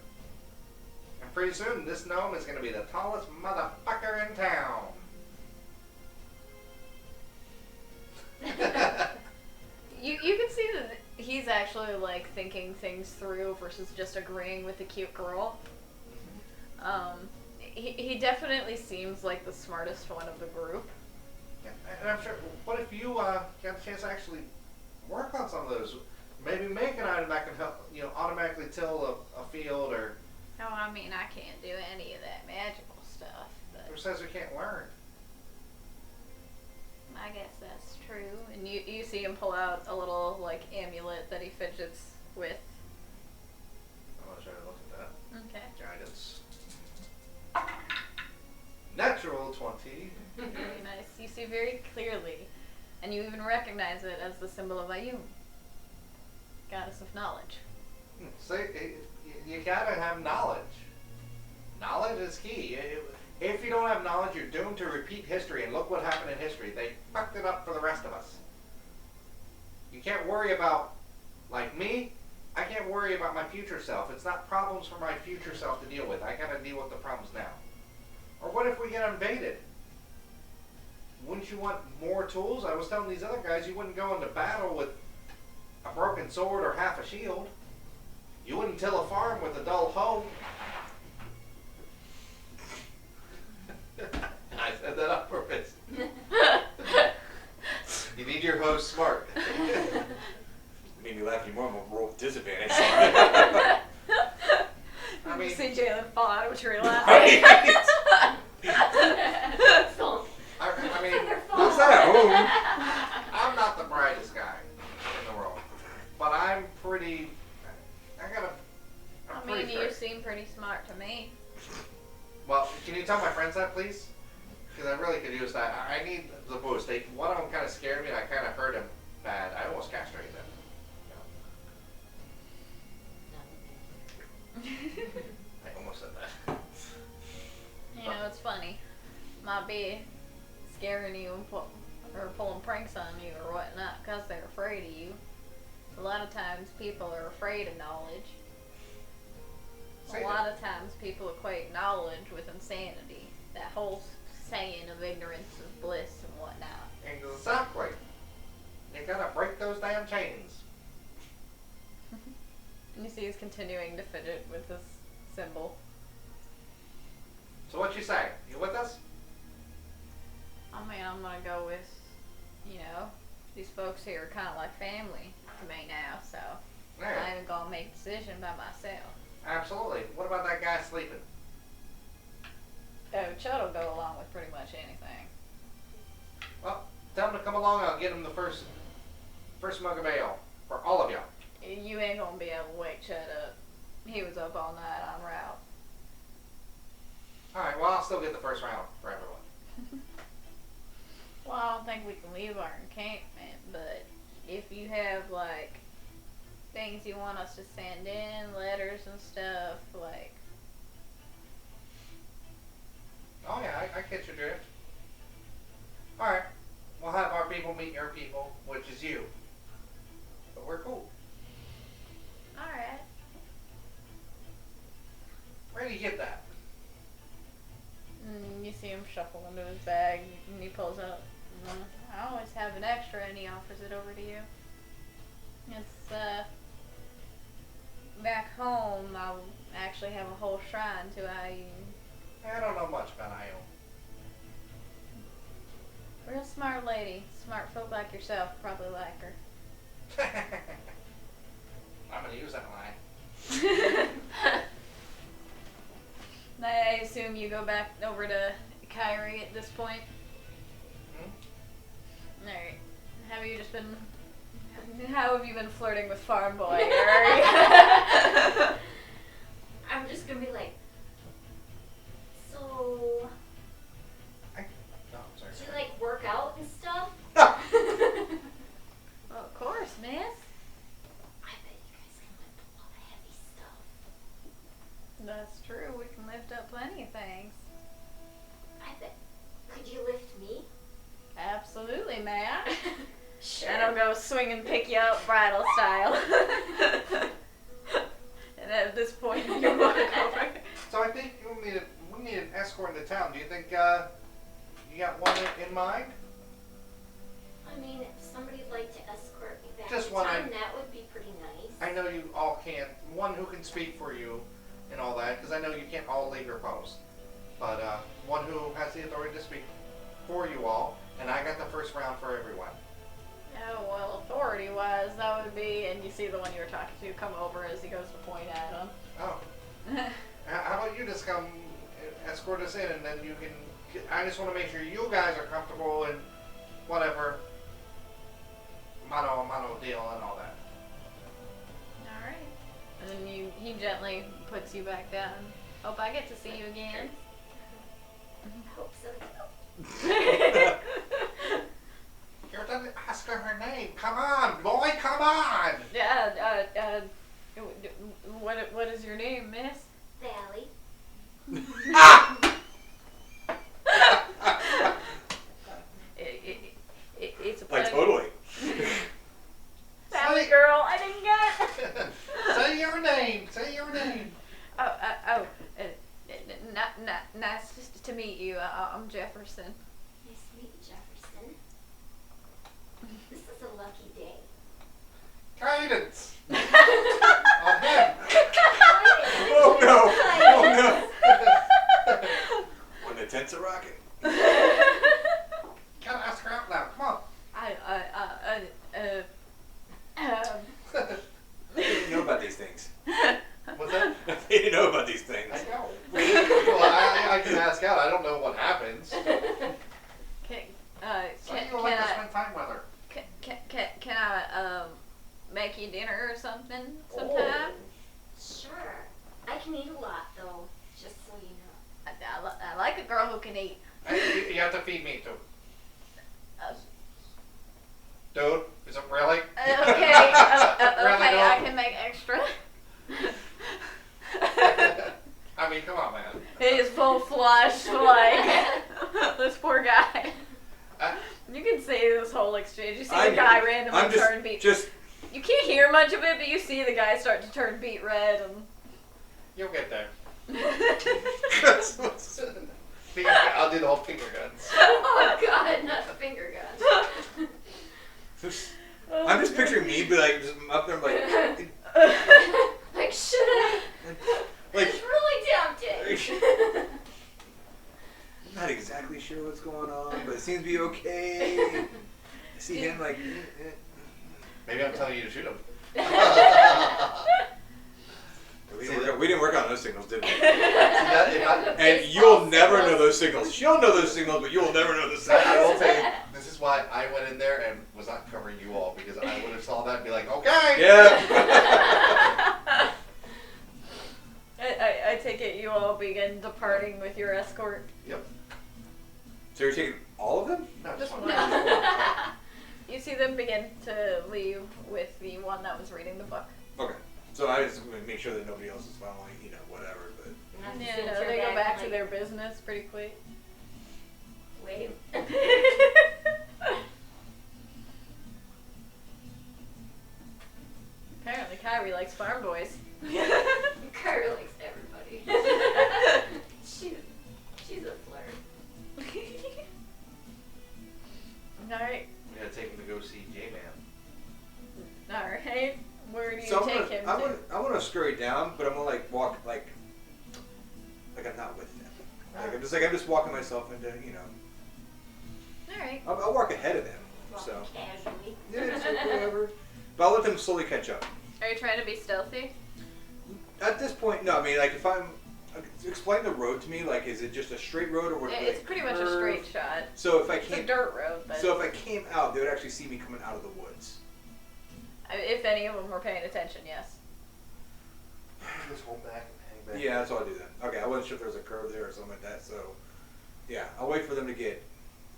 And pretty soon, this gnome is going to be the tallest motherfucker in town. thinking things through versus just agreeing with the cute girl. He definitely seems like the smartest one of the group. Yeah, and I'm sure. What if you got the chance to actually work on some of those? Maybe make an item that can help, automatically till a field, or No, I mean, I can't do any of that magical stuff, but who says we can't learn? I guess that's true. And you see him pull out a little, like, amulet that he fidgets with. I'm gonna try to look at that. Okay. Guidance. Natural 20. Very nice. You see very clearly, and you even recognize it as the symbol of Ayum, goddess of knowledge. So you gotta have knowledge. Knowledge is key. If you don't have knowledge, you're doomed to repeat history. And look what happened in history. They fucked it up for the rest of us. You can't worry about, like me, I can't worry about my future self. It's not problems for my future self to deal with. I gotta deal with the problems now. Or what if we get invaded? Wouldn't you want more tools? I was telling these other guys you wouldn't go into battle with a broken sword or half a shield. You wouldn't till a farm with a dull hoe. I said that on purpose. You need your hoe smart. Made me laugh anymore. I'm gonna roll with disadvantage. I mean, You see Jalen fall out of a tree laughing. Right? I mean, What's that? I'm not the brightest guy in the world, but I'm pretty. I'm I mean, pretty you fair. seem pretty smart to me. Well, can you tell my friends that, please? Because I really could use that. I need the boost. One of them kind of scared me, and I kind of hurt him bad. I almost castrated him. I almost said that. You know, it's funny. Might be scaring you and or pulling pranks on you or whatnot because they're afraid of you. A lot of times people are afraid of knowledge. Say A lot of times people equate knowledge with insanity. That whole saying of ignorance is bliss and whatnot. Exactly. You gotta break those damn chains. And you see he's continuing to fidget with this symbol. So what you say? You with us? I mean, I'm gonna go with, these folks here are kind of like family to me now, so Yeah. I ain't gonna make a decision by myself. Absolutely. What about that guy sleeping? Oh, Chud will go along with pretty much anything. Well, tell him to come along. I'll get him the first mug of ale for all of y'all. You ain't gonna be able to wake Chud up. He was up all night on route. All right. Well, I'll still get the first round for everyone. Well, I don't think we can leave our encampment, but if you have, like, things you want us to send in, letters and stuff, like... Oh yeah, I get your drift. All right. We'll have our people meet your people, which is you. But we're cool. Alright. Where do you get that? You see him shuffle into his bag, and he pulls out. I always have an extra, and he offers it over to you. It's, back home, I actually have a whole shrine to Ayun. I don't know much about Io. Real smart lady. Smart folk like yourself probably like her. I'm gonna use that line. I assume you go back over to Kyrie at this point. Alright. How have you been flirting with Farm Boy? I'm just gonna be like, so, Oh, sorry. do you like work out and stuff? Well, of course, miss. I bet you guys can lift a lot of heavy stuff. That's true. We can lift up plenty of things. I bet. Could you lift me? Absolutely, man. Sure. And I'll go swing and pick you up bridal style. And at this point, you walk over. So I think we need an escort into town. Do you think you got one in mind? I mean, if somebody'd like to escort me back Just to one town, that would be pretty nice. I know you all can't. One who can speak for you and all that, because I know you can't all leave your post. But one who has the authority to speak for you all, and I got the first round for everyone. Oh, well, authority-wise, that would be, and you see the one you were talking to come over as he goes to point at him. Oh. How about you just come escort us in, and then you can. I just want to make sure you guys are comfortable and whatever. Mano deal and all that. Alright. And then he gently puts you back down. Hope I get to see you again. I hope so too. You didn't ask her her name. Come on, boy, come on! What is your name, miss? Valley. It's a Like pleasure. totally. Sally girl, I didn't get it. Say your name. Say your name. Nice to meet you. I'm Jefferson. Nice to meet you, Jefferson. This is a lucky day. Cadence. On him. Oh no! Oh no! When the tents are rocking. Gotta ask her out loud. Come on. They didn't know about these things. What's that? They didn't know about these things. I know. Well, I can ask out. I don't know what happens. So Can you like to spend time with her? can I make you dinner or something sometime? Sure. I can eat a lot though, just so you know. I like a girl who can eat. Hey, you have to feed me too. Uh, Dude, is it really? Okay, Really, okay, no? I can make extra. I mean, come on, man. He is full flush, like this poor guy. You can see this whole exchange. You see the guy randomly turn beet. You can't hear much of it, but you see the guy start to turn beet red, and You'll get there. I'll do the whole finger guns. Oh god, not the finger guns. I'm just picturing me, be like, just up there, like, Like, should I? like, It's really tempting. I'm not exactly sure what's going on, but it seems to be okay. I see him like. Maybe I'm telling you to shoot him. We didn't work on those signals, did we? And And you'll never know those signals. She'll know those signals, but you'll never know the I will signals. say, this is why I went in there and was not covering you all, because I would have saw that and be like, okay. Yeah. I take it you all begin departing with your escort. Yep. So you're taking all of them? No, Just just one. one. You see them begin to leave with the one that was reading the book. Okay. So I just want to make sure that nobody else is following, whatever. But Not Yeah, just no, turn they go and, back to like, their business pretty quick. wave. Apparently Kyrie likes farm boys. Kyra likes everybody. She's a flirt. Alright. We gotta take him to go see Gaymer. Alright. Where do you so take him I to? want to scurry down, but I'm gonna like walk like I'm not with them. Like I'm just walking myself into Alright. I'll walk ahead of them. Walking So casually. yeah, it's like whatever. But I'll let them slowly catch up. Are you trying to be stealthy? At this point, no. I mean, like if I'm explain the road to me. Like, is it just a straight road or would it It's pretty much a straight shot. So if I It's a came, dirt road, but so if I came out, they would actually see me coming out of the woods. if any of them were paying attention, yes. Just hold back and hang back. Yeah, that's all I do then. Okay, I wasn't sure if there was a curve there or something like that. So yeah, I'll wait for them to get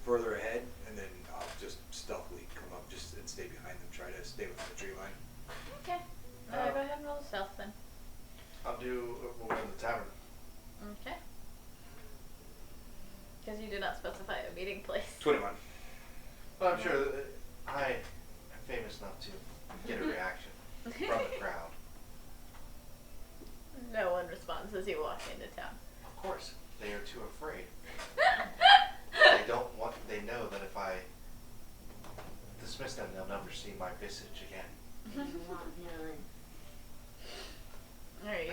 further ahead, and then I'll just stealthily come up, just and stay behind them, try to stay within the tree line. Okay. Go ahead and roll stealth then. We'll go to the tavern. Okay. Because you did not specify a meeting place. 21. But I'm sure that I am famous enough to get a reaction from the crowd. No one responds as you walk into town. Of course, they are too afraid. They know that if I dismiss them, see my visage again. You want none. Alright,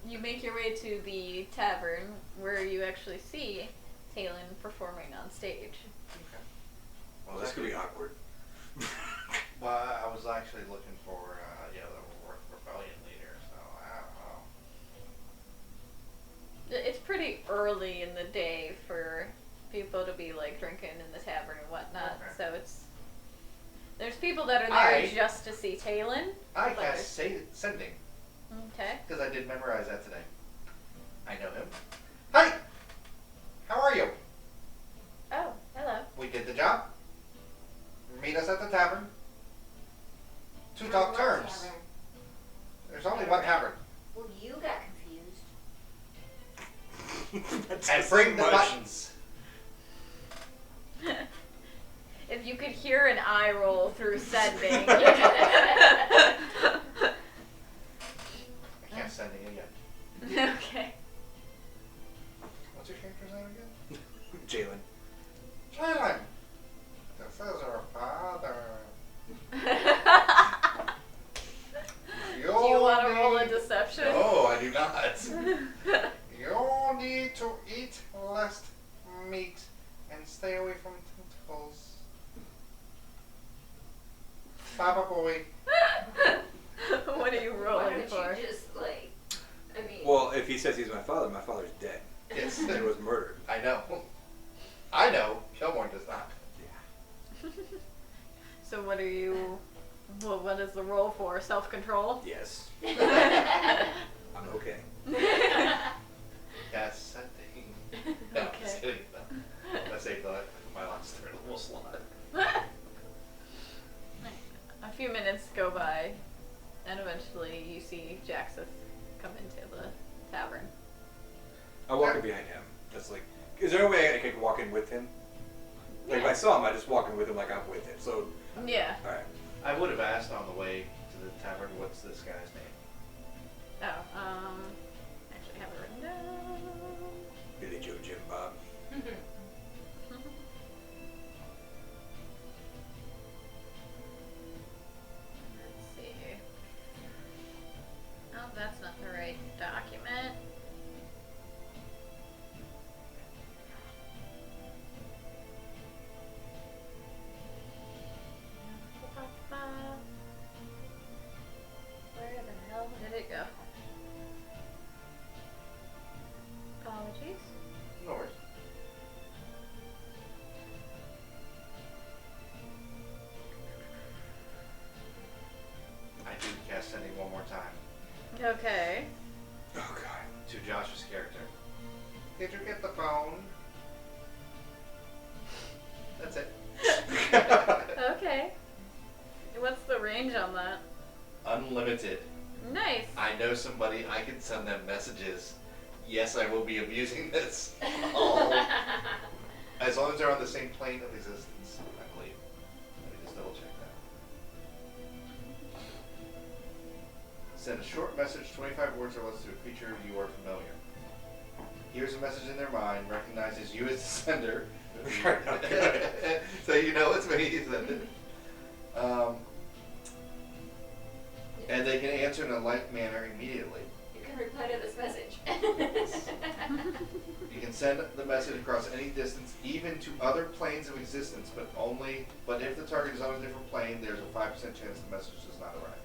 you make your way to the tavern where you actually see Talon performing on stage. Okay. Well, this could be awkward. Well, I was actually looking for the rebellion leader, so I don't know. It's pretty early in the day for people to be like drinking in the tavern and whatnot, Okay. so there's people that are there I- just to see Talon. I but cast sending Okay. because I did memorize that today. I know him. Hi. How are you? Oh, hello. We did the job. Meet us at the tavern. To talk What terms. tavern? There's only one tavern. Well, you got confused. And bring the buttons. If you could hear an eye roll through sending. I can't send it again. Okay. What's your character's name again? Jalen. Jalen. This is our father. Do you want to roll a deception? No, I do not. You need to eat less meat and stay away from tentacles. Baba boy. What are you Why rolling don't for? you just like, I mean, Well, if he says he's my father's dead. Yes. He was murdered. I know. I know. Kilmore does not. So what are you? Well, what is the roll for? Self-control. Yes. I'm okay. Yes, I think. No, Okay. just kidding. I saved my last third level slot. A few minutes go by, and eventually you see Jaxus come into the tavern. I walk in behind him. That's like, is there a way I could walk in with him? Like if I saw him, I just walk in with him like I'm with him. So, Yeah. all right. I would have asked on the way to the tavern, what's this guy's name? Oh, actually have it written down. Billy Joe, Jim Bob. Let's see. Oh, that's not the right document. Where the hell did it go? Apologies. No worries. I do cast sending one more time Okay. Oh God. to Josh's character. Did you get the phone? That's it. Okay. What's the range on that? Unlimited. Nice. I know somebody, I can send them messages. Yes, I will be abusing this. Oh. As long as they're on the same plane of existence, I believe. Let me just double check that. Send a short message, 25 words or less, to a creature you are familiar. Hears a message in their mind, recognizes you as the sender. So you know it's me, you send it. And they can answer in a like manner immediately. you can reply to this message. You can send the message across any distance, even to other planes of existence, but if the target is on a different plane, there's a 5% chance the message does not arrive.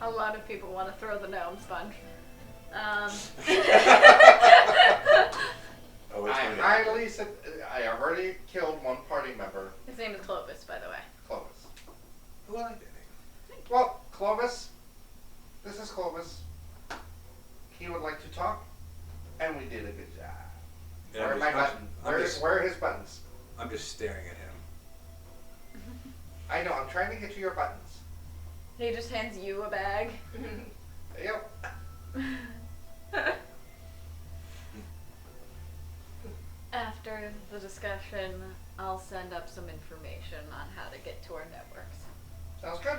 A lot of people want to throw the gnome sponge. Oh, it's funny. I already killed one party member, His name is Clovis, by the way. Clovis. Oh, I like that name. Well, Clovis, this is Clovis. He would like to talk, and we did a good job. And Where are I'm my just- buttons? I'm just- Where are his buttons? I'm just staring at him. I know, I'm trying to get you your buttons. He just hands you a bag. Yep. After the discussion, I'll send up some information on how to get to our networks. Sounds good.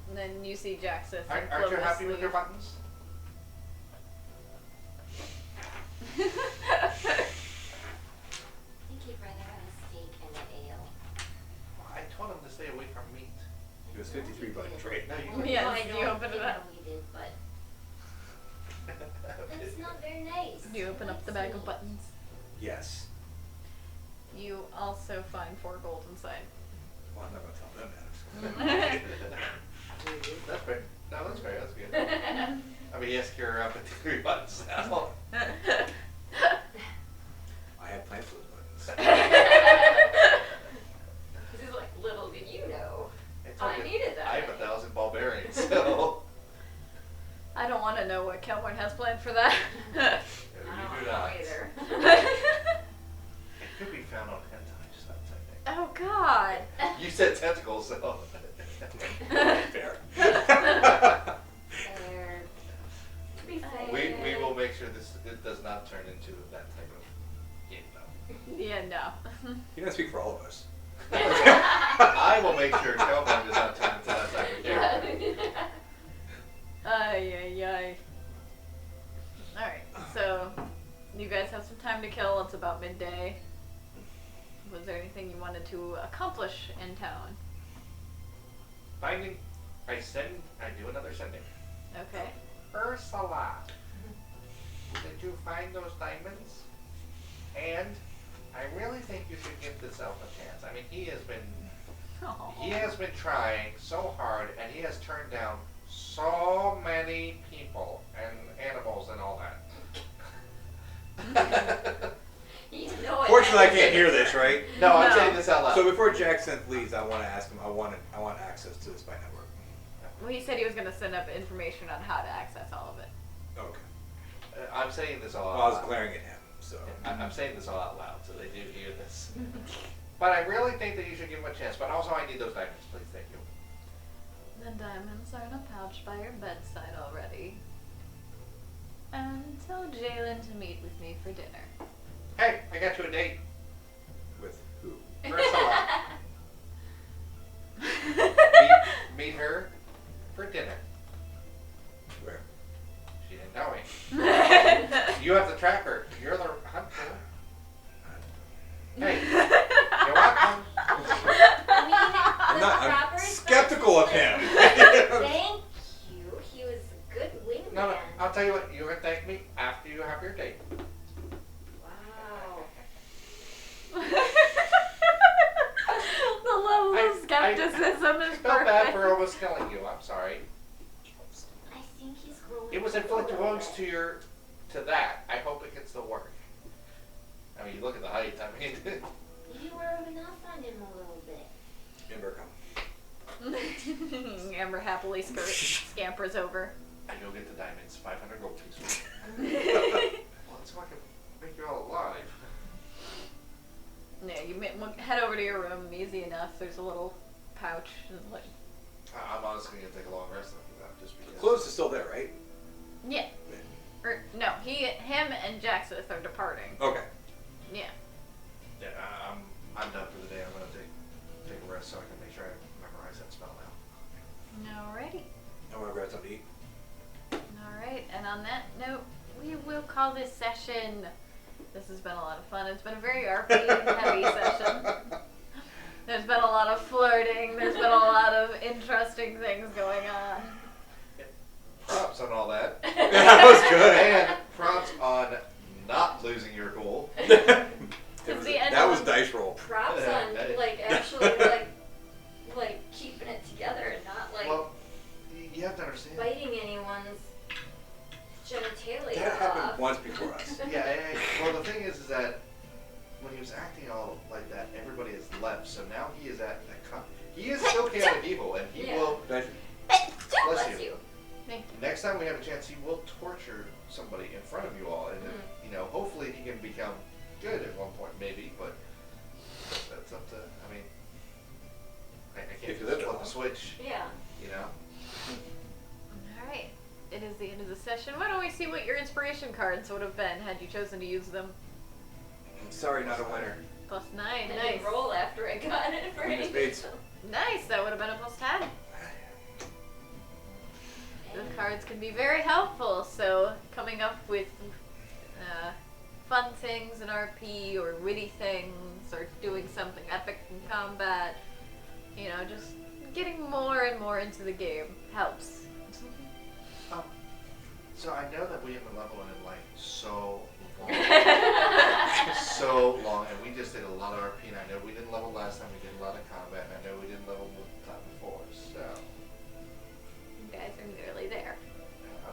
And then you see Jaxus and Aren't Clovis you happy with leave. your buttons? Thank you, brother, on a steak and an ale. 53 buttons, right? No, you can. Yeah. No, I Yes, you don't open it think up. we did, but that's not very nice. You open up the bag of buttons. Yes. You also find 4 gold inside. Well, I'm not going to tell them that. That's fair. No, that's fair. That's good. I mean, yes, carry around 53 buttons now. I have plans for those buttons. This is like, little did you know. It's I okay. needed that. I have 1,000 barbarians, so. I don't want to know what Kelborn has planned for that. You I do don't know not. either. It could be found on hentai, just not typing. Oh God. You said tentacles, so. Fair. Fair. To be fair. We will make sure it does not turn into that type of game, though. Yeah, no. You don't speak for all of us. I will make sure Kelvin does not turn into that type of character. Ay, ay, ay. Alright, so you guys have some time to kill. It's about midday. Was there anything you wanted to accomplish in town? Finding, I do another sending. Okay. Ursula, did you find those diamonds? And I really think you should give this elf a chance. I mean, he has been trying so hard, and he has turned down so many people and animals and all that. You know it. Fortunately, I can't hear this, right? No, I'm No. saying this out loud. So before Jackson leaves, I want to ask him. I want access to the spy network. Well, he said he was going to send up information on how to access all of it. Okay. I'm saying this all out Well, I was loud. glaring at him, so. I'm saying this all out loud, so they do hear this. But I really think that you should give him a chance. But also, I need those diamonds, please. Thank you. The diamonds are in a pouch by your bedside already. And tell Jalen to meet with me for dinner. Hey, I got you a date. With who? Ursula. meet her for dinner. Where? She didn't tell me. You have to track her. You're the hunter. Hey, you're welcome. I'm proper skeptical of him. Thank you. He was a good wingman. No, I'll tell you what. You're gonna thank me after you have your date. Wow. The level of skepticism I is felt bad perfect. for almost killing you. I'm sorry. I think he's growing. It was up a inflict little wounds bit. to that. I hope it can still work. I mean, you look at the height. I mean, You were rubbing off on him a little bit. Ember, come. Amber happily scampers over. I go get the diamonds. 500 gold pieces. Well, so I can make you all alive. Yeah, you head over to your room, easy enough. There's a little pouch. And like, I'm honestly gonna take a long rest after that, just because. Clothes is still there, right? yeah. Or, no, him and Jaxus are departing. Okay. Yeah. Yeah, I'm done for the day. I'm gonna take a rest so I can make sure I memorize that spell now. Alrighty. I want to grab something to eat. Alright, and on that note, we will call this session. This has been a lot of fun. It's been a very RP heavy session. There's been a lot of flirting. There's been a lot of interesting things going on. Props on all that. That was good. And props on not losing your cool. That was dice roll. Props on like actually like keeping it together and not like Well, you have to understand. biting anyone's genitalia That happened off. once before us. Yeah, well, the thing is that when he was acting all like that, everybody has left. So now he is at he is still chaotic evil, and he Yeah. will. Thank you. Bless Bless you. you. Thank Next time we have a chance, he will torture somebody in front of you all, and then, you know, hopefully he can become good at one point, maybe. But that's up to. I mean, I can't If you just live flip long. the switch, Yeah. you know. Alright. It is the end of the session. Why don't we see what your inspiration cards would have been had you chosen to use them? Sorry, not a winner. +9, I nice. didn't roll after I got it for Queen of spades. Nice, that would have been a +10. The cards can be very helpful, so coming up with fun things in RP or witty things or doing something epic in combat, you know, just getting more and more into the game helps. So I know that we haven't leveled in like so long. So long, and we just did a lot of RP, and I know we didn't level last time, we did a lot of combat, and I know we didn't level the time before, so. You guys are nearly there.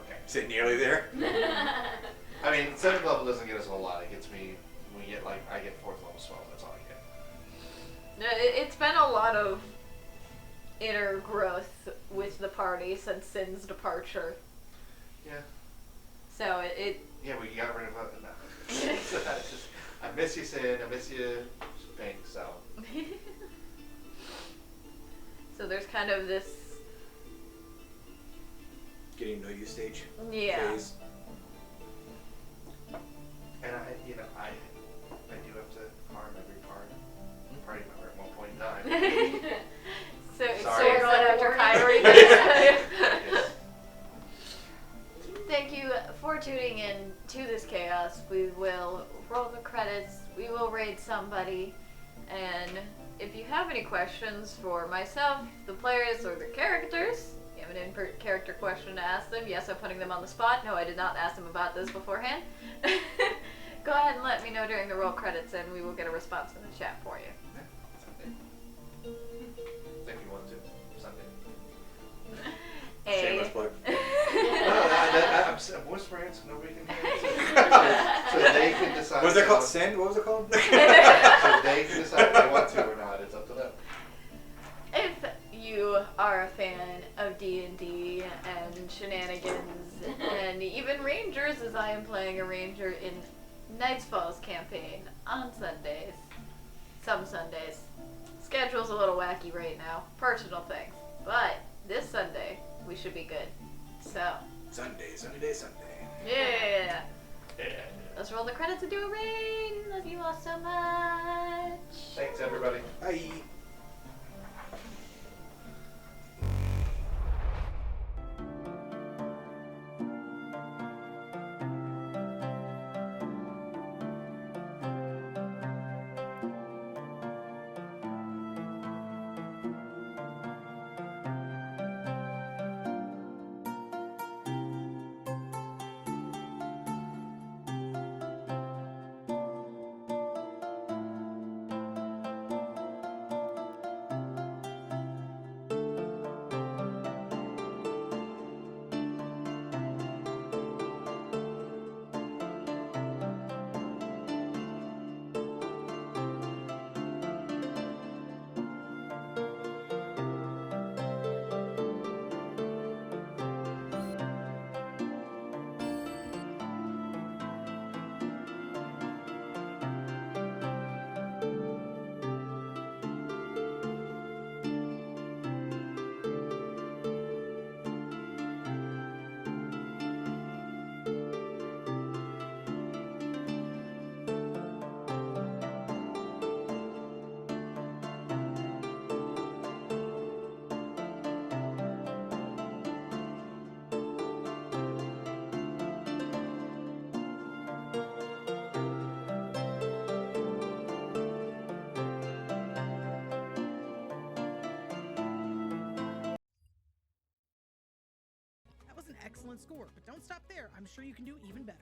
Okay. Sit nearly there. I mean, 7th level doesn't get us a whole lot. It gets me, I get 4th level spells, that's all I get. It's been a lot of inner growth with the party since Sin's departure. Yeah. So it Yeah, we got rid of no. So that's just, I miss you, Sin, I miss you, Pink, so. so there's kind of this Getting to know you stage. yeah. Phase. And I do have to harm every party member at one point in time. So Sorry. you're going after Kyrie. Yes. Thank you for tuning in to this chaos. We will roll the credits. We will raid somebody. And if you have any questions for myself, the players, or the characters, you have an in-character question to ask them. Yes, I'm putting them on the spot. No, I did not ask them about this beforehand. Go ahead and let me know during the roll credits, and we will get a response in the chat for you. Someday. If you want to. Someday. Shameless plug. I'm whispering so nobody can hear it. So they can decide. Was it called Send? What was it called? So they can decide if they want to or not. It's up to them. If you are a fan of D&D and shenanigans and even Rangers, as I am playing a Ranger in Night's Falls campaign on Sundays, some Sundays. Schedule's a little wacky right now, personal things, but this Sunday we should be good. So Sunday. yeah, Yeah. let's roll the credits and do a raid. Love you all so much. Thanks, everybody. Bye. That was an excellent score, but don't stop there. I'm sure you can do even better.